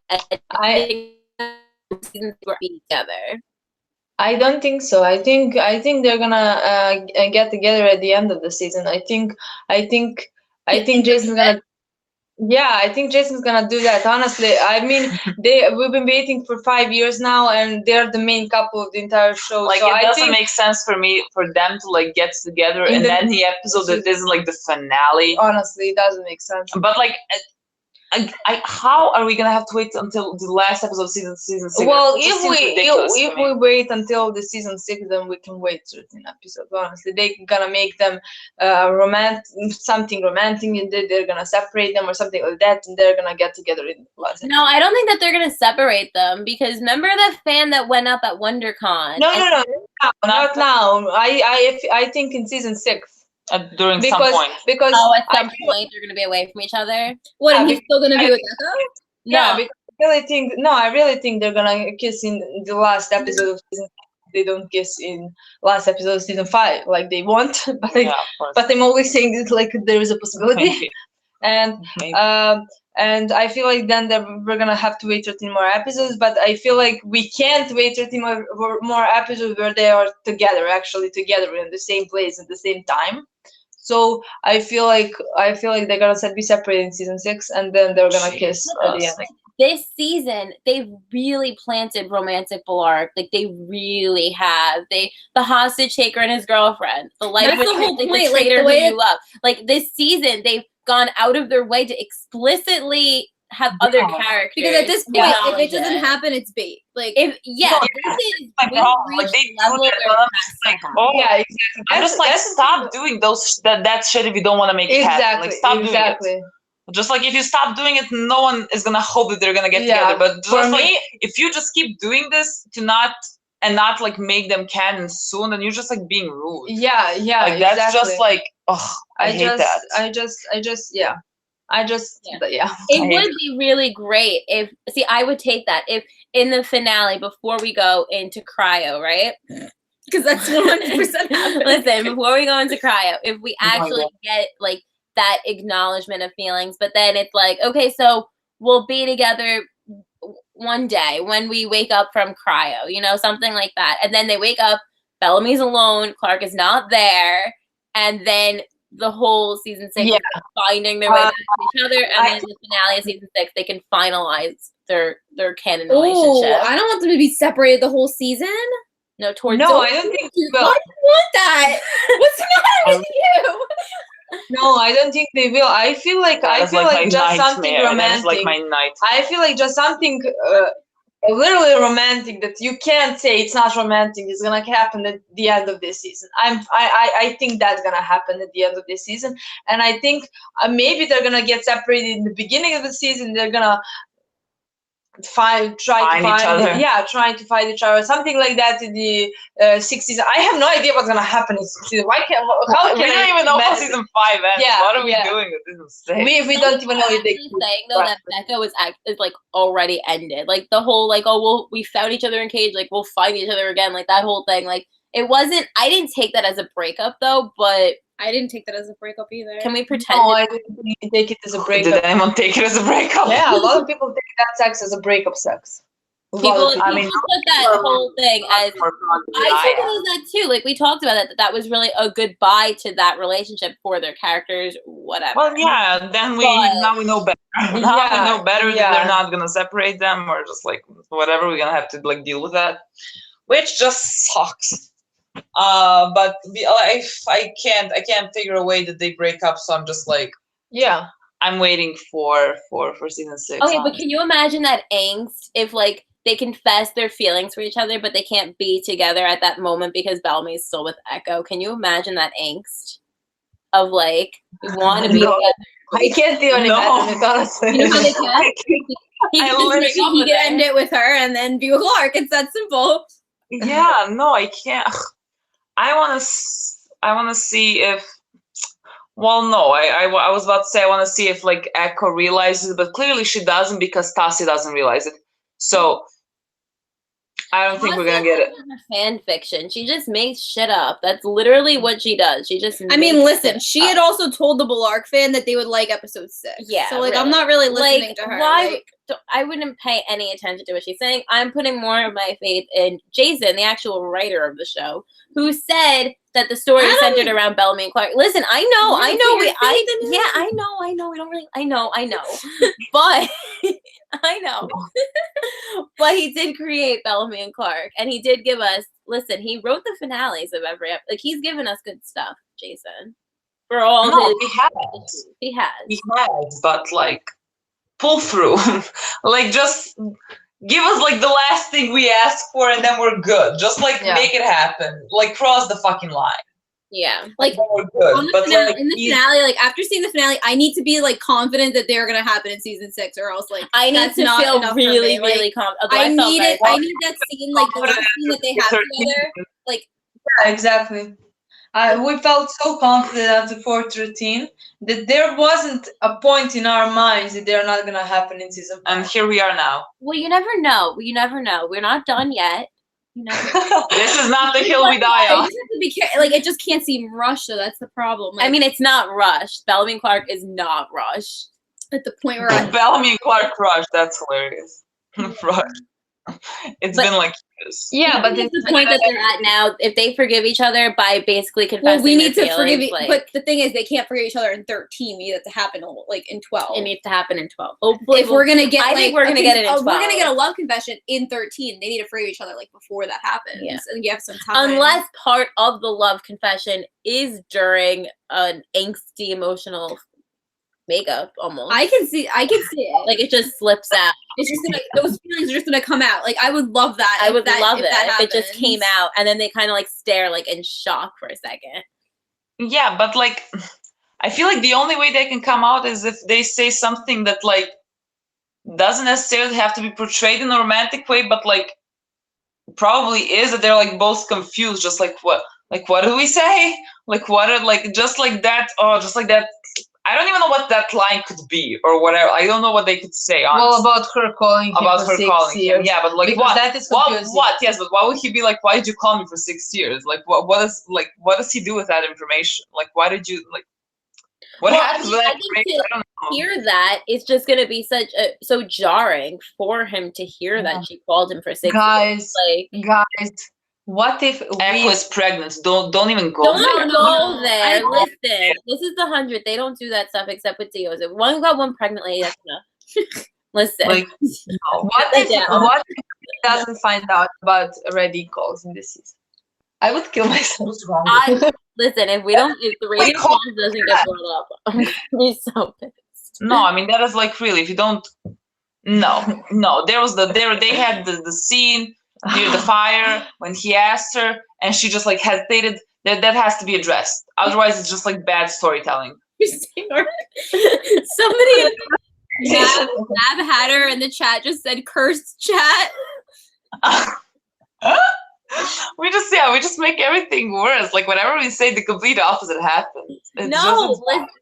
end. I think we're together. I don't think so. I think they're gonna get together at the end of the season. I think Jason's gonna. Yeah, I think Jason's gonna do that. Honestly, I mean, we've been waiting for 5 years now, and they're the main couple of the entire show. Like so it doesn't make sense for them to like get together and then the episode that isn't like the finale. Honestly, it doesn't make sense. But like, how are we gonna have to wait until the last episode of season 6? Well, if we wait until the season 6, then we can wait 13 episodes. Honestly, they're gonna make them something romantic, and they're gonna separate them or something like that, and they're gonna get together in the last. No, I don't think that they're gonna separate them, because remember that fan that went up at WonderCon? No, not now. I think in season 6. During some point. Because at some point they're gonna be away from each other. What? And he's still gonna be with Echo? Yeah, because I really think they're gonna kiss in the last episode of season 6. They don't kiss in last episode of season 5 like they want, but I'm always saying it like there is a possibility. And I feel like then we're gonna have to wait 13 more episodes, but I feel like we can't wait 13 more episodes where they are together in the same place at the same time. So I feel like they're gonna be separated in season 6, and then they're gonna kiss at the end. this season they've really planted romantic arc. Like they really have. The hostage taker and his girlfriend, the life That's the whole the point, traitor the way who you love. Like this season, they've gone out of their way to explicitly have other characters. Because at this point, if acknowledge it doesn't happen, it's bait. Like, if No, this is my we've problem. Like reached they a do level that, where but it I'm has just to like, happen. oh, Yeah, exactly. I'm just like, stop doing that shit if you don't want to make it happen. Like, stop doing it. Just like if you stop doing it, no one is gonna hope that they're gonna get together. But just like if you just keep doing this to not like make them canon soon, then you're just like being rude. Yeah, like that's just like, oh, I hate that. It would be really great if, I would take that if in the finale before we go into cryo, right? Because that's 100% happening. Listen, before we go into cryo, if we actually get like that acknowledgement of feelings, but then it's like, okay, so we'll be together one day when we wake up from cryo, you know, something like that. And then they wake up, Bellamy's alone, Clarke is not there, and then the whole season 6 is finding their way back to each other, and then the finale of season 6 they can finalize their canon relationship. I don't want them to be separated the whole season. No, I don't think they will. Why do you want that? What's the matter with you? No, I don't think they will. I feel like just something romantic. Like my night. I feel like just something literally romantic that you can't say it's not romantic is gonna happen at the end of this season. I think that's gonna happen at the end of this season, and I think maybe they're gonna get separated in the beginning of the season. They're gonna trying to find each other, something like that in the sixth season. I have no idea what's gonna happen in season. We don't even know how season 5 ends. What are we doing with season 6? We don't even know if they saying though that Becca is like already ended. Like the whole like, oh we found each other in cage, like we'll find each other again, like that whole thing. Like it wasn't. I didn't take that as a breakup though, but I didn't take that as a breakup either. Can we pretend? No, I didn't take it as a breakup. Did anyone take it as a breakup? Yeah, a lot of people take that sex as a breakup sex. People put that whole thing as I took it as that too. Like we talked about that was really a goodbye to that relationship for their characters, whatever. Well, yeah. Then now we know better. Now we know better that they're not gonna separate them, or just like whatever. We're gonna have to like deal with that, which just sucks. But I can't figure a way that they break up, so I'm just like, I'm waiting for season 6. Okay, but can you imagine that angst if like they confess their feelings for each other, but they can't be together at that moment because Bellamy is still with Echo? Can you imagine that angst of like we want to be together? I can't even imagine it, honestly. You know how they can? He can end it with her and then be with Clarke. It's that simple. Yeah, no, I can't. I want to see if. Well, no, I was about to say I want to see if like Echo realizes, but clearly she doesn't because Tasi doesn't realize it. So I don't think we're gonna get it. Fan fiction. She just makes shit up. That's literally what she does. She just. I mean, listen. She had also told the Bellarke fan that they would like episode 6. Yeah. So like, really. I'm not really listening to her. Why? I wouldn't pay any attention to what she's saying. I'm putting more of my faith in Jason, the actual writer of the show, who said that the story is centered around Bellamy and Clarke. Listen, I know. We don't really. I know. But I know. But he did create Bellamy and Clarke, and he did give us. Listen, he wrote the finales of every episode. Like he's given us good stuff, Jason. For all he has, but like. Pull through. Like just give us like the last thing we asked for and then we're good. Just like make it happen. Like cross the fucking line. Yeah. Like we're good. But in the finale, like after seeing the finale, I need to be like confident that they're gonna happen in season 6 or else like I need to feel really confident. I need that scene, like the last scene that they have together. Like exactly. We felt so confident after 413 that there wasn't a point in our minds that they're not gonna happen in season 5. And here we are now. Well, you never know. We're not done yet. This is not the hill we die on. Like it just can't seem rushed, so that's the problem. Like, I mean, it's not rushed. Bellamy and Clarke is not rushed. At the point where Bellamy and Clarke rushed. That's hilarious. Rushed. It's But- been like years. Yeah, but it's the point that they're at now. If they forgive each other by basically confessing, Well, we need their to forgive feelings, it, like, but the thing is, they can't forgive each other in 13. We need it to happen like in 12. it needs to happen in 12. Hopefully, If we're gonna get, I think we're gonna get it in 12. We're gonna get a love confession in 13. They need to forgive each other like before that happens, Yeah. and you have some time. Unless part of the love confession is during an angsty emotional makeup, almost. I can see it. Like it just slips out. It's just gonna, those feelings are just gonna come out. Like I would love that. I would love it that if it just happens. came out and then they kind of like stare like in shock for a second. Yeah, but like, I feel like the only way they can come out is if they say something that like doesn't necessarily have to be portrayed in a romantic way, but like probably is that they're like both confused, just like what do we say? Like what are like just like that? Oh, just like that. I don't even know what that line could be or whatever. I don't know what they could say. Honestly. Well, about her calling him about for her 6 calling years. him. Yeah, but like Because what? that is What? confusing. What? Yes, but why would he be like? Why did you call me for 6 years? Like what is like? What does he do with that information? Like why did you like? What Well, happens I mean, with that I think information? I don't know. Hear that, it's just gonna be so jarring for him to hear Yeah. that she called him for 6 Guys, years. Like, guys, what if Echo we is pregnant. Don't even go. don't there. go there. I- Listen, this is the 100th. They don't do that stuff except with Dios. If one got one pregnant lady, that's enough. Listen, Like no. what Sit if down. he doesn't find out about Ready calls in this season? I would kill myself. What's wrong? listen. If the radio call calls doesn't get brought up, I'm gonna be so pissed. No, I mean that is like really. If you don't, no. There was they had the scene near the fire when he asked her and she just like hesitated. That has to be addressed. Otherwise, it's just like bad storytelling. Somebody Mab Hatter in the chat just said cursed chat. we just make everything worse. Like whenever we say the complete opposite happens.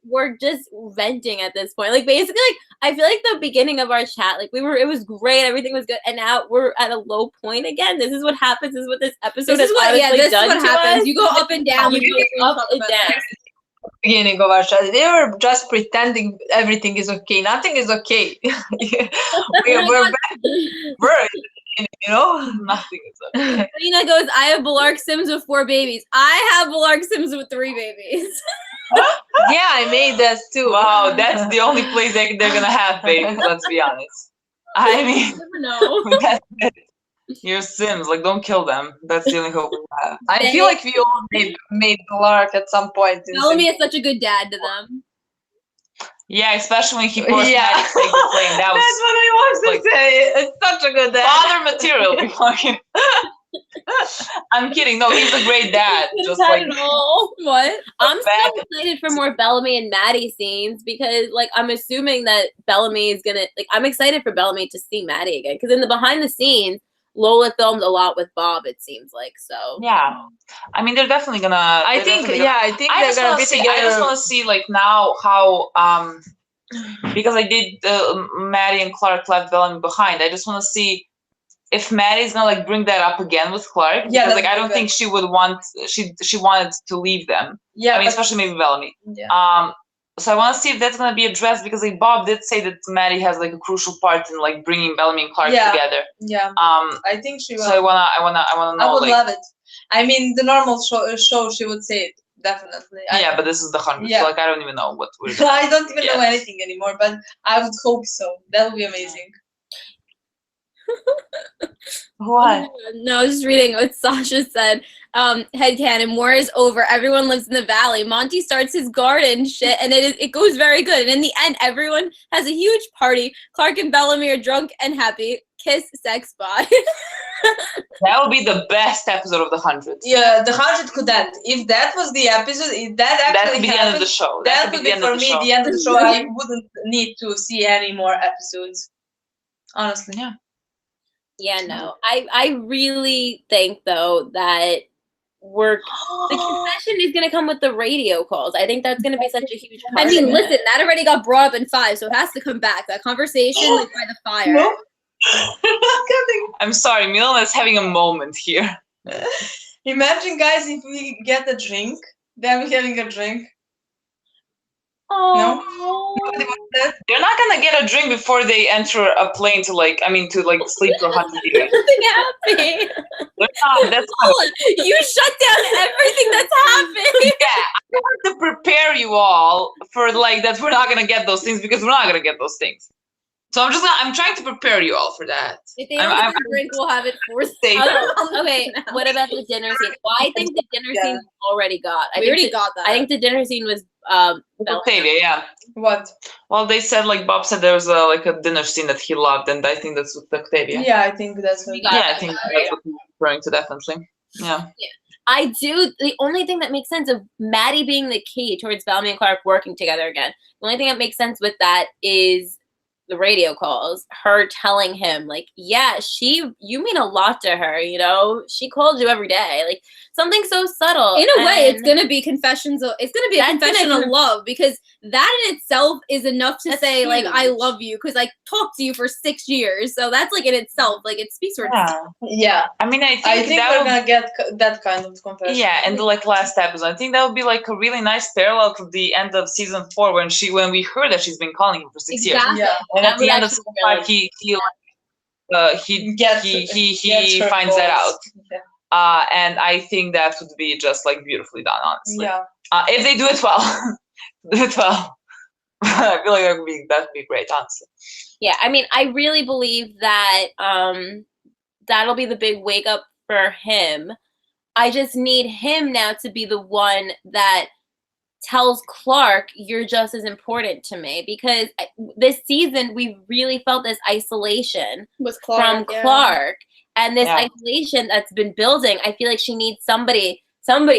We're just venting at this point. Like basically, like I feel like the beginning of our chat, like it was great, everything was good, and now we're at a low point again. This is what happens. This is what this episode This is what done to happens. us. You go up and down. You go up and down. Beginning of our chat, they were just pretending everything is okay. Nothing is okay. we're you know. Nothing is up. Lena goes, I have Balark Sims with 4 babies. I have Balark Sims with 3 babies. Yeah, I made that too. Wow, that's the only place they're gonna have babies. Let's be honest. I mean, never know. that's it. Your Sims, like, don't kill them. That's the only hope we have. I feel like we all made Clarke at some point. In Bellamy is such a good dad to them. Yeah, especially when he forced Yeah. Maddie to take the plane. That was That's what I was like- to say. It's such a good dad. father material. I'm kidding. No, he's a great dad. Just like What? I'm Bad. so excited for more Bellamy and Maddie scenes because, like, I'm assuming that Bellamy is gonna, like, I'm excited for Bellamy to see Maddie again because in the behind the scenes, Lola filmed a lot with Bob. It seems like so. yeah. I mean, they're definitely gonna. I think they're gonna be together. I just want to see like now how because I did Maddie and Clarke left Bellamy behind. I just want to see if Maddie's gonna like bring that up again with Clarke. Yeah, Because like that'd I be don't good. think she would want. She wanted to leave them. Yeah, I mean, but- especially maybe Bellamy. yeah. So I want to see if that's gonna be addressed because like Bob did say that Maddie has like a crucial part in like bringing Bellamy and Clarke Yeah. together. Yeah, I think she will. So I wanna know I would like love it. I mean, the normal show she would say it definitely. yeah, but this is the 100. Yeah. So like I don't even know what we're doing. I don't even know Yes. anything anymore, but I would hope so. That would be amazing. What? No, I was just reading what Sasha said. Headcanon, war is over. Everyone lives in the valley. Monty starts his garden shit, and it goes very good. And in the end, everyone has a huge party. Clarke and Bellamy are drunk and happy. Kiss, sex, bye. That would be the best episode of the 100. Yeah, the 100 could end. If that was the episode, if that That actually could be the happened, end of the show. that could would be be the end for of the me show. the end of the show. I wouldn't need to see any more episodes. Honestly. Yeah. Yeah, no. I really think though that the confession is gonna come with the radio calls. I think that's gonna be such a huge part. I mean, of it. listen, that already got brought up in 5, so it has to come back. That conversation like by the fire. No. I'm sorry, Milan is having a moment here. Imagine, guys, if we get a drink, then we're having a drink. Oh. They're not gonna get a drink before they enter a plane to sleep for 100 years. Nothing happened. They're not. That's not. You shut down everything that's happened. Yeah, I want to prepare you all for that we're not gonna get those things because we're not gonna get those things. So I'm trying to prepare you all for that. If they don't get the drink, we'll have it forced. Okay, what about the dinner scene? Well, I think the dinner scene we already got. We already got that. I think the dinner scene was Octavia, yeah. What? Well, they said Bob said there was a dinner scene that he loved, and I think that's with Octavia. Yeah, I think that's what. I think that's what he's referring to, definitely. Yeah. I do. The only thing that makes sense of Maddie being the key towards Bellamy and Clarke working together again. The only thing that makes sense with that is the radio calls, her telling him yeah, you mean a lot to her, she called you every day, something so subtle. In a way, it's gonna be confessions. It's gonna be a confession of love, because that in itself is enough to say huge. I love you, because I talked to you for 6 years. So that's in itself, it speaks for itself. Yeah. I mean, I think we're gonna get that kind of confession. Yeah, and the last episode, I think that would be a really nice parallel to the end of season 4 when we heard that she's been calling him for 6 years. Yeah. And at the end of season 5, he finds that out. Yeah. And I think that would be just beautifully done, honestly. Yeah. If they do it well, I feel like that would be great, honestly. Yeah, I mean, I really believe that that'll be the big wake up for him. I just need him now to be the one that tells Clarke, you're just as important to me, because this season we really felt this isolation from Clarke, and this isolation that's been building. I feel like she needs somebody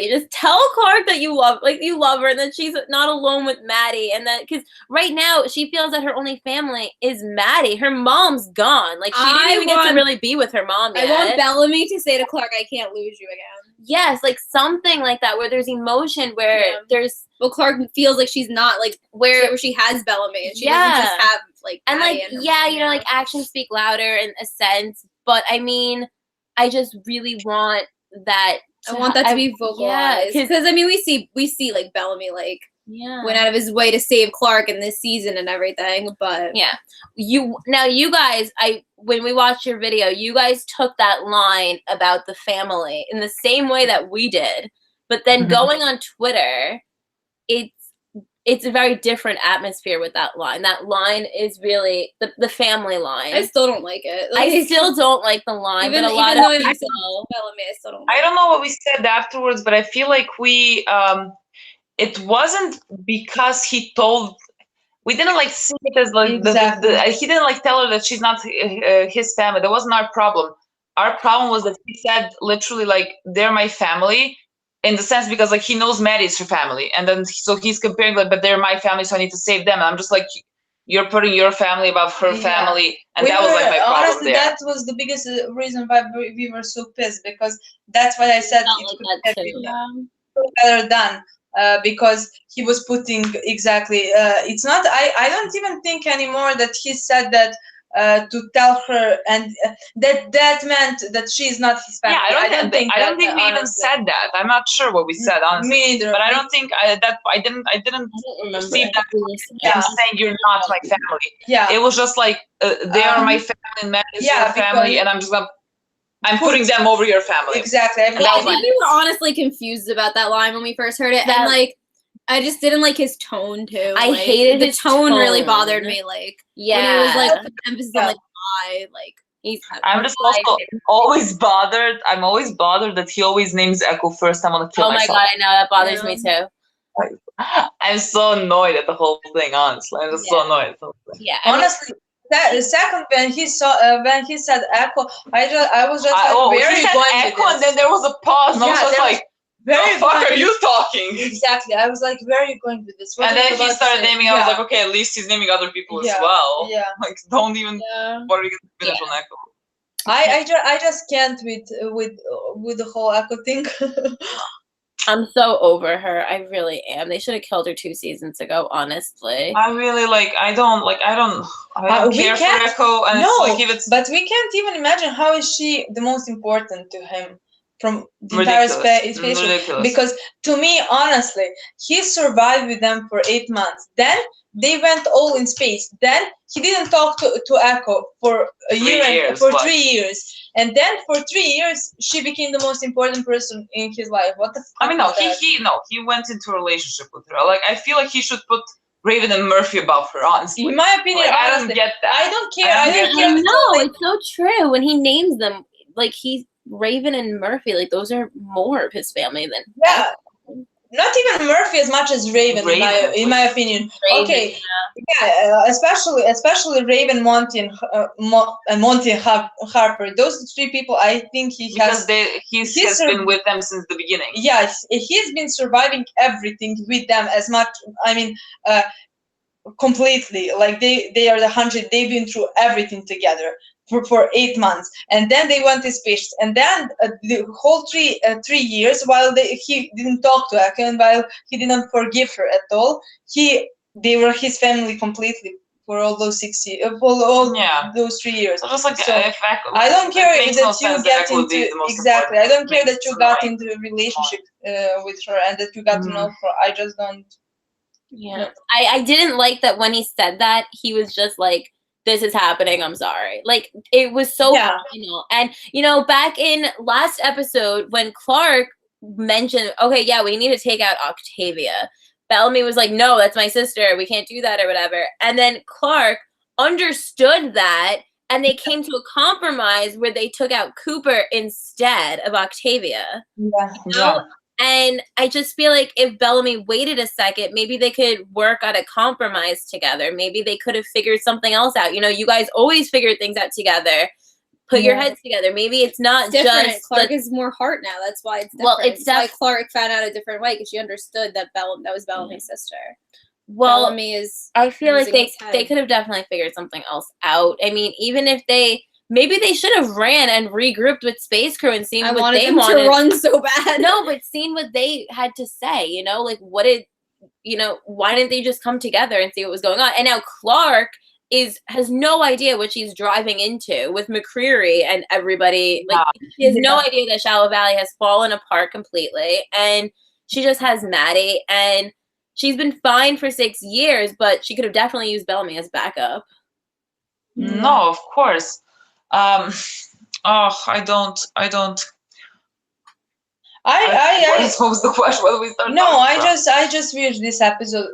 just tell Clarke that you love her, and that she's not alone with Maddie, and that because right now she feels that her only family is Maddie. Her mom's gone. She didn't even get to really be with her mom yet. I want Bellamy to say to Clarke, I can't lose you again. Yes, something like that, where there's emotion, where there's Clarke feels like she's not where she has Bellamy, and she doesn't just have and Maddie actions speak louder in a sense, but I mean, I just really want that. I want that to be vocalized, because we see Bellamy went out of his way to save Clarke in this season and everything, but you guys, when we watched your video, you guys took that line about the family in the same way that we did, but then going on Twitter, it's a very different atmosphere with that line. That line is really the family line. I still don't like it. I still don't like the line, but a lot of people. Bellamy, I still don't. I don't know what we said afterwards, but I feel like we. It wasn't because he told. We didn't see it as he didn't tell her that she's not his family. That wasn't our problem. Our problem was that he said literally they're my family. In the sense, because he knows Maddie's her family, and then so he's comparing but they're my family, so I need to save them. And I'm just you're putting your family above her family, and that was my problem. Honestly, that was the biggest reason why we were so pissed, because that's why I said it could have been better done. Because he was putting exactly. It's not. I don't even think anymore that he said that. To tell her, and that meant that she's not his family. Yeah, I don't think we even said that. I'm not sure what we said, honestly. Me either. But I don't think I didn't receive that saying you're not my family. Yeah. It was just they are my family, and Matt is your family, and I'm putting them over your family. Exactly. I think we were honestly confused about that line when we first heard it, and I just didn't like his tone too. I hated the tone. Really bothered me. When it was emphasis on I I'm just also always bothered. I'm always bothered that he always names Echo first. I want to kill myself. Oh my god, I know that bothers me too. I'm so annoyed at the whole thing. Honestly, I'm just so annoyed. Yeah, honestly. Second, when he said Echo, I was just where are you going? Echo, and then there was a pause, and I was just where the fuck are you talking? Exactly. I was where are you going with this? And then he started naming. I was okay, at least he's naming other people as well. Yeah. Don't even. What are you gonna finish on Echo? I just can't with the whole Echo thing. I'm so over her. I really am. They should have killed her 2 seasons ago, honestly. I really I don't care for Echo, and no, but we can't even imagine how is she the most important to him. from the entire space. Ridiculous. Because to me, honestly, he survived with them for 8 months. Then they went all in space. Then he didn't talk to Echo for a year and for 3 years. And then for 3 years, she became the most important person in his life. What the fuck? I mean, no, he went into a relationship with her. Like, I feel like he should put Raven and Murphy above her, honestly. In my opinion, like, honestly, I don't get that. I don't care. I don't care. No, it's so true. When he names them, like, he's Raven and Murphy, like, those are more of his family than not even Murphy as much as Raven in my opinion. Raven, okay, especially Raven, Monty, and Monty and Harper. Those three people, I think he has been with them since the beginning. Yes, he's been surviving everything with them as much. I mean, completely. Like they are the 100. They've been through everything together for 8 months, and then they went to space, and then the whole 3 years while he didn't talk to Eka, and while he didn't forgive her at all, they were his family completely for all those 6 years, those 3 years. So just like, so I don't care that you get into exactly. I don't care that you got into a relationship with her and that you got to know her. I just don't. Yeah, I didn't like that when he said that. He was just like, this is happening, I'm sorry. Like, it was so final. And, back in last episode, when Clarke mentioned, okay, yeah, we need to take out Octavia, Bellamy was like, no, that's my sister, we can't do that or whatever. And then Clarke understood that, and they came to a compromise where they took out Cooper instead of Octavia. Yeah. And I just feel like if Bellamy waited a second, maybe they could work on a compromise together. Maybe they could have figured something else out. You guys always figure things out together. Put your heads together. Maybe it's not just Clarke is more heart now. That's why it's different. Well, it's why Clarke found out a different way, because she understood that that was Bellamy's sister. Well, Bellamy is. I feel like they could have definitely figured something else out. I mean, even if maybe they should have ran and regrouped with Space Crew and seen what they wanted. To run so bad. No, but seen what they had to say, like what did, why didn't they just come together and see what was going on? And now Clarke has no idea what she's driving into with McCreary and everybody. Like, she has no idea that Shallow Valley has fallen apart completely. And she just has Maddie, and she's been fine for 6 years, but she could have definitely used Bellamy as backup. No, of course. I don't. What was the question? What we started? No, I just wish this episode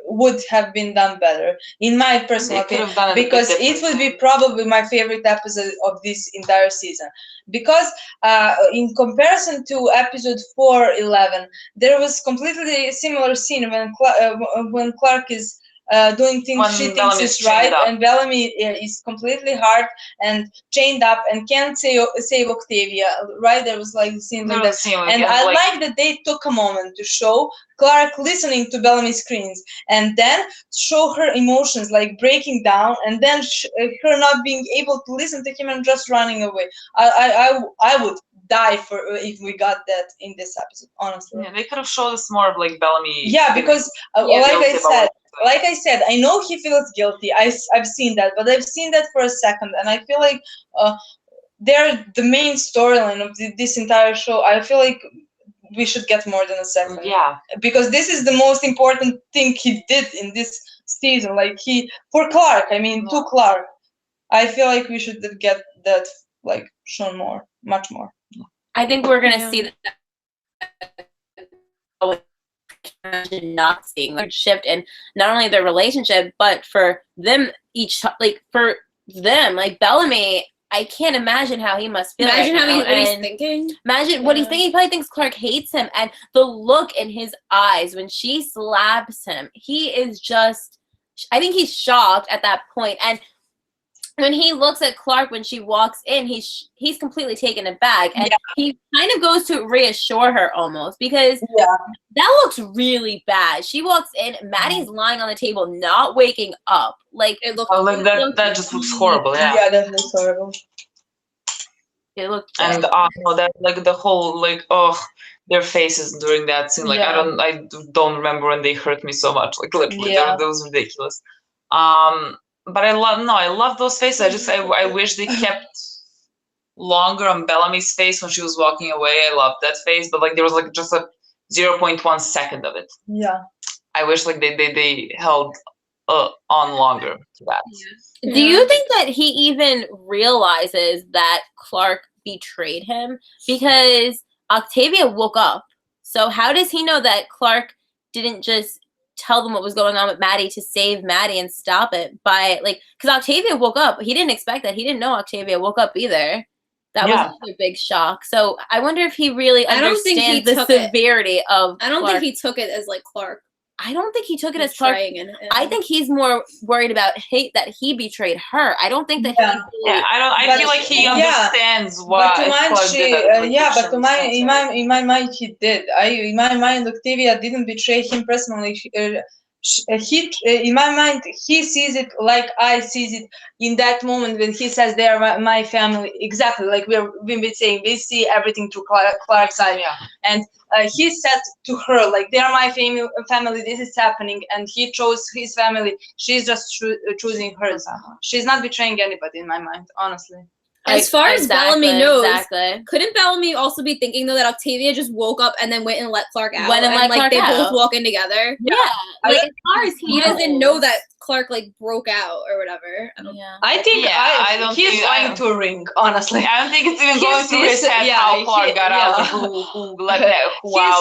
would have been done better, in my personal opinion, because it would be probably my favorite episode of this entire season. Because in comparison to episode 4:11, there was completely similar scene when Clarke is doing things she thinks is right, and Bellamy is completely hard and chained up and can't save Octavia, right? There was like a scene like that, and I like that they took a moment to show Clarke listening to Bellamy's screams, and then show her emotions like breaking down, and then her not being able to listen to him and just running away. I would die if we got that in this episode, honestly. Yeah, they could have showed us more of like Bellamy. Yeah, because like I said, I know he feels guilty. I've seen that, but I've seen that for a second, and I feel like they're the main storyline of this entire show. I feel like we should get more than a second. Yeah. Because this is the most important thing he did in this season. Like for Clarke, to Clarke. I feel like we should get that like shown more, much more. I think we're gonna see that. Not seeing the shift in not only their relationship, but for them like Bellamy, I can't imagine how he must feel. Imagine what he's thinking. Imagine what he's thinking. He probably thinks Clarke hates him, and the look in his eyes when she slaps him, he is just, I think he's shocked at that point. And when he looks at Clarke when she walks in, he's completely taken aback, and he kind of goes to reassure her almost, because that looks really bad. She walks in, Maddie's lying on the table, not waking up. Like, it looked. Oh, like that just looks horrible. Yeah. Yeah, that looks horrible. It looked. And that like the whole their faces during that scene. Like I don't remember when they hurt me so much. Like literally, that was ridiculous. But I love those faces. I wish they kept longer on Bellamy's face when she was walking away. I loved that face, but like there was like just a 0.1 second of it. Yeah. I wish like they held on longer to that. Yeah. Do you think that he even realizes that Clarke betrayed him? Because Octavia woke up. So how does he know that Clarke didn't just tell them what was going on with Maddie to save Maddie and stop it by like, because Octavia woke up. He didn't expect that. He didn't know Octavia woke up either. That was another big shock. So I wonder if he really understands the severity of I don't Clarke. think he took it as like Clarke. I don't think he took it as Clarke. I think he's more worried about hate that he betrayed her. I don't think that he really, I feel like he understands why. But to mine, but to my in my mind he did. In my mind Octavia didn't betray him personally. In my mind he sees it like I sees it in that moment when he says they are my family, exactly like we've been saying, we see everything through Clarke's eye. And he said to her like they are my family, this is happening, and he chose his family. She's just choosing hers. She's not betraying anybody in my mind, honestly. As far as Bellamy knows, couldn't Bellamy also be thinking though that Octavia just woke up and then went and let Clarke out? Like they both walk in together? Yeah. Like as far as he doesn't know that Clarke like broke out or whatever. I think he's going to a ring, honestly. I don't think it's even going through his head how Clarke got out. Like, who let that?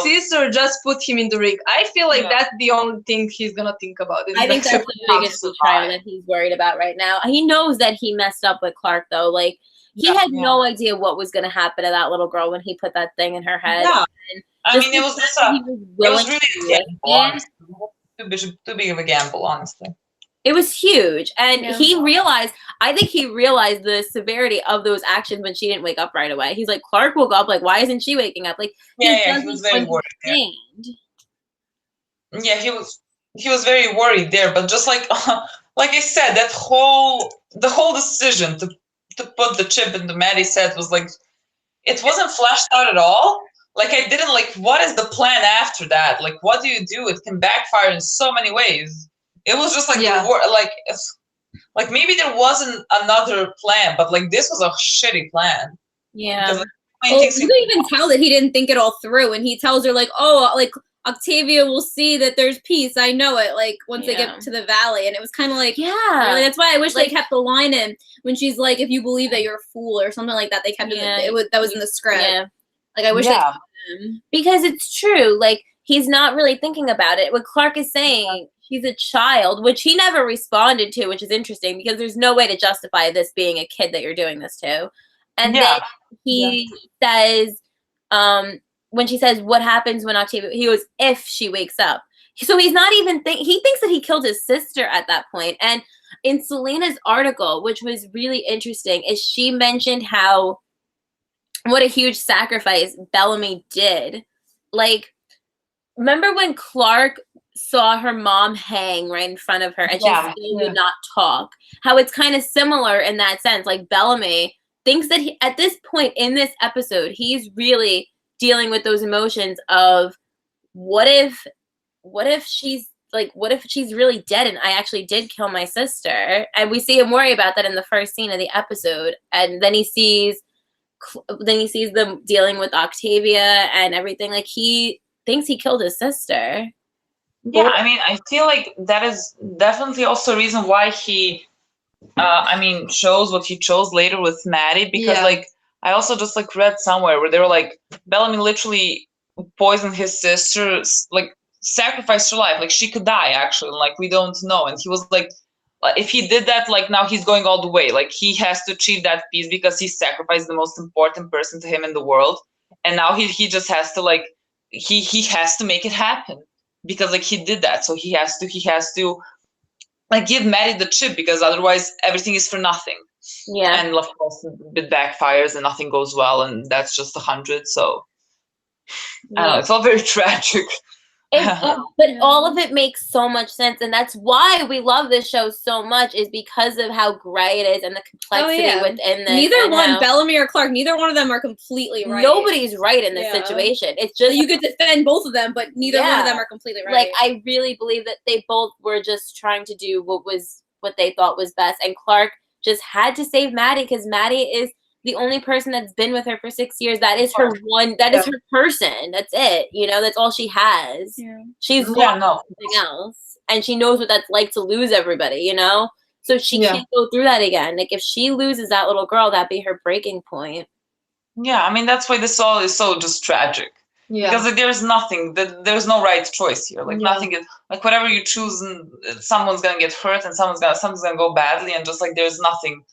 His sister just put him in the ring. I feel like that's the only thing he's gonna think about. I think that's the biggest betrayal that he's worried about right now. He knows that he messed up with Clarke though. Like he had no idea what was going to happen to that little girl when he put that thing in her head. Yeah. I mean, it was just it was really a gamble, too big of a gamble, honestly. It was huge. And he realized, I think he realized the severity of those actions when she didn't wake up right away. He's like, Clarke woke up, like, why isn't she waking up? Like, he was very worried. Yeah, he was very worried there, but just like I said, the whole decision to put the chip into Maddie's head was like, it wasn't fleshed out at all. Like I didn't like, what is the plan after that? Like, what do you do? It can backfire in so many ways. It was just like, like maybe there wasn't another plan, but like this was a shitty plan. Yeah. Well, you can even tell that he didn't think it all through, and he tells her like, oh, like Octavia will see that there's peace. I know it. Like once they get to the valley, and it was kind of like, really, that's why I wish they kept the line in when she's like, if you believe that you're a fool or something like that. They kept it. That was in the script. Yeah. Like I wish they kept him. Because it's true. Like he's not really thinking about it. What Clarke is saying, he's a child, which he never responded to, which is interesting because there's no way to justify this being a kid that you're doing this to. And then he says, when she says, what happens when Octavia, he goes, if she wakes up. So he's not even he thinks that he killed his sister at that point. And in Selena's article, which was really interesting, is she mentioned what a huge sacrifice Bellamy did. Like, remember when Clarke saw her mom hang right in front of her and she still would not talk? How it's kind of similar in that sense. Like Bellamy thinks that at this point in this episode, he's really dealing with those emotions of what if she's really dead and I actually did kill my sister? And we see him worry about that in the first scene of the episode. And then he sees them dealing with Octavia and everything. Like he thinks he killed his sister. Yeah, I mean, I feel like that is definitely also a reason why he chose what he chose later with Maddie, because like I also just like read somewhere where they were like, Bellamy literally poisoned his sister, like sacrificed her life, like she could die actually, like we don't know. And he was like, if he did that, like now he's going all the way, like he has to achieve that peace because he sacrificed the most important person to him in the world, and now he just has to like he has to make it happen because like he did that, so he has to like give Maddie the chip because otherwise everything is for nothing. Yeah, and of course it backfires and nothing goes well, and that's just 100. So I don't know, it's all very tragic. But all of it makes so much sense, and that's why we love this show so much, is because of how gray it is and the complexity within this. Bellamy or Clarke, neither one of them are completely right. Nobody's right in this situation. It's just you could defend both of them, but neither one of them are completely right. Like I really believe that they both were just trying to do what they thought was best, and Clarke just had to save Maddie because Maddie is the only person that's been with her for 6 years. That is her one. That is her person. That's it. You know, that's all she has. Yeah. She's lost something else, and she knows what that's like to lose everybody. You know, so she can't go through that again. Like if she loses that little girl, that'd be her breaking point. Yeah, I mean that's why this all is so just tragic. Yeah. Because like, there's nothing, there's no right choice here. Like nothing is like whatever you choose, and someone's gonna get hurt, and something's gonna go badly, and just like there's nothing.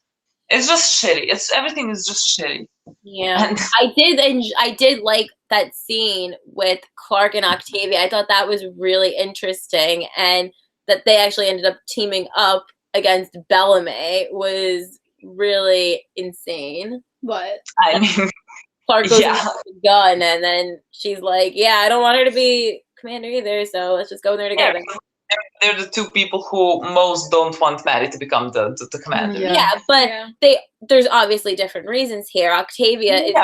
It's just shitty. Everything is just shitty. Yeah, and I did like that scene with Clarke and Octavia. I thought that was really interesting, and that they actually ended up teaming up against Bellamy was really insane. What? I mean, Clarke goes with the gun, and then she's like, "Yeah, I don't want her to be commander either, so let's just go there together." Yeah, they're the two people who most don't want Maddie to become the commander. Yeah, but there's obviously different reasons here. Octavia is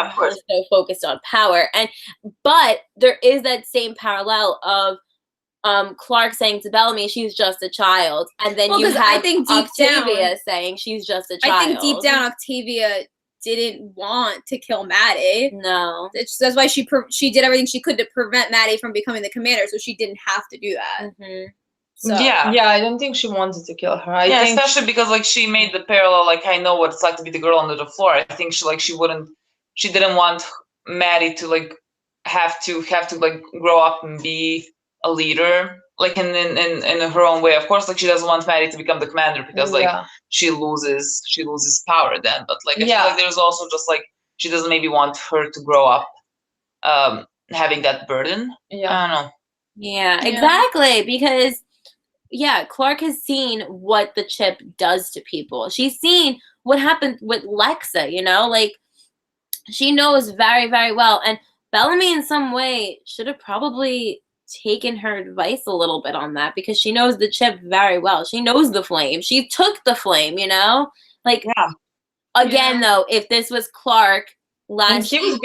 so focused on power, but there is that same parallel of Clarke saying to Bellamy she's just a child, and then you have Octavia saying she's just a child. I think deep down Octavia didn't want to kill Maddie. No, that's why she did everything she could to prevent Maddie from becoming the commander, so she didn't have to do that. So, I don't think she wanted to kill her. I think especially because like she made the parallel, like I know what it's like to be the girl under the floor. I think she didn't want Maddie to like have to like grow up and be a leader, like in her own way. Of course, like she doesn't want Maddie to become the commander because like she loses power then. But like I feel like there's also just like she doesn't maybe want her to grow up having that burden. I don't know. Yeah, exactly, because Clarke has seen what the chip does to people. She's seen what happened with Lexa, you know, like she knows very, very well. And Bellamy in some way should have probably taken her advice a little bit on that, because she knows the chip very well. She knows the flame. She took the flame, you know? Like, again, though, if this was Clarke last year,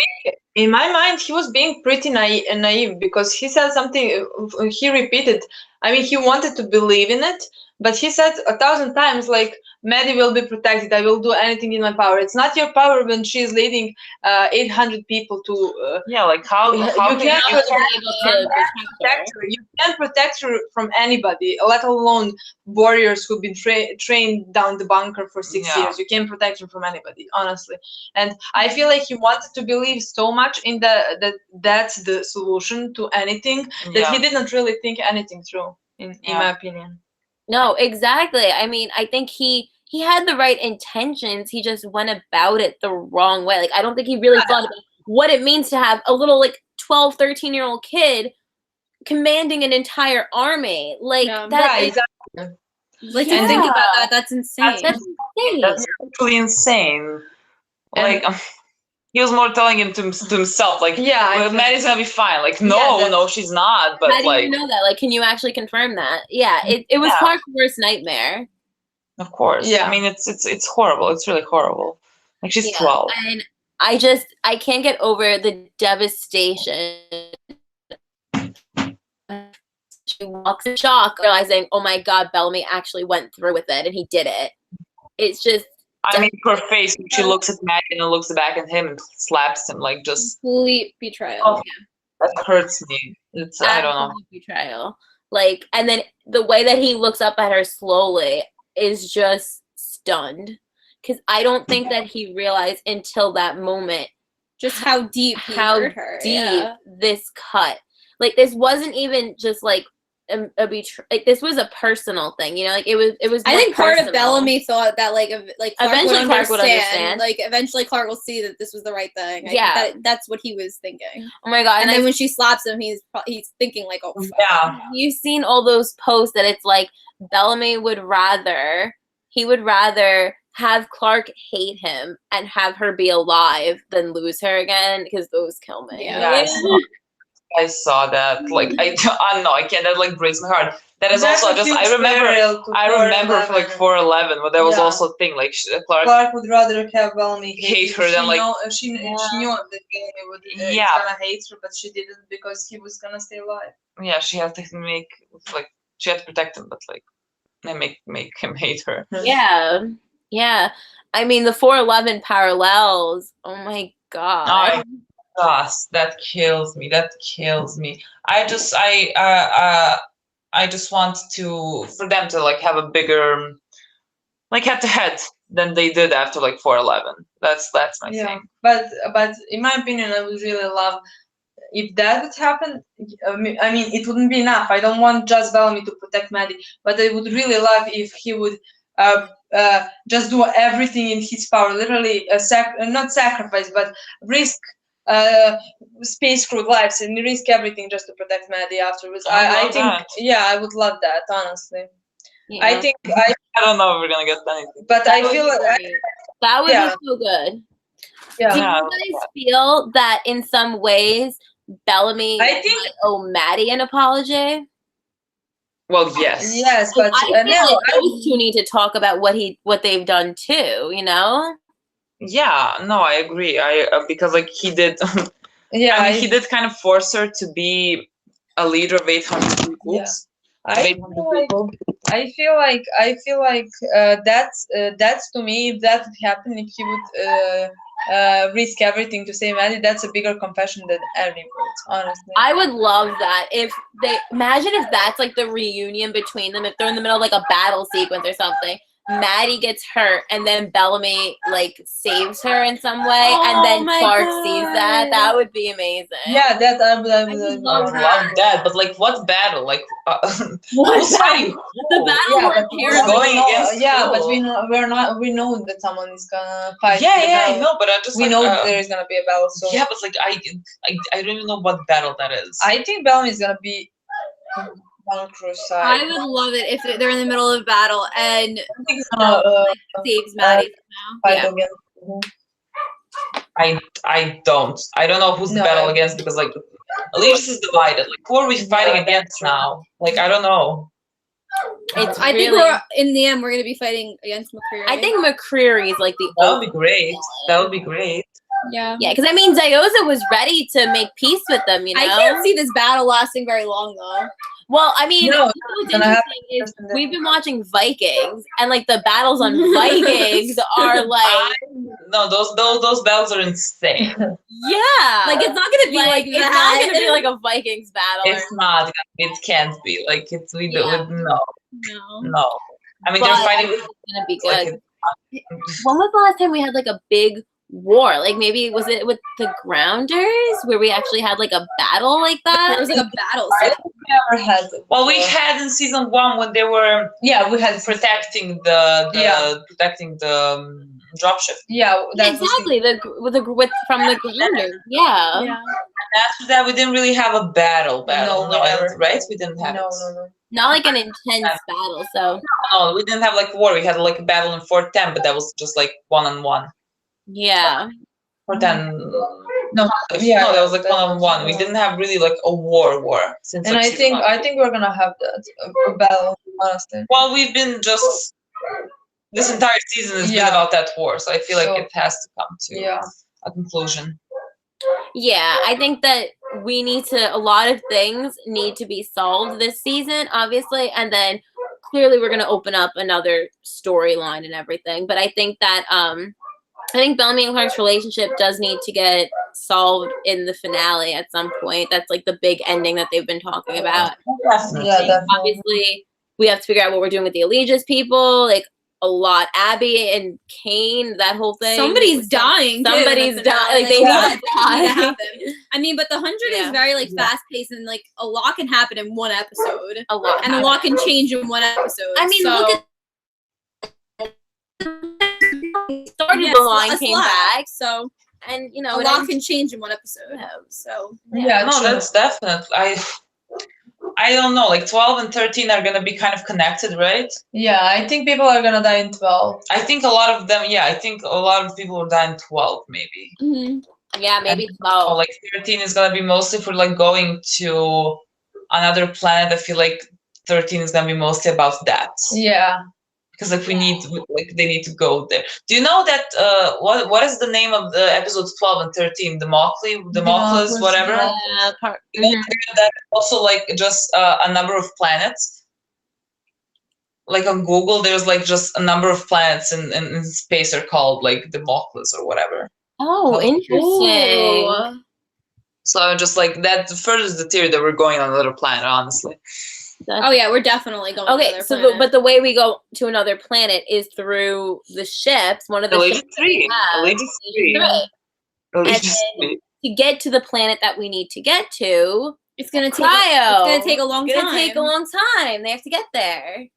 in my mind, he was being pretty naive because he said something, he repeated, I mean, he wanted to believe in it, but he said 1,000 times, like, Maddie will be protected, I will do anything in my power. It's not your power when she is leading 800 people to... like how you can't protect her from anybody, let alone warriors who've been trained down the bunker for 6 years. You can't protect her from anybody, honestly. And I feel like he wanted to believe so much in that's the solution to anything that he didn't really think anything through, in my opinion. No, exactly. I mean, I think he had the right intentions. He just went about it the wrong way. Like, I don't think he really thought about what it means to have a little, like, 12, 13-year-old kid commanding an entire army. Like, exactly. Like, to think about that, that's insane. That's insane. That's actually insane. Like, he was more telling him to himself, like, Maddie's gonna be fine. Like, no, she's not. But how do you know that? Like, can you actually confirm that? Yeah, it was Clarke's worst nightmare. Of course. Yeah. I mean, it's horrible. It's really horrible. Like, she's 12. And I can't get over the devastation. She walks in shock, realizing, oh my God, Bellamy actually went through with it, and he did it. It's just... I mean, her face when she looks at Maddie and then looks back at him and slaps him, like, just... Complete betrayal. Oh, that hurts me. It's, I don't know. Betrayal. Like, and then the way that he looks up at her slowly is just stunned. Because I don't think that he realized until that moment just how deep hurt her. This cut. Like, this wasn't even just, like, like, this was a personal thing, you know, like it was I think part of Bellamy thought that like Clarke eventually Clarke would understand, like eventually Clarke will see that this was the right thing. That's what he was thinking. Oh my God. And then when she slaps him, he's thinking like, oh fuck. You've seen all those posts that it's like Bellamy would rather have Clarke hate him and have her be alive than lose her again, because those kill me. I saw that. Like, I don't know. I can't. That like breaks my heart. That is also just. I remember for like 411, but that was also a thing. Like Clarke would rather have Bellamy hate her than like. She knew that Bellamy would gonna hate her, but she didn't because he was gonna stay alive. Yeah, she had to she had to protect him, but like, make him hate her. Yeah. I mean, the 411 parallels. Oh my god. Gosh, that kills me. That kills me. I just want for them to like have a bigger like head to head than they did after like 411. That's my thing. But in my opinion, I would really love if that would happen. I mean, it wouldn't be enough. I don't want just Bellamy to protect Maddie, but I would really love if he would just do everything in his power, literally not sacrifice, but risk space crew lives and risk everything just to protect Maddie afterwards. I think, I would love that, honestly. Yeah. I think I don't know if we're gonna get anything, but I feel that would be so good. Yeah. Do you guys feel that in some ways Bellamy might owe Maddie an apology? Well, yes. Yes, but I feel like those two need to talk about what they've done too, you know? Yeah, no, I agree. Because like he did he did kind of force her to be a leader of 800 people. Yeah. I feel like that's to me, if that would happen, if he would risk everything to save Maddie, that's a bigger confession than any words, honestly. I would love that if imagine if that's like the reunion between them, if they're in the middle of like a battle sequence or something. Maddie gets hurt and then Bellamy like saves her in some way, and then Clarke sees that. That would be amazing. Yeah, that I would love that. But like, what battle? Like, who's fighting? The battle who's going against? Yeah, but we know that someone is gonna fight. Yeah, I know, but I just we know there is gonna be a battle. So yeah, but like I don't even know what battle that is. I think Bellamy is gonna be on Crew's side. I would love it if they're in the middle of battle and saves Maddie somehow. I don't know who's the battle against, because like Allegiance is divided. Like, who are we fighting against now? Like, I don't know. I think we're in the end we're gonna be fighting against McCreary. I think McCreary is like the. That would be great. That would be great. Yeah. Yeah, because I mean, Diyoza was ready to make peace with them. You know. I can't see this battle lasting very long though. Well, I mean, what's interesting is we've been watching Vikings, and like the battles on Vikings are like no, those battles are insane. Yeah, like it's not gonna be like it's not gonna be like a Vikings battle. It's not. It can't be. Like it's no. I mean, but they're fighting. It's gonna be good. When was the last time we had like a big war? Like maybe was it with the Grounders where we actually had like a battle like that? There was like a battle. We never had. Well, we had in season 1 when they were we had protecting the dropship. Yeah, exactly. From the Grounders. Yeah. And after that, we didn't really have a battle. No, right? We didn't have no. Not like an intense battle. So no, we didn't have like war. We had like a battle in Fort 10, but that was just like 1-on-1. Yeah. Fort 10. No, that was like 1-on-1. We didn't have really like a war since. And I think we're gonna have that a battle, honestly. Well, we've been just this entire season has been about that war, so I feel like it has to come to a conclusion. Yeah, I think that a lot of things need to be solved this season, obviously, and then clearly we're going to open up another storyline and everything. But I think that I think Bellamy and Clarke's relationship does need to get solved in the finale at some point. That's like the big ending that they've been talking about. Definitely. Yeah, definitely. Obviously, we have to figure out what we're doing with the Allegiance people, like a lot. Abby and Kane, that whole thing. Somebody's dying. Somebody's dying. Like they need to die. I mean, but the 100 is very like fast paced, and like a lot can happen in one episode. A lot, and a lot can change in one episode. I mean, look at started the line, came back, so and you a know lot can change in one episode. So that's definitely. I don't know, like 12 and 13 are gonna be kind of connected, right? Yeah, I think people are gonna die in 12. I think a lot of them, I think a lot of people will die in 12, maybe. Mm-hmm. Yeah, maybe 12. Like 13 is gonna be mostly for like going to another planet. I feel like 13 is gonna be mostly about that. Yeah. Because like they need to go there. Do you know that what is the name of the episodes 12 and 13? The Mocklers, whatever. You know, that also like just a number of planets. like on Google, there's like just a number of planets in space are called like the Mockless or whatever. Oh, interesting. Ooh. So just like that furthers the theory that we're going on another planet, honestly. Oh yeah, we're definitely going. Okay, to another so planet. but the way we go to another planet is through the ships. One of the Allegiance ships that we 3. have, Allegiance Allegiance 3. And Allegiance then 3. to get to the planet that we need to get to, it's gonna take. cryo. It's gonna take a long time. It's gonna take a long time. They have to get there.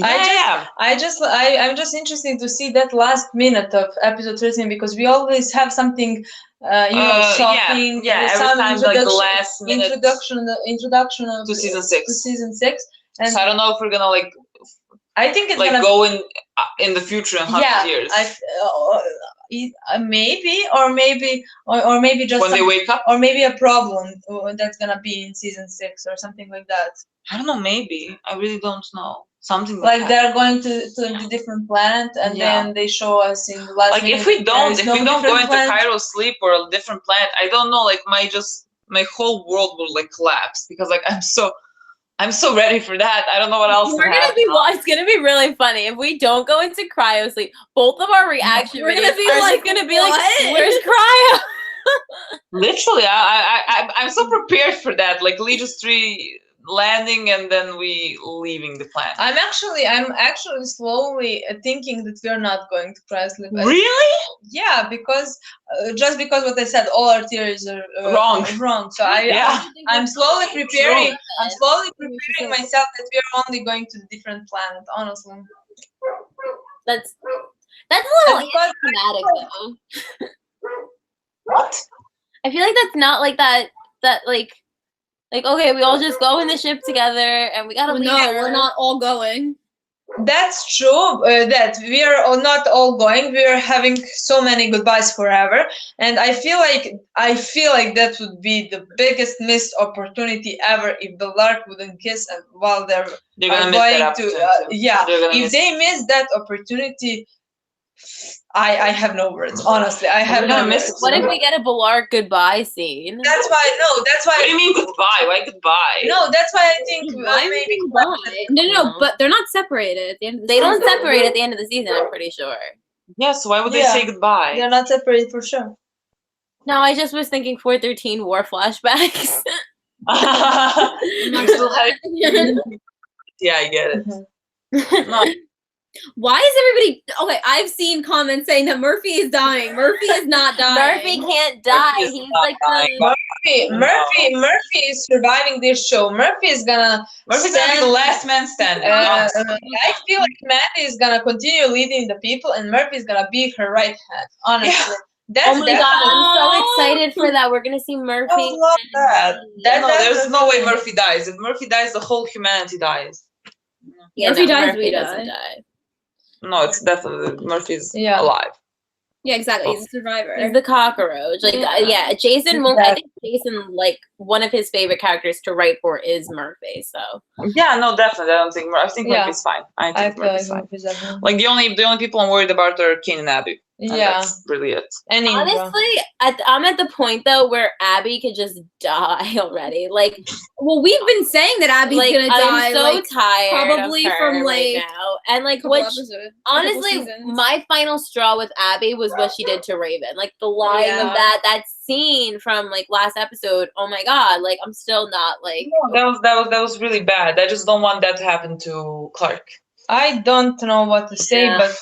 I'm just interested to see that last minute of episode 13 because we always have something, shocking. Yeah, every some time like the last minute introduction of to season 6. To season 6, and so I don't know if we're gonna like. I think it's like gonna go in the future in 100 years. Maybe, or maybe just when they wake up, or maybe a problem that's gonna be in season 6 or something like that. I don't know. Maybe I really don't know. Something like they're going to a different planet, and then they show us in the last. Like minute, if we don't go into planet. Cairo sleep or a different planet, I don't know. Like my whole world will like collapse because like I'm so ready for that. I don't know what else. We're gonna be. It's gonna be really funny if we don't go into cryo sleep. Both of our reaction We're videos gonna be gonna be what? like, "Where's cryo?" Literally, I'm so prepared for that. Like Legis 3 landing and then we leaving the planet. I'm actually slowly thinking that we're not going to cryo sleep. Really? Yeah, because just because what I said, all our theories are wrong. So I'm slowly preparing. I'm slowly preparing myself that we're only going to a different planet. Honestly, that's a little anticlimactic though. What? I feel like that's not like that. Like okay, we all just go in the ship together and we gotta leave. No, we're not all going. That's true. That we are all not all going. We are having so many goodbyes forever, and I feel like that would be the biggest missed opportunity ever if the Lark wouldn't kiss and while they're gonna going to. If they miss that opportunity. I have no words. Honestly, I have no words. What if we get a Balark goodbye scene? That's why. What do you mean goodbye? Why goodbye? No, that's why I think maybe goodbye. No, but they're not separated at the end of the season. They don't separate at the end of the season. I'm pretty sure. Yeah. So why would they say goodbye? They're not separated for sure. No, I just was thinking 413 war flashbacks. Yeah, I get it. No. Why is everybody okay? I've seen comments saying that Murphy is dying. Murphy is not dying. Murphy can't die. He's like Murphy is surviving this show. Murphy's gonna be the last man standing. I feel like Maddie is gonna continue leading the people, and Murphy's gonna be her right hand. Honestly. Yeah. That's oh my god, I'm so excited for that. We're gonna see Murphy. I love that. There's no way Murphy dies. If Murphy dies, the whole humanity dies. Yeah, Murphy dies, Murphy we doesn't die. die. No, it's definitely Murphy's alive. Yeah, exactly. He's a survivor. He's the cockroach. Like, Jason won't. I think Jason, like, one of his favorite characters to write for is Murphy. So. Yeah, no, definitely. I think Murphy's fine. I think Murphy's fine. Like the only people I'm worried about are Kane and Abby. And that's really it. Honestly, I'm at the point though where Abby could just die already. Like, well, we've been saying that Abby's gonna die. I'm so tired. Probably of her from right now. And like, honestly, my final straw with Abby was what she did to Raven. Like the lying of that scene from like last episode. Oh my god! Like I'm still not like. No, that was really bad. I just don't want that to happen to Clarke. I don't know what to say, but.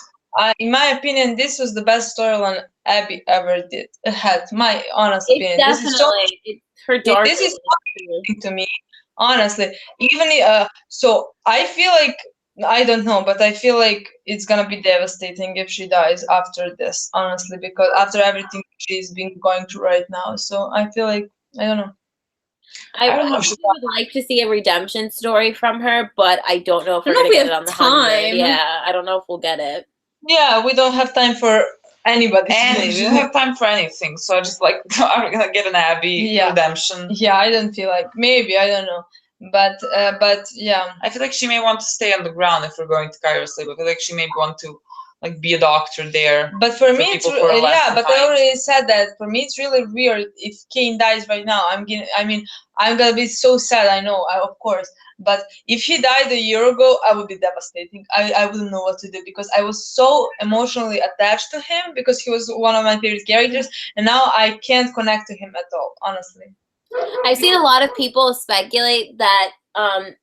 In my opinion, this was the best storyline Abby ever had. My honest opinion. Definitely. It's her dark. This is something to me, honestly. Even so, I feel like I don't know, but I feel like it's gonna be devastating if she dies after this. Honestly, because after everything she's been going through right now, so I feel like I don't know. I would like to see a redemption story from her, but I don't know if we're gonna get it on the time. Yeah, I don't know if we'll get it. Yeah, we don't have time for anybody. We don't have time for anything. So I just like, are we gonna get an Abby redemption? Yeah, I don't feel like maybe I don't know, but yeah, I feel like she may want to stay on the ground if we're going to Cairo sleep. I feel like she may want to like be a doctor there. But for me, it's people who are left yeah. But I behind. already said that. For me, it's really weird if Kane dies right now. I'm gonna be so sad. I know, of course. But if he died a year ago, I would be devastating. I wouldn't know what to do because I was so emotionally attached to him because he was one of my favorite characters, and now I can't connect to him at all. Honestly. I've seen a lot of people speculate that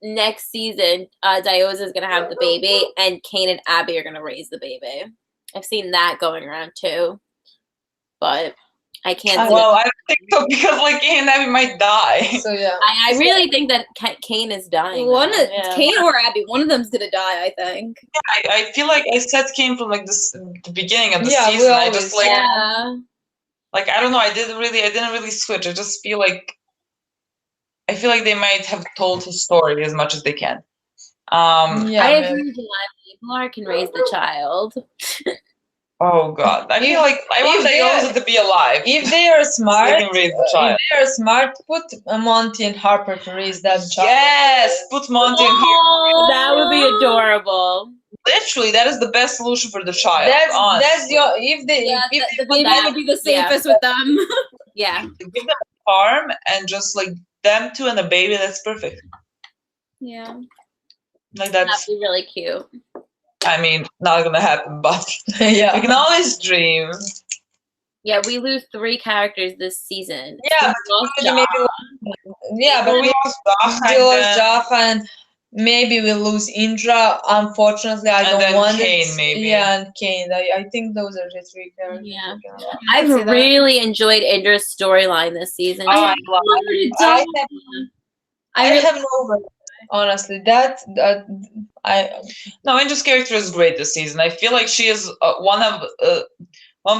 next season Diyoza is gonna have the baby and Kane and Abby are gonna raise the baby. I've seen that going around too, but I can't. Well, I don't think so because like Kane and Abby might die. So yeah, I really think that Kane is dying. Kane or Abby, one of them's gonna die. I think. Yeah, I feel like I said Kane from like the beginning of the Yeah, we season. I always- just like Yeah. like I don't know. I didn't really switch. I just feel like they might have told his story as much as they can. yeah. I agree with you. Clarke can raise the child. Oh God, I feel like I want Diyoza to be alive. If they are smart, They can raise the child. if they are smart, put Monty and Harper to raise that child. Yes, put Monty in here. That would be adorable. Literally, that is the best solution for the child. That's your if they Yeah, if the baby would be the safest with them. Yeah. Give them a farm and just like them two and a baby. That's perfect. Yeah. Like That'd that's. be really cute. I mean, not gonna happen, but yeah. we can always dream. Yeah, we lose 3 characters this season. Yeah, We lost maybe Josh. yeah, but we lost Jaffa we and lost then- Jaffa and maybe we'll lose Indra. Unfortunately, I And don't then want Kane, it. maybe. Yeah, and Kane. I think those are the 3 characters. Yeah. I can see I've that. really enjoyed Indra's storyline this season. Oh, I love I have no words, honestly. No, Angel's character is great this season. I feel like she is one of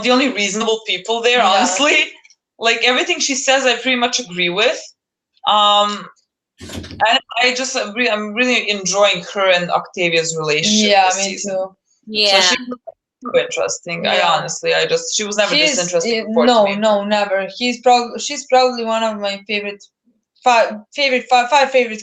the only reasonable people there. Yeah. Honestly, like everything she says, I pretty much agree with. And I'm really enjoying her and Octavia's relationship. Yeah, this me season. too. Yeah. So she's too interesting. Yeah. She was never disinterested. No, to me. no, never. She's probably one of my five favorite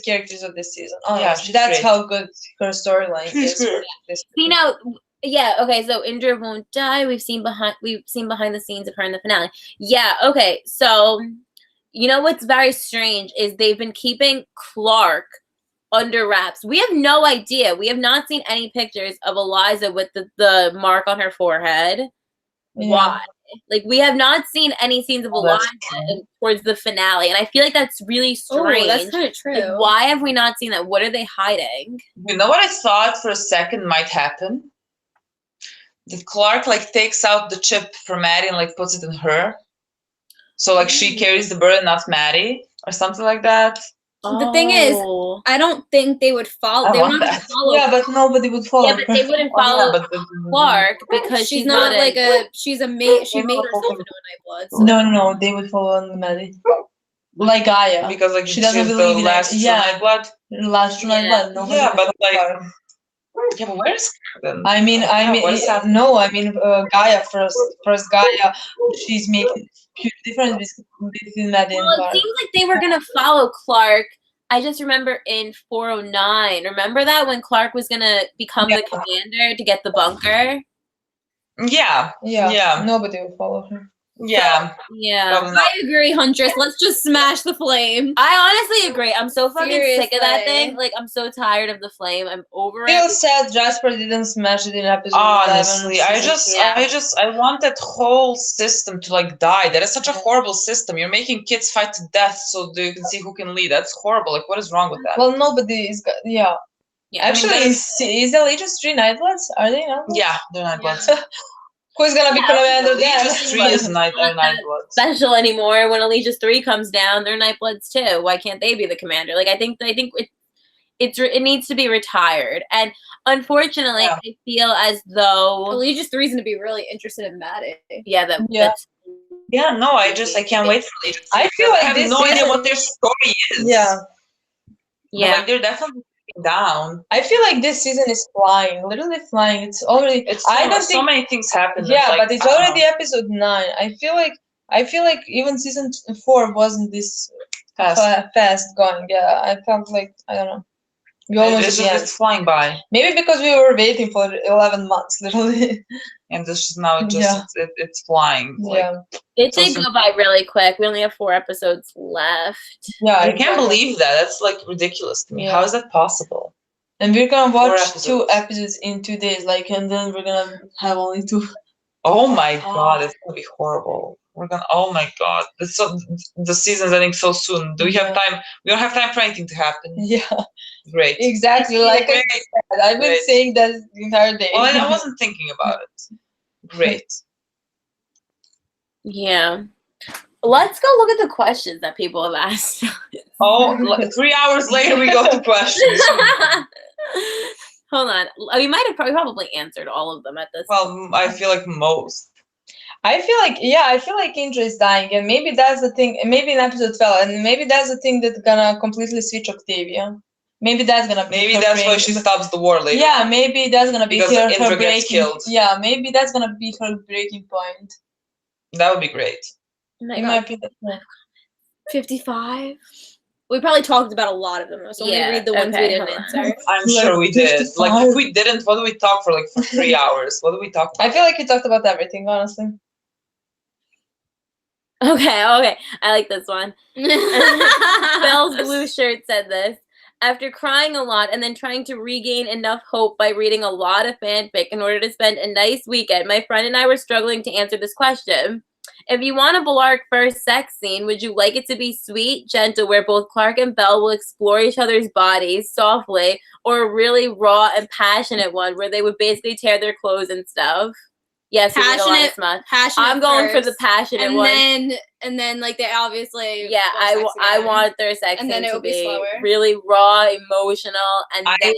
characters of this season. Honestly, she's that's great. how good her storyline is. great. See now, yeah, okay, so Indra won't die. We've seen behind the scenes of her in the finale. Yeah, okay, so you know what's very strange is they've been keeping Clarke under wraps. We have no idea. We have not seen any pictures of Eliza with the mark on her forehead. Yeah. Why? Like, we have not seen any scenes of Eliza towards the finale, and I feel like that's really strange. Oh, that's kind of true. Like, why have we not seen that? What are they hiding? You know what I thought for a second might happen? That Clarke like takes out the chip from Maddie and like puts it in her. So like she carries the burden, not Maddie, or something like that. The thing is, Oh. I don't think they would follow. I They want would not that. follow. Yeah, but nobody would follow. Yeah, but they wouldn't Oh, follow yeah, but Clarke because she's not like she's a mate. She made herself into a Nightblood. So. No, they would follow on the Maddie. Like Gaia. because like She doesn't she's believe the in last it. Yeah. Nightblood. Last Yeah. Nightblood. Nobody Yeah, would but like, follow her. yeah, but where's then? I mean, what is happening? no, I mean, Gaia first Gaia, she's making huge difference between Maddie and Well, it Clarke. seems like they were gonna follow Clarke. I just remember in 409. Remember that when Clarke was gonna become the commander to get the bunker? Yeah, Yeah, nobody will follow her. yeah. Yeah. Probably not. I agree, Huntress. Let's just smash the flame. I honestly agree. I'm so fucking sick of that Seriously. thing. Like, I'm so tired of the flame. I'm over Feel it. sad Jasper didn't smash it in episode 11. Honestly, I want that whole system to like die. That is such a horrible system. You're making kids fight to death so you can see who can lead. That's horrible. Like, what is wrong with that? Well, nobody is. Yeah. Yeah, I mean, Actually, is the Legion's 3 Nightbloods? Are they not? Yeah, they're Nightbloods. Who's gonna be commander then? Legion's 3 is Nightbloods. special anymore. When Alicia's 3 comes down, they're Nightbloods too. Why can't they be the commander? Like, I think it needs to be retired. And unfortunately, Yeah. I feel as though Allegiance 3 is going to be really interested in Maddie. yeah, that's Yeah, no, I can't wait for Legion. I feel like I have this no idea season- what their story is. Yeah. But, yeah. like, they're definitely down. I feel like this season is flying, literally flying. It's already. I don't so think. many things happen. that, Yeah, like, but it's I don't already know. episode 9. I feel like even season 4 wasn't this Fast. fast going. Yeah, I felt like I don't know. We almost It's at the end. just flying by. Maybe because we were waiting for 11 months, literally. And this is now Yeah. it's flying. Like, Yeah. It So did go by really quick. We only have 4 episodes left. Yeah. I can't believe that. That's like ridiculous to me. Yeah. How is that possible? And we're gonna watch 2 episodes. episodes in 2 days, like, and then we're gonna have only 2. Oh my god, it's gonna be horrible. Oh my god. The season's ending so soon. Do we have time? We don't have time for anything to happen. Yeah. Great. Exactly. Like I Great. said, I've been Great. saying that the entire day. Well, I wasn't thinking about it. Great. Yeah. Let's go look at the questions that people have asked. Oh, 3 hours later we go to questions. Hold on. We might have probably answered all of them at this. Well, I feel like most. I feel like Indra is dying, and maybe that's the thing. Maybe in episode 12, and maybe that's the thing that's gonna completely switch Octavia. Maybe that's gonna be. Maybe her that's why break. she stops the war later. Yeah, maybe that's gonna be Because her Indra gets breaking. killed. Yeah, maybe that's gonna be her breaking point. That would be great. Oh my In God. my opinion. Yeah. 55. We probably talked about a lot of them, so let me read the ones we okay, didn't hold on. answer. I'm Like sure we did. 55. Like if we didn't, what do we talk for like 3 hours? What do we talk about? I feel like we talked about everything, honestly. Okay. I like this one. Belle's blue shirt said this. After crying a lot and then trying to regain enough hope by reading a lot of fanfic in order to spend a nice weekend, my friend and I were struggling to answer this question. If you want a Blark first sex scene, would you like it to be sweet, gentle, where both Clarke and Belle will explore each other's bodies softly, or a really raw and passionate one where they would basically tear their clothes and stuff? Yes, Passionate, I'm going for the passionate one. And then like they obviously. Yeah, I want their sex and then scene it to would be be slower. really raw, emotional, and then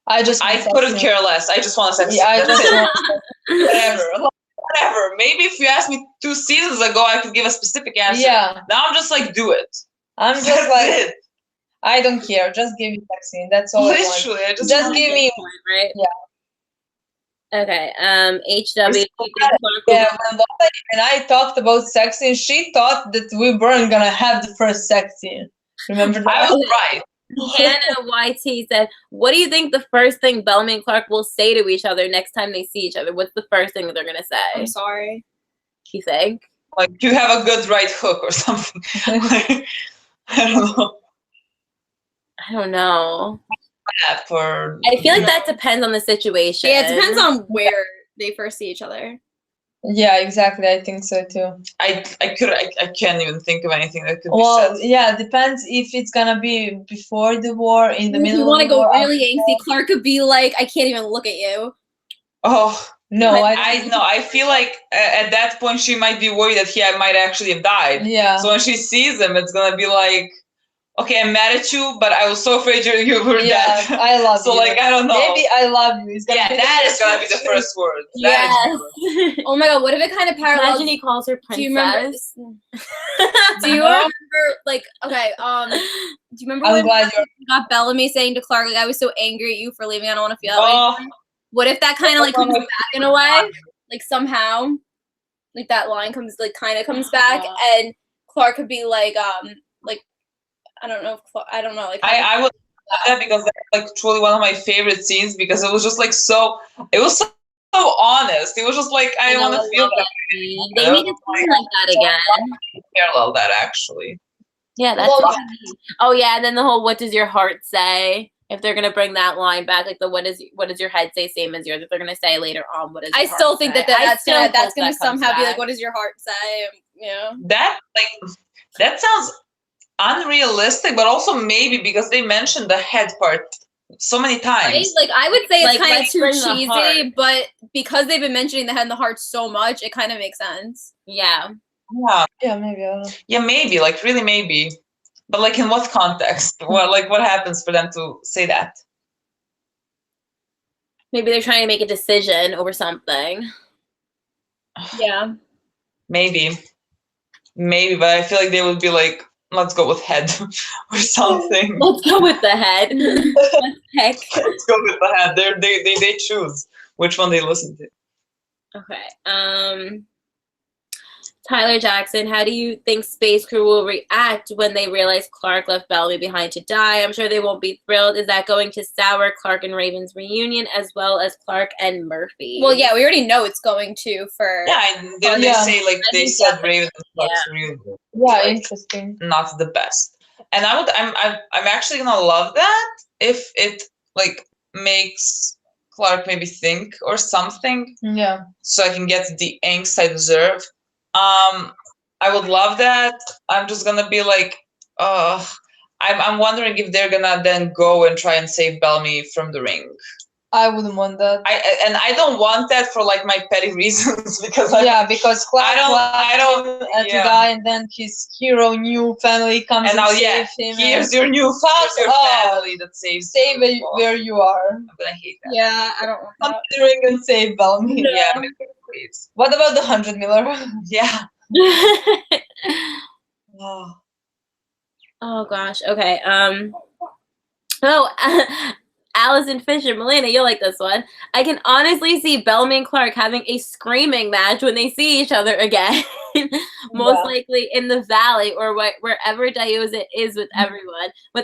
I couldn't care less. I just want to sex. Yeah, I That's just it. Whatever. Maybe if you asked me 2 seasons ago, I could give a specific answer. Yeah. Now I'm just like, do it. I'm just That's like, it. I don't care. Just give me sex scene. That's all I want. Literally, I just Just want give me. right? Yeah. Okay. HW. Yeah, when I talked about sex scene, she thought that we weren't gonna have the first sex scene. Remember that? I was right. Hannah YT said, "What do you think the first thing Bellamy and Clarke will say to each other next time they see each other? What's the first thing that they're gonna say? I'm sorry. You think? Like you have a good right hook or something. I don't know. I don't know. I feel like that depends on the situation. Yeah, it depends on where they first see each other. Yeah, exactly. I think so too. I can't even think of anything that could be Well, said. yeah, depends if it's gonna be before the war, in the If middle. you want to of the go war, really angsty, Clarke could be like, "I can't even look at you." Oh No, I know. I feel like at that point she might be worried that he might actually have died. Yeah. So when she sees him, it's gonna be like, okay, I'm mad at you, but I was so afraid you were Yeah, dead. I love so you. like I don't know. Maybe I love you. Yeah, that is gonna be the first word. Yes. Oh my god, what if it kind of parallels? Imagine he calls her princess. Do you remember? Do you remember? Like, okay, do you remember I'm when glad you're. got Bellamy saying to Clarke, like, "I was so angry at you for leaving. I don't want to feel that way." Oh, What if that kind of like comes back in a way, like somehow, like that line comes like kind of comes back, and Clarke could be like I don't know, like I would love that because that's like truly one of my favorite scenes because it was just like so honest. It was just like I want to feel that. They need to seem like that again. Parallel that actually. Yeah, that's oh yeah, and then the whole "what does your heart say?" If they're gonna bring that line back, like the what does your head say, same as yours. If they're gonna say later on, what is your I still think say? that's gonna somehow be like, "What does your heart say?" Yeah. That sounds unrealistic, but also maybe because they mentioned the head part so many times. Right? Like I would say it's Like, kind of let's too bring the cheesy, heart. but because they've been mentioning the head and the heart so much, it kind of makes sense. Yeah. Yeah, Maybe. I don't know. yeah, maybe, like really maybe, but like in what context? What happens for them to say that? Maybe they're trying to make a decision over something. Yeah. Maybe, but I feel like they would be like, let's go with head or something. Let's go with the head. Let's pick. Let's go with the head. They choose which one they listen to. Okay. Tyler Jackson, how do you think Space Crew will react when they realize Clarke left Bellamy behind to die? I'm sure they won't be thrilled. Is that going to sour Clarke and Raven's reunion as well as Clarke and Murphy? Well, yeah, we already know it's going to for. Yeah, didn't they say like they said Raven and Clarke's reunion? Yeah, like, interesting. Not the best. And I'm actually gonna love that if it like makes Clarke maybe think or something. Yeah. So I can get the angst I deserve. I would love that. I'm just gonna be like, I'm wondering if they're gonna then go and try and save Bellamy from the ring. I wouldn't want that. I don't want that for like my petty reasons because because Clarke I don't to die, and then his hero new family comes and now saves him. here's your new family that saves Stay where you are. I'm gonna hate that. Yeah, I don't want Come that. to the ring and save Bellamy. No. Yeah, please. What about the 100 Miller? Yeah. Oh gosh. Okay. Allison Fisher, Melina, you'll like this one. I can honestly see Bellamy and Clarke having a screaming match when they see each other again. Most likely in the valley or wherever Diyoza is with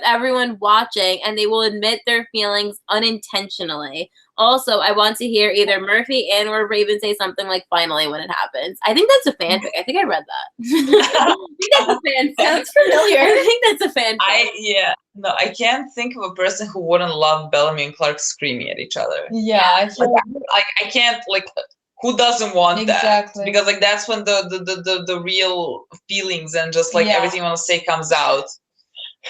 everyone watching, and they will admit their feelings unintentionally. Also, I want to hear either Murphy and or Raven say something like "finally" when it happens. I think that's a fanfic. I think I read that. I think that's a fanfic. Sounds familiar. I think that's a fanfic. No, I can't think of a person who wouldn't love Bellamy and Clarke screaming at each other. Yeah, I can't like. Who doesn't want that? Because like that's when the real feelings and just like everything you want to say comes out.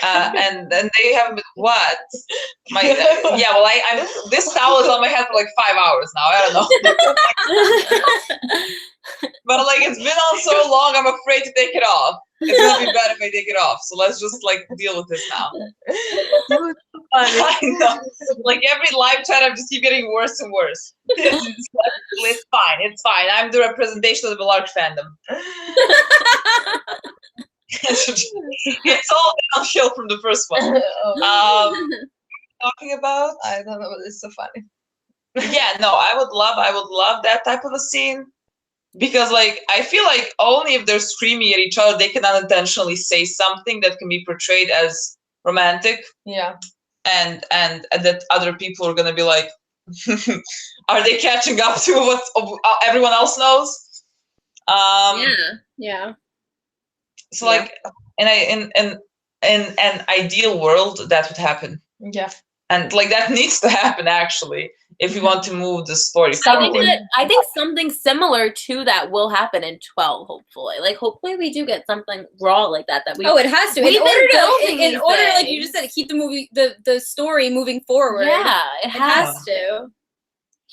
And then they have what? I'm this towel is on my head for like 5 hours now. I don't know. But like it's been on so long, I'm afraid to take it off. It's gonna be bad if I take it off. So let's just like deal with this now. I know. Like every live chat, I just keep getting worse and worse. It's fine. It's fine. I'm the representation of the large fandom. It's all downhill from the first one. Talking about? I don't know, but it's so funny. Yeah, no, I would love that type of a scene. Because like I feel like only if they're screaming at each other, they can unintentionally say something that can be portrayed as romantic. Yeah. And that other people are gonna be like, are they catching up to what everyone else knows? Yeah. So like, in an ideal world, that would happen. Yeah. And like that needs to happen actually, if we want to move the story forward. I think something similar to that will happen in 12. Hopefully, hopefully we do get something raw like that. That we. Oh, it has to. In order, like you just said, to keep the movie, the story moving forward. Yeah, it has to.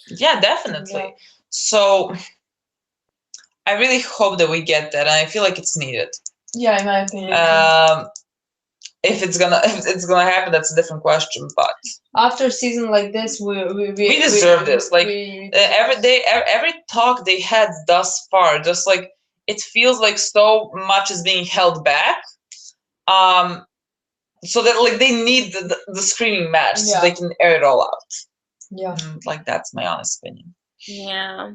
Yeah, definitely. Yeah. So I really hope that we get that, and I feel like it's needed. Yeah, in my opinion. If it's gonna happen, that's a different question. But after a season like this, we deserve this. Like every talk they had thus far, just like it feels like so much is being held back. So that like they need the screaming match so they can air it all out. Yeah, like that's my honest opinion. Yeah.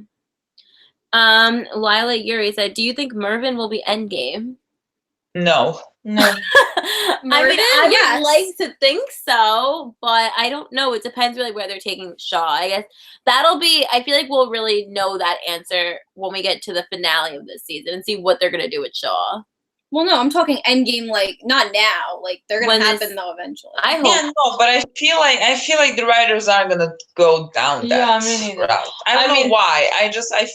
Lila Yuri said, "Do you think Mervyn will be endgame?" No. I mean, I would like to think so, but I don't know. It depends really where they're taking Shaw. I guess I feel like we'll really know that answer when we get to the finale of this season and see what they're going to do with Shaw. Well, no, I'm talking endgame, like not now. Like they're going to happen though eventually. I hope. Yeah, no, but I feel like the writers aren't going to go down that route. I don't know why. I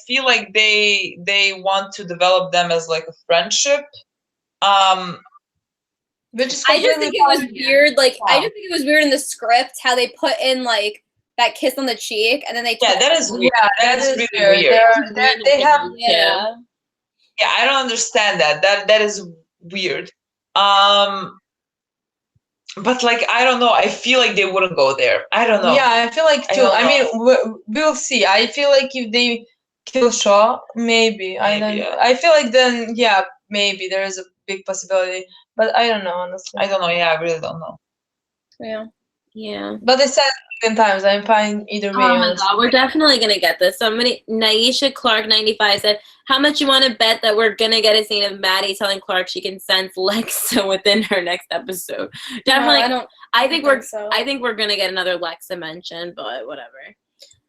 feel like they want to develop them as like a friendship. I just think it was weird. Like I just think it was weird in the script how they put in like that kiss on the cheek, and then they that is weird. That is really weird. They have Yeah, I don't understand that. That is weird. But like I don't know. I feel like they wouldn't go there. I don't know. Yeah, I feel like too. I mean, we'll see. I feel like if they kill Shaw, maybe. I feel like then maybe there is a big possibility. But I don't know, honestly. I don't know. Yeah, I really don't know. Yeah. Yeah. But I said it 10 times. I'm fine either way. Oh my honestly. god, we're definitely gonna get this. Somebody, Naisha Clarke 95 said, "How much you want to bet that we're gonna get a scene of Maddie telling Clarke she can sense Lexa within her next episode?" Definitely. No, I think we're gonna get another Lexa mention, but whatever.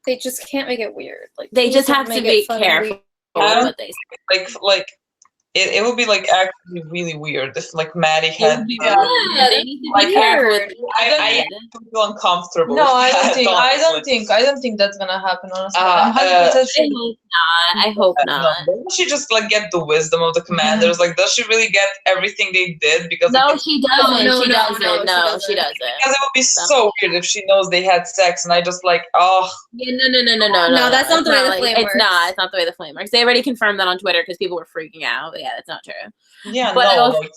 They just can't make it weird. Like They please just don't have to make be it fucking careful weird. with what they say. Like it would be like actually really weird if like Maddie It had would be Yeah, weird. They need to be like, careful with weird. what I they did. feel uncomfortable. No, with I don't that, think. honestly. I don't think that's gonna happen. Honestly, Uh, I'm 100% sure. I hope not. No, doesn't she just like get the wisdom of the commanders? Like, does she really get everything they did? Because like, No, she doesn't. No, she no, doesn't. no, she No, doesn't. she doesn't. because it would be so weird if she knows they had sex, and I just like, oh, Yeah, no. No, that's not It's the way the like- flame It's works. not. It's not the way the flame works. They already confirmed that on Twitter because people were freaking out. But yeah, that's not true. yeah, But I no, also- like,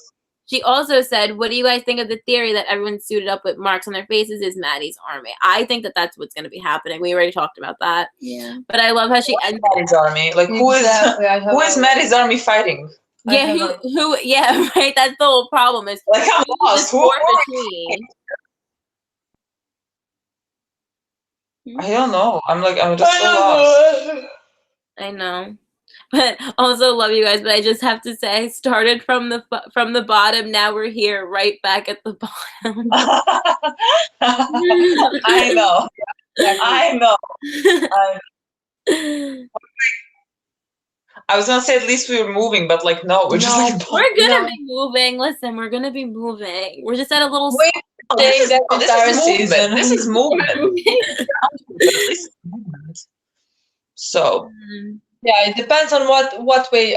She also said, "What do you guys think of the theory that everyone suited up with marks on their faces is Maddie's army?" I think that that's what's going to be happening. We already talked about that. Yeah. But I love how she ends. Maddie's army. Like, Exactly, I have who is a- Maddie's army fighting? Yeah, who? Yeah, right. That's the whole problem. Is Like, I'm lost. Who? between? I don't know. I'm just I so don't lost. know. I know. But also love you guys. But I just have to say, I started from the bottom. Now we're here, right back at the bottom. I know. I know. I was gonna say at least we were moving, but like no, we're just like We're gonna be moving. Listen, we're gonna be moving. We're just at a little. Wait, this that is entire movement. season. This is movement. At least it's movement. So Yeah, it depends on what way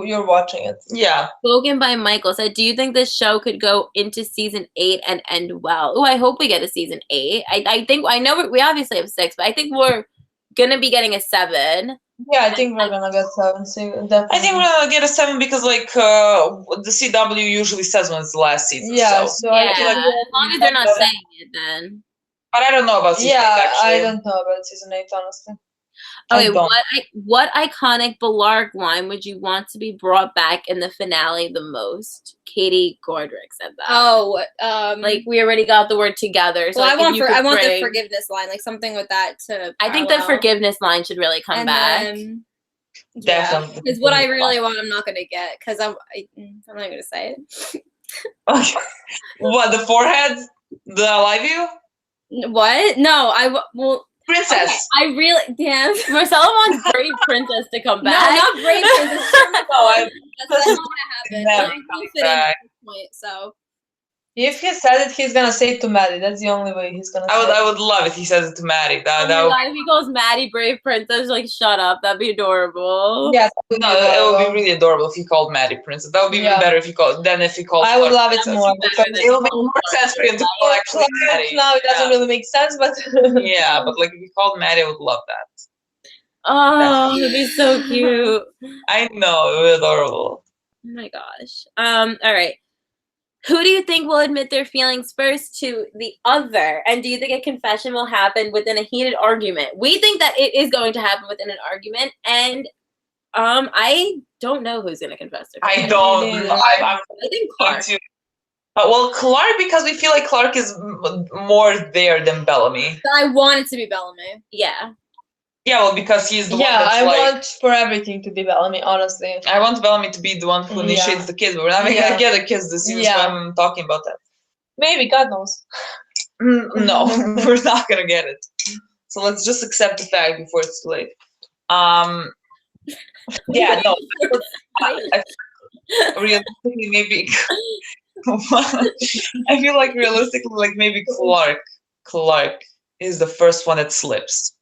you're watching it. yeah. Spoken by Michael said, "Do you think this show could go into season 8 and end well?" Oh, I hope we get a season 8. I think I know we obviously have 6, but I think we're gonna be getting a 7. Yeah, I think we're gonna get 7. Definitely. I think we're gonna get a 7 because like the CW usually says when it's the last season. Yeah, So. so I Yeah, feel as like long as they're not saying it, then. But I don't know about season 8 actually. I don't know about season 8 honestly. Okay, I don't. what iconic Bellarke line would you want to be brought back in the finale the most? Katie Gordrick said that. Oh, like we already got the word together. So well, like, I want the bring- forgiveness line, like something with that to. I think the forgiveness line should really come back. Definitely. Because what I really want, I'm not gonna get. Because I'm not gonna say it. Okay. What, the forehead? The I love you? What? No, well. Princess. Okay, I really damn. Marcella wants Brave Princess to come No, back. not Brave Princess. That's not gonna happen. Never I'm comes confident at back. this point, so. If he said it, he's gonna say it to Maddie. That's the only way he's gonna say it. I would love it. He says it to Maddie. Oh That my would, God, if he calls Maddie Brave Princess, like shut up. That'd be adorable. Yeah, no, it would be really adorable if he called Maddie Princess. That would be even better if he called I would love it more. Because It would make more sense for him to call actually Maddie. Now it doesn't really make sense, but Yeah, but like if he called Maddie, I would love that. Oh, it'd be so cute. I know, it would be adorable. Oh my gosh. All right. Who do you think will admit their feelings first to the other? And do you think a confession will happen within a heated argument? We think that it is going to happen within an argument, and I don't know who's going to confess to I her. don't. I think I'm Clarke. too. Well, Clarke, because we feel like Clarke is more there than Bellamy. But I want it to be Bellamy. Yeah. Yeah, well, because he's the one yeah, that's I like. want for everything to be Bellamy, honestly. I want Bellamy to be the one who initiates the kiss, but we're not gonna get a kiss this season, so I'm talking about that. Maybe, God knows. No, we're not gonna get it. So let's just accept the fact before it's too late. Yeah, no. Realistically, maybe. I feel like realistically, like maybe Clarke is the first one that slips.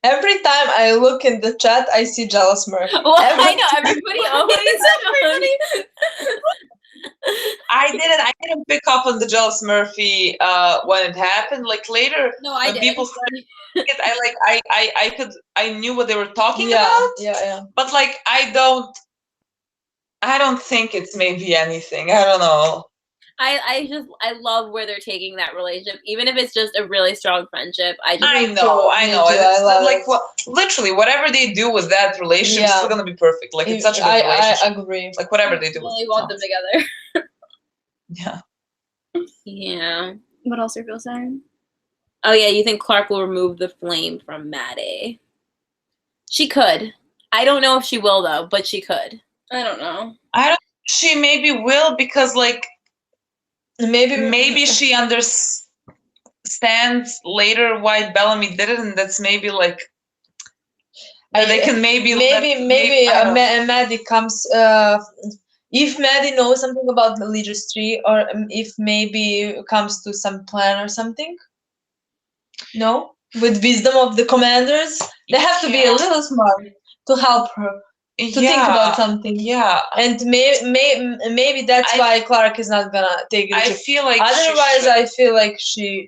Every time I look in the chat, I see jealous Murphy. Well, I know everybody always. I didn't pick up on the jealous Murphy when it happened. Like later, No, I when did. people started it, I knew what they were talking Yeah, about. yeah. But like I don't think it's maybe anything. I don't know. I love where they're taking that relationship, even if it's just a really strong friendship. I know. Me too. It's I love like it. literally whatever they do with that relationship is still gonna be perfect. Like it's such a good relationship. I agree. Like whatever they do. I really want them together. Yeah. Yeah. What else are people saying? Oh yeah, you think Clarke will remove the flame from Maddie? She could. I don't know if she will though, but she could. I don't know. I don't. She maybe will because like maybe she understands later why Bellamy did it, and that's maybe like they can maybe Maddie comes. If Maddie knows something about the Leaders Tree, or if maybe it comes to some plan or something. No, with wisdom of the commanders, they have to be a little smart to help her to think about something. Yeah, and maybe that's why Clarke is not gonna take it. I feel like otherwise, I feel like she.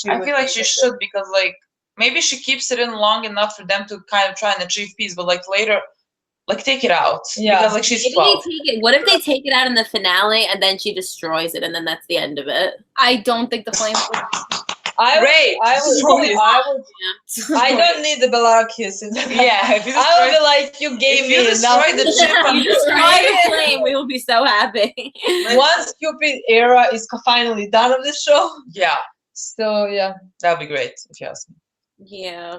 I feel like she should because like maybe she keeps it in long enough for them to kind of try and achieve peace, but like later. Like take it out because like she's 12. What if they take it out in the finale and then she destroys it and then that's the end of it? I don't think the flame. I don't need the Bellarkius. Yeah, if you I would be like, you gave me destroy the chip. You destroy the flame, we will be so happy. One stupid era is finally done of the show. Yeah. So yeah, that'd be great if you ask me. Yeah.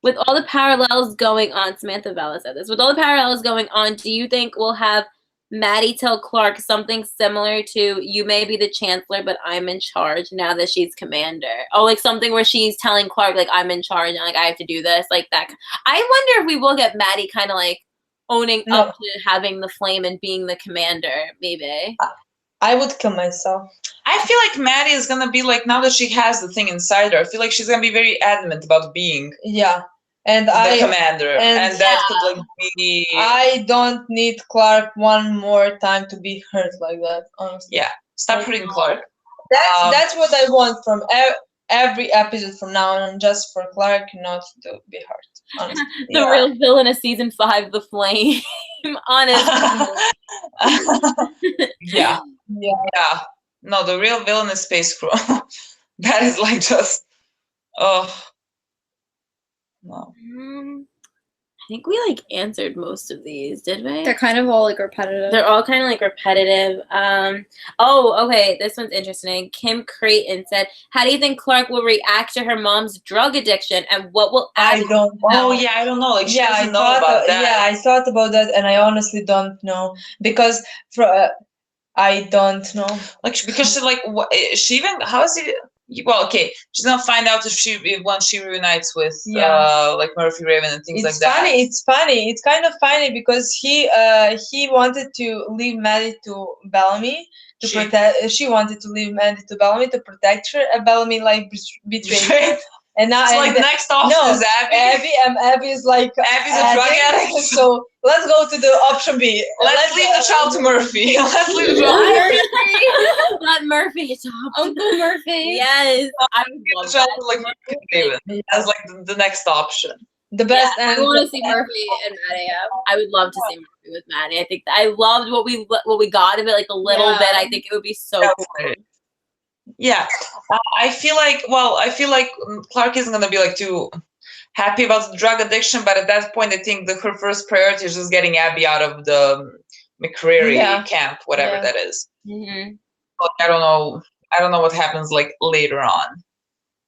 With all the parallels going on, Samantha Vella said this. With all the parallels going on, do you think we'll have Maddie tell Clarke something similar to "You may be the chancellor, but I'm in charge" now that she's commander? Oh, like something where she's telling Clarke like I'm in charge and like I have to do this, like that. I wonder if we will get Maddie kind of like owning up to having the flame and being the commander. Maybe. I would kill myself. I feel like Maddie is gonna be like, now that she has the thing inside her, I feel like she's gonna be very adamant about being and the commander, and that could like be. I don't need Clarke one more time to be hurt like that. Honestly. Yeah, stop hurting Clarke. That's what I want from every episode from now on, just for Clarke not to be hurt. Honestly. The real villain of season 5, the flame. Honestly. Yeah. No, the real villain is Space Crew. That is like just, no. I think we like answered most of these, did we? They're kind of all like repetitive. They're all kind of like repetitive. Oh, okay. This one's interesting. Kim Creighton said, "How do you think Clarke will react to her mom's drug addiction, and what will Abby?" I don't know. Oh yeah, I don't know. Like she doesn't know about that. Yeah, I thought about that, and I honestly don't know because I don't know. Like because she like she even how is it? Well, okay, she's gonna find out if once she reunites with like Murphy Raven and things like that. It's funny. It's kind of funny because he wanted to leave Maddie to Bellamy to protect. She wanted to leave Maddie to Bellamy to protect her. And Bellamy like betrayed. And now so like next option is Abby. Abby is like Abby's a drug addict. So let's go to the option B. Let's leave the child to Murphy. Let's leave the child to Murphy. Let Murphy talk. Uncle Murphy. Yes, I would love the child that. to like Raven as like the next option. The best. I want to see Murphy and Maddie. I would love to see Murphy with Maddie. I think I loved what we got of it, like a little bit. I think it would be so cool. Yeah, I feel like Clarke isn't gonna be like too happy about the drug addiction, but at that point, I think her first priority is just getting Abby out of the McCreary camp, whatever that is. Mm-hmm. But I don't know what happens like later on.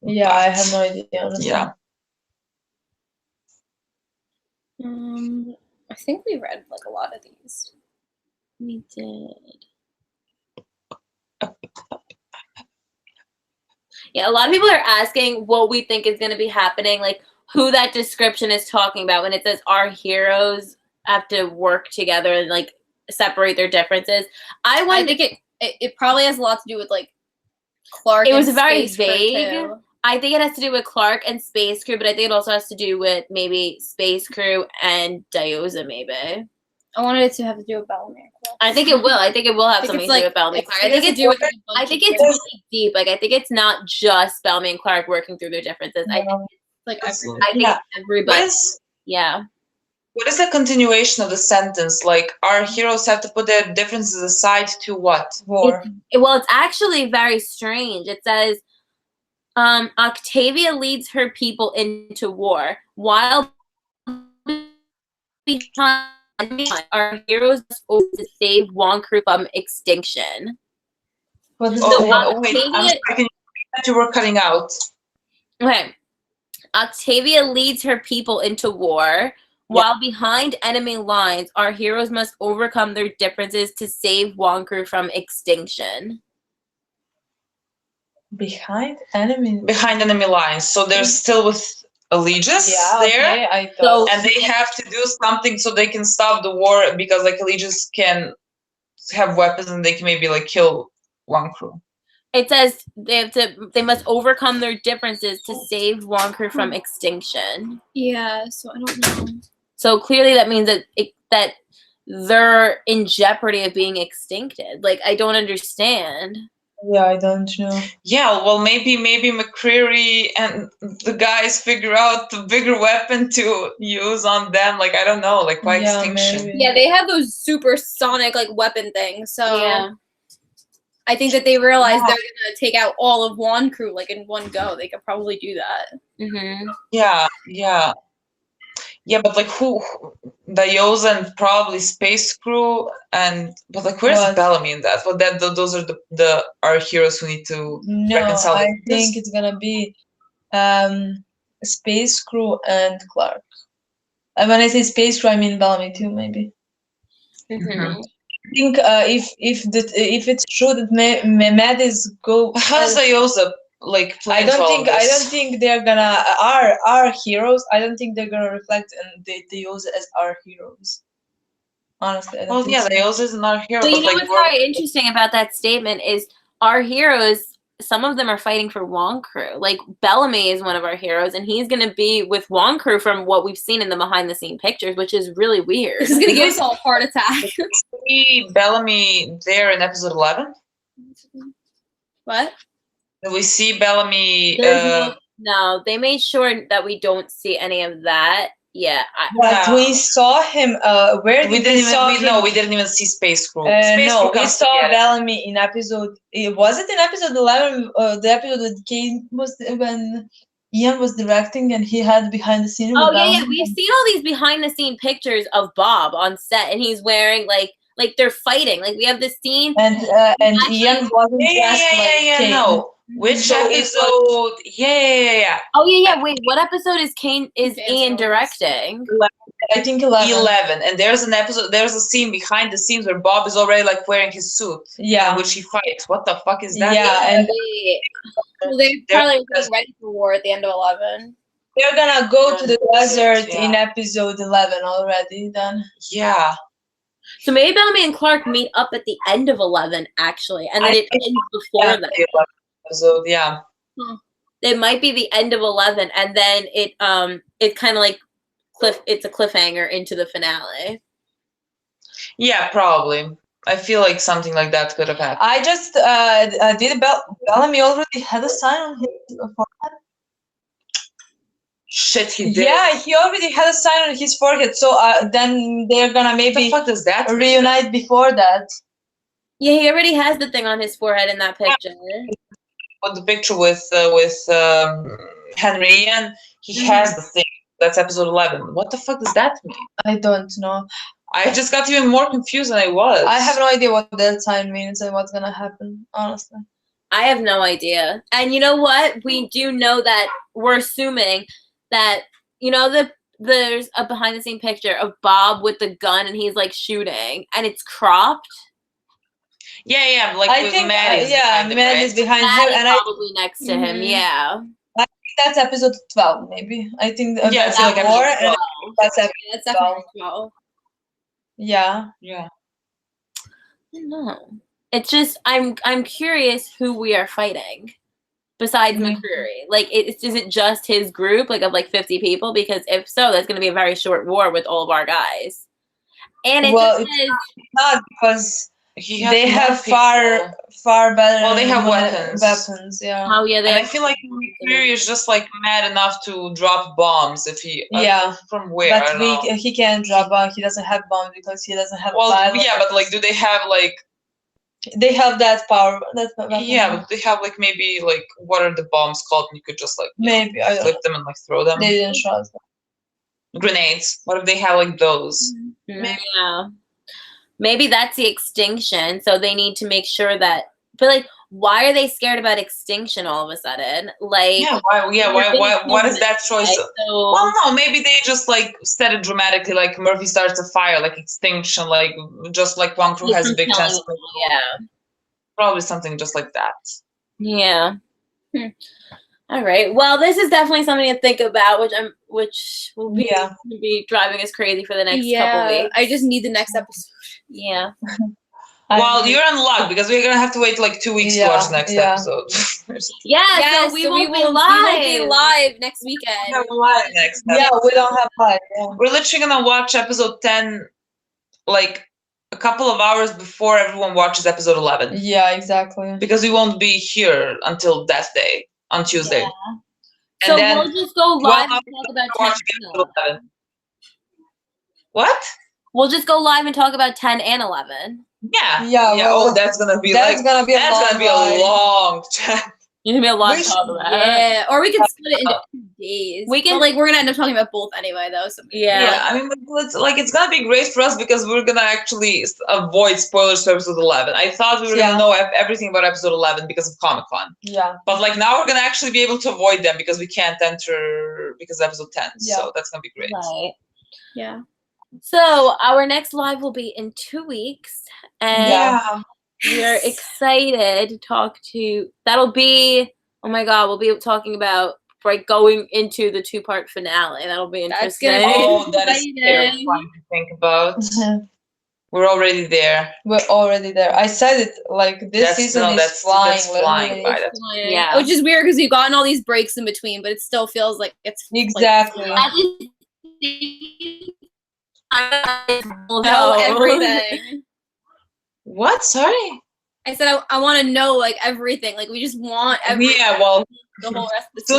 Yeah, I have no idea. Honestly. Yeah. I think we read like a lot of these. We did. Yeah, a lot of people are asking what we think is going to be happening, like who that description is talking about when it says our heroes have to work together and like separate their differences. I think it probably has a lot to do with like Clarke. It was very vague. I think it has to do with Clarke and Space Crew, but I think it also has to do with maybe Space Crew and Diyoza, maybe. I wanted it to have to do with Bellamy. I think it will. I think it will have something to do with Bellamy and Clarke. I think it's really deep. Like I think it's not just Bellamy and Clarke working through their differences. I think it's like everybody. What is the continuation of the sentence? Like our heroes have to put their differences aside to what? War. Well, it's actually very strange. It says Octavia leads her people into war while behind our heroes to save one crew from extinction. What is Oh, the wait, I'm sorry, can you repeat that? You were cutting out. Okay. Octavia leads her people into war. While behind enemy lines, our heroes must overcome their differences to save Wonkru from extinction. behind enemy? Behind enemy lines. So they're still with Allegiance there. Okay, I thought. And they have to do something so they can stop the war because like Allegiance can have weapons and they can maybe like kill one crew. It says they must overcome their differences to save Wonkru from extinction. Yeah, so I don't know. So clearly that means that they're in jeopardy of being extincted. Like, I don't understand. Yeah, I don't know. Yeah, well maybe McCreary and the guys figure out the bigger weapon to use on them. Like I don't know, like by extinction. Maybe. Yeah, they have those supersonic like weapon things. So Yeah. I think that they realized they're gonna take out all of one crew like in one go. They could probably do that. Mm-hmm. Yeah, but like who? Diosa and probably Space Crew but like where's What? Bellamy in that? Well, those are our heroes who need to reconcile. I think it's gonna be Space Crew and Clarke. And when I say Space Crew, I mean Bellamy too, maybe. Mm-hmm. I think if it's true that Mad is go. How's Diosa like? I don't think they're gonna our heroes. I don't think they're gonna reflect and they use as our heroes. Honestly, I don't think so. Diosa is not a hero. But you know like, what's very interesting about that statement is our heroes. Some of them are fighting for Wonkru. Like Bellamy is one of our heroes, and he's going to be with Wonkru from what we've seen in the behind-the-scene pictures, which is really weird. This is gonna give us all a heart attack. see Bellamy there in episode 11? What? Do we see Bellamy? No, they made sure that we don't see any of that. Yeah. But we saw him. Where we did didn't we saw even. him? No, we didn't even see Space Crew. No, we saw Bellamy in episode. Was it in episode 11? The episode that came was when Ian was directing and he had behind the scene. Oh yeah. We've seen all these behind the scene pictures of Bob on set, and he's wearing like they're fighting. Like we have this scene, and Ian wasn't dressed like Kane. No. Which episode? Yeah. Oh yeah. Wait, what episode is Ian directing? I think 11. And there's a scene behind the scenes where Bob is already like wearing his suit. Yeah. Which he fights. What the fuck is that? Yeah, and they're probably getting ready for war at the end of 11. They're gonna go to the desert in episode 11 already then. Yeah. So maybe Bellamy and Clarke meet up at the end of 11 actually, and then it ends before that. Episode, yeah. It might be the end of 11, and then it kind of like it's a cliffhanger into the finale. Yeah, probably. I feel like something like that could have happened. I just did Bellamy already had a sign on his forehead? Shit, he did. Yeah, he already had a sign on his forehead, so then they're gonna maybe what the fuck does that reunite before that. Yeah, he already has the thing on his forehead in that picture. The picture with Henry Ian, he has the thing. That's episode 11. What the fuck does that mean? I don't know. I just got even more confused than I was. I have no idea what that sign means and what's gonna happen, honestly. I have no idea. And you know what? We do know that we're assuming that, you know, there's a behind the scene picture of Bob with the gun and he's like shooting and it's cropped. Yeah, like I think Matt is behind Matt him, is and probably next to him. Yeah, I think that's episode 12, maybe. I think that's like war, episode 12. and that's episode That's definitely 12. Yeah. I don't know. It's just I'm curious who we are fighting besides McCreary. Like, is it just his group, like of like 50 people? Because if so, that's going to be a very short war with all of our guys. And it's not because they have far better. Well, they have weapons. Weapons, yeah. Oh yeah, I feel like McCreary is just like mad enough to drop bombs if he. From where? But he can't drop bombs. He doesn't have bombs because he doesn't have. Well, yeah, but like, do they have like? They have that power. Yeah, but they have like maybe like what are the bombs called? And you could just like maybe flip them and like throw them. They didn't show us that. Grenades. What if they have like those? Yeah. Maybe that's the extinction. So they need to make sure that. But like, why are they scared about extinction all of a sudden? Like, why? What is that choice? Right? So, Well, no, maybe they just like said it dramatically, like Murphy starts a fire, like extinction, like just like one crew has a big chance. Yeah. Probably something just like that. Yeah. All right. Well, this is definitely something to think about, which will be driving us crazy for the next couple weeks. I just need the next episode. Yeah. Well, you're in luck because we're gonna have to wait like 2 weeks to watch the next episode. Yeah, so we will be live next weekend. Yeah, we don't have live. Yeah. We're literally gonna watch episode 10 like a couple of hours before everyone watches episode 11. Yeah, exactly. Because we won't be here until that day on Tuesday. Yeah. And so then we'll just go live and talk about 10 episode 11. What? We'll just go live and talk about 10 and 11. Yeah. Well, that's gonna be gonna be a long chat. It's gonna be a long talk about. Yeah, or we could split it into 2 days. We can, but, like, we're gonna end up talking about both anyway, though. So yeah. I mean, it's gonna be great for us because we're gonna actually avoid spoilers for episode 11. I thought we were gonna know everything about episode 11 because of Comic-Con. Yeah. But like now we're gonna actually be able to avoid them because we can't enter because of episode 10. Yeah. So that's gonna be great. Right. Yeah. So our next live will be in 2 weeks, and we're excited to talk to. That'll be. Oh my God, we'll be talking about going into the 2-part finale. That'll be interesting. That is terrifying to think about. We're already there. We're already there. I said it like this season is flying. That's flying by. That's yeah. Which is weird because we've gotten all these breaks in between, but it still feels like it's exactly. I know everything. What? Sorry. I said I want to know like everything. Like we just want everything. Yeah, well, the whole rest of the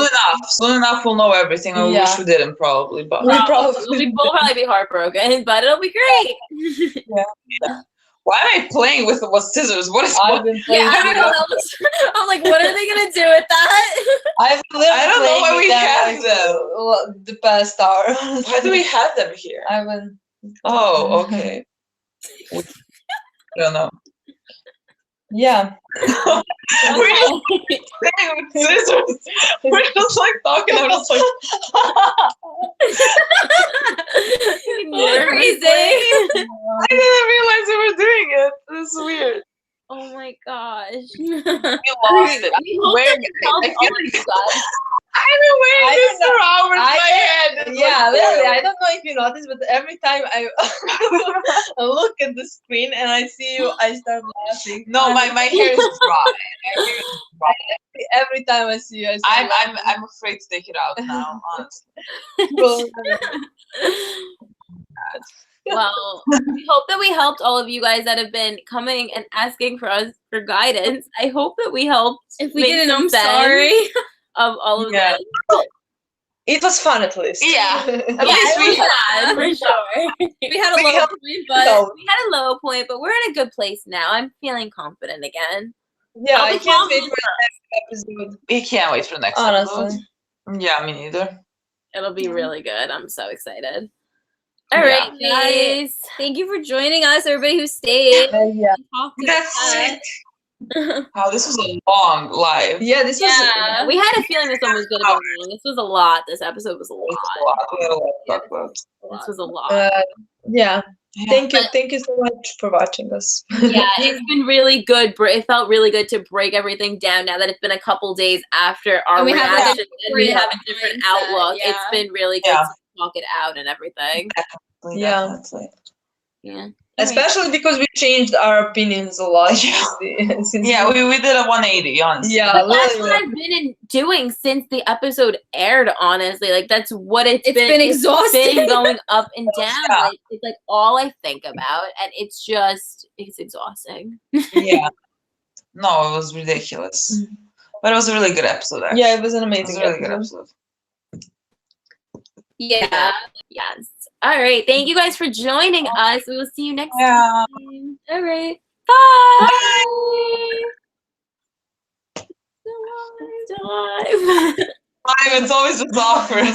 soon enough we'll know everything. I wish we didn't probably, but we'll probably be heartbroken, but it'll be great. Yeah. Why am I playing with scissors? What is? I've been playing. I don't know. I'm like, what are they gonna do with that? I don't know why we have them. The past hour. Why do we have them here? I've been. Oh, okay. I don't know. Yeah. We're just playing with scissors. We're just like talking. I'm just like. You're crazy. I didn't realize we were doing it. This is weird. Oh my gosh. You lost it. I've been wearing this for hours in my head. Yeah, literally. I don't know if you noticed, but every time I look at the screen and I see you, I start laughing. No, my hair is dry. Every time I see you, I start laughing. I'm afraid to take it out now, honestly. Well, we hope that we helped all of you guys that have been coming and asking for us for guidance. I hope that we helped. If we didn't, I'm sorry. Of all of this. It was fun at least. Yeah. At least we had, for sure. We had a low point, but we're in a good place now. I'm feeling confident again. Yeah, I can't wait for the next episode. We can't wait for the next episode. Yeah, me neither. It'll be really good. I'm so excited. All right, guys. Thank you for joining us, everybody who stayed. That's it. Wow, this was a long live. Yeah, this was. We had a feeling this one was going to be long. This was a lot. This episode was a lot. We had a lot to talk about. This was a lot. Yeah. Thank you so much for watching us. Yeah, it's been really good. It felt really good to break everything down now that it's been a couple days after our reaction and we have a different outlook. Yeah. It's been really good to talk it out and everything. Definitely. Yeah. Especially because we changed our opinions a lot. We did a 180, honestly. Yeah, but that's what I've been doing since the episode aired, honestly. Like, that's what it's been exhausting. It's been going up and down. Yeah. Like, it's like all I think about, and it's exhausting. Yeah. No, it was ridiculous. But it was a really good episode, actually. Yeah, it was an amazing good episode. Yeah. Yes. All right. Thank you guys for joining us. We will see you next time. All right. Bye. Bye. It's always just awkward.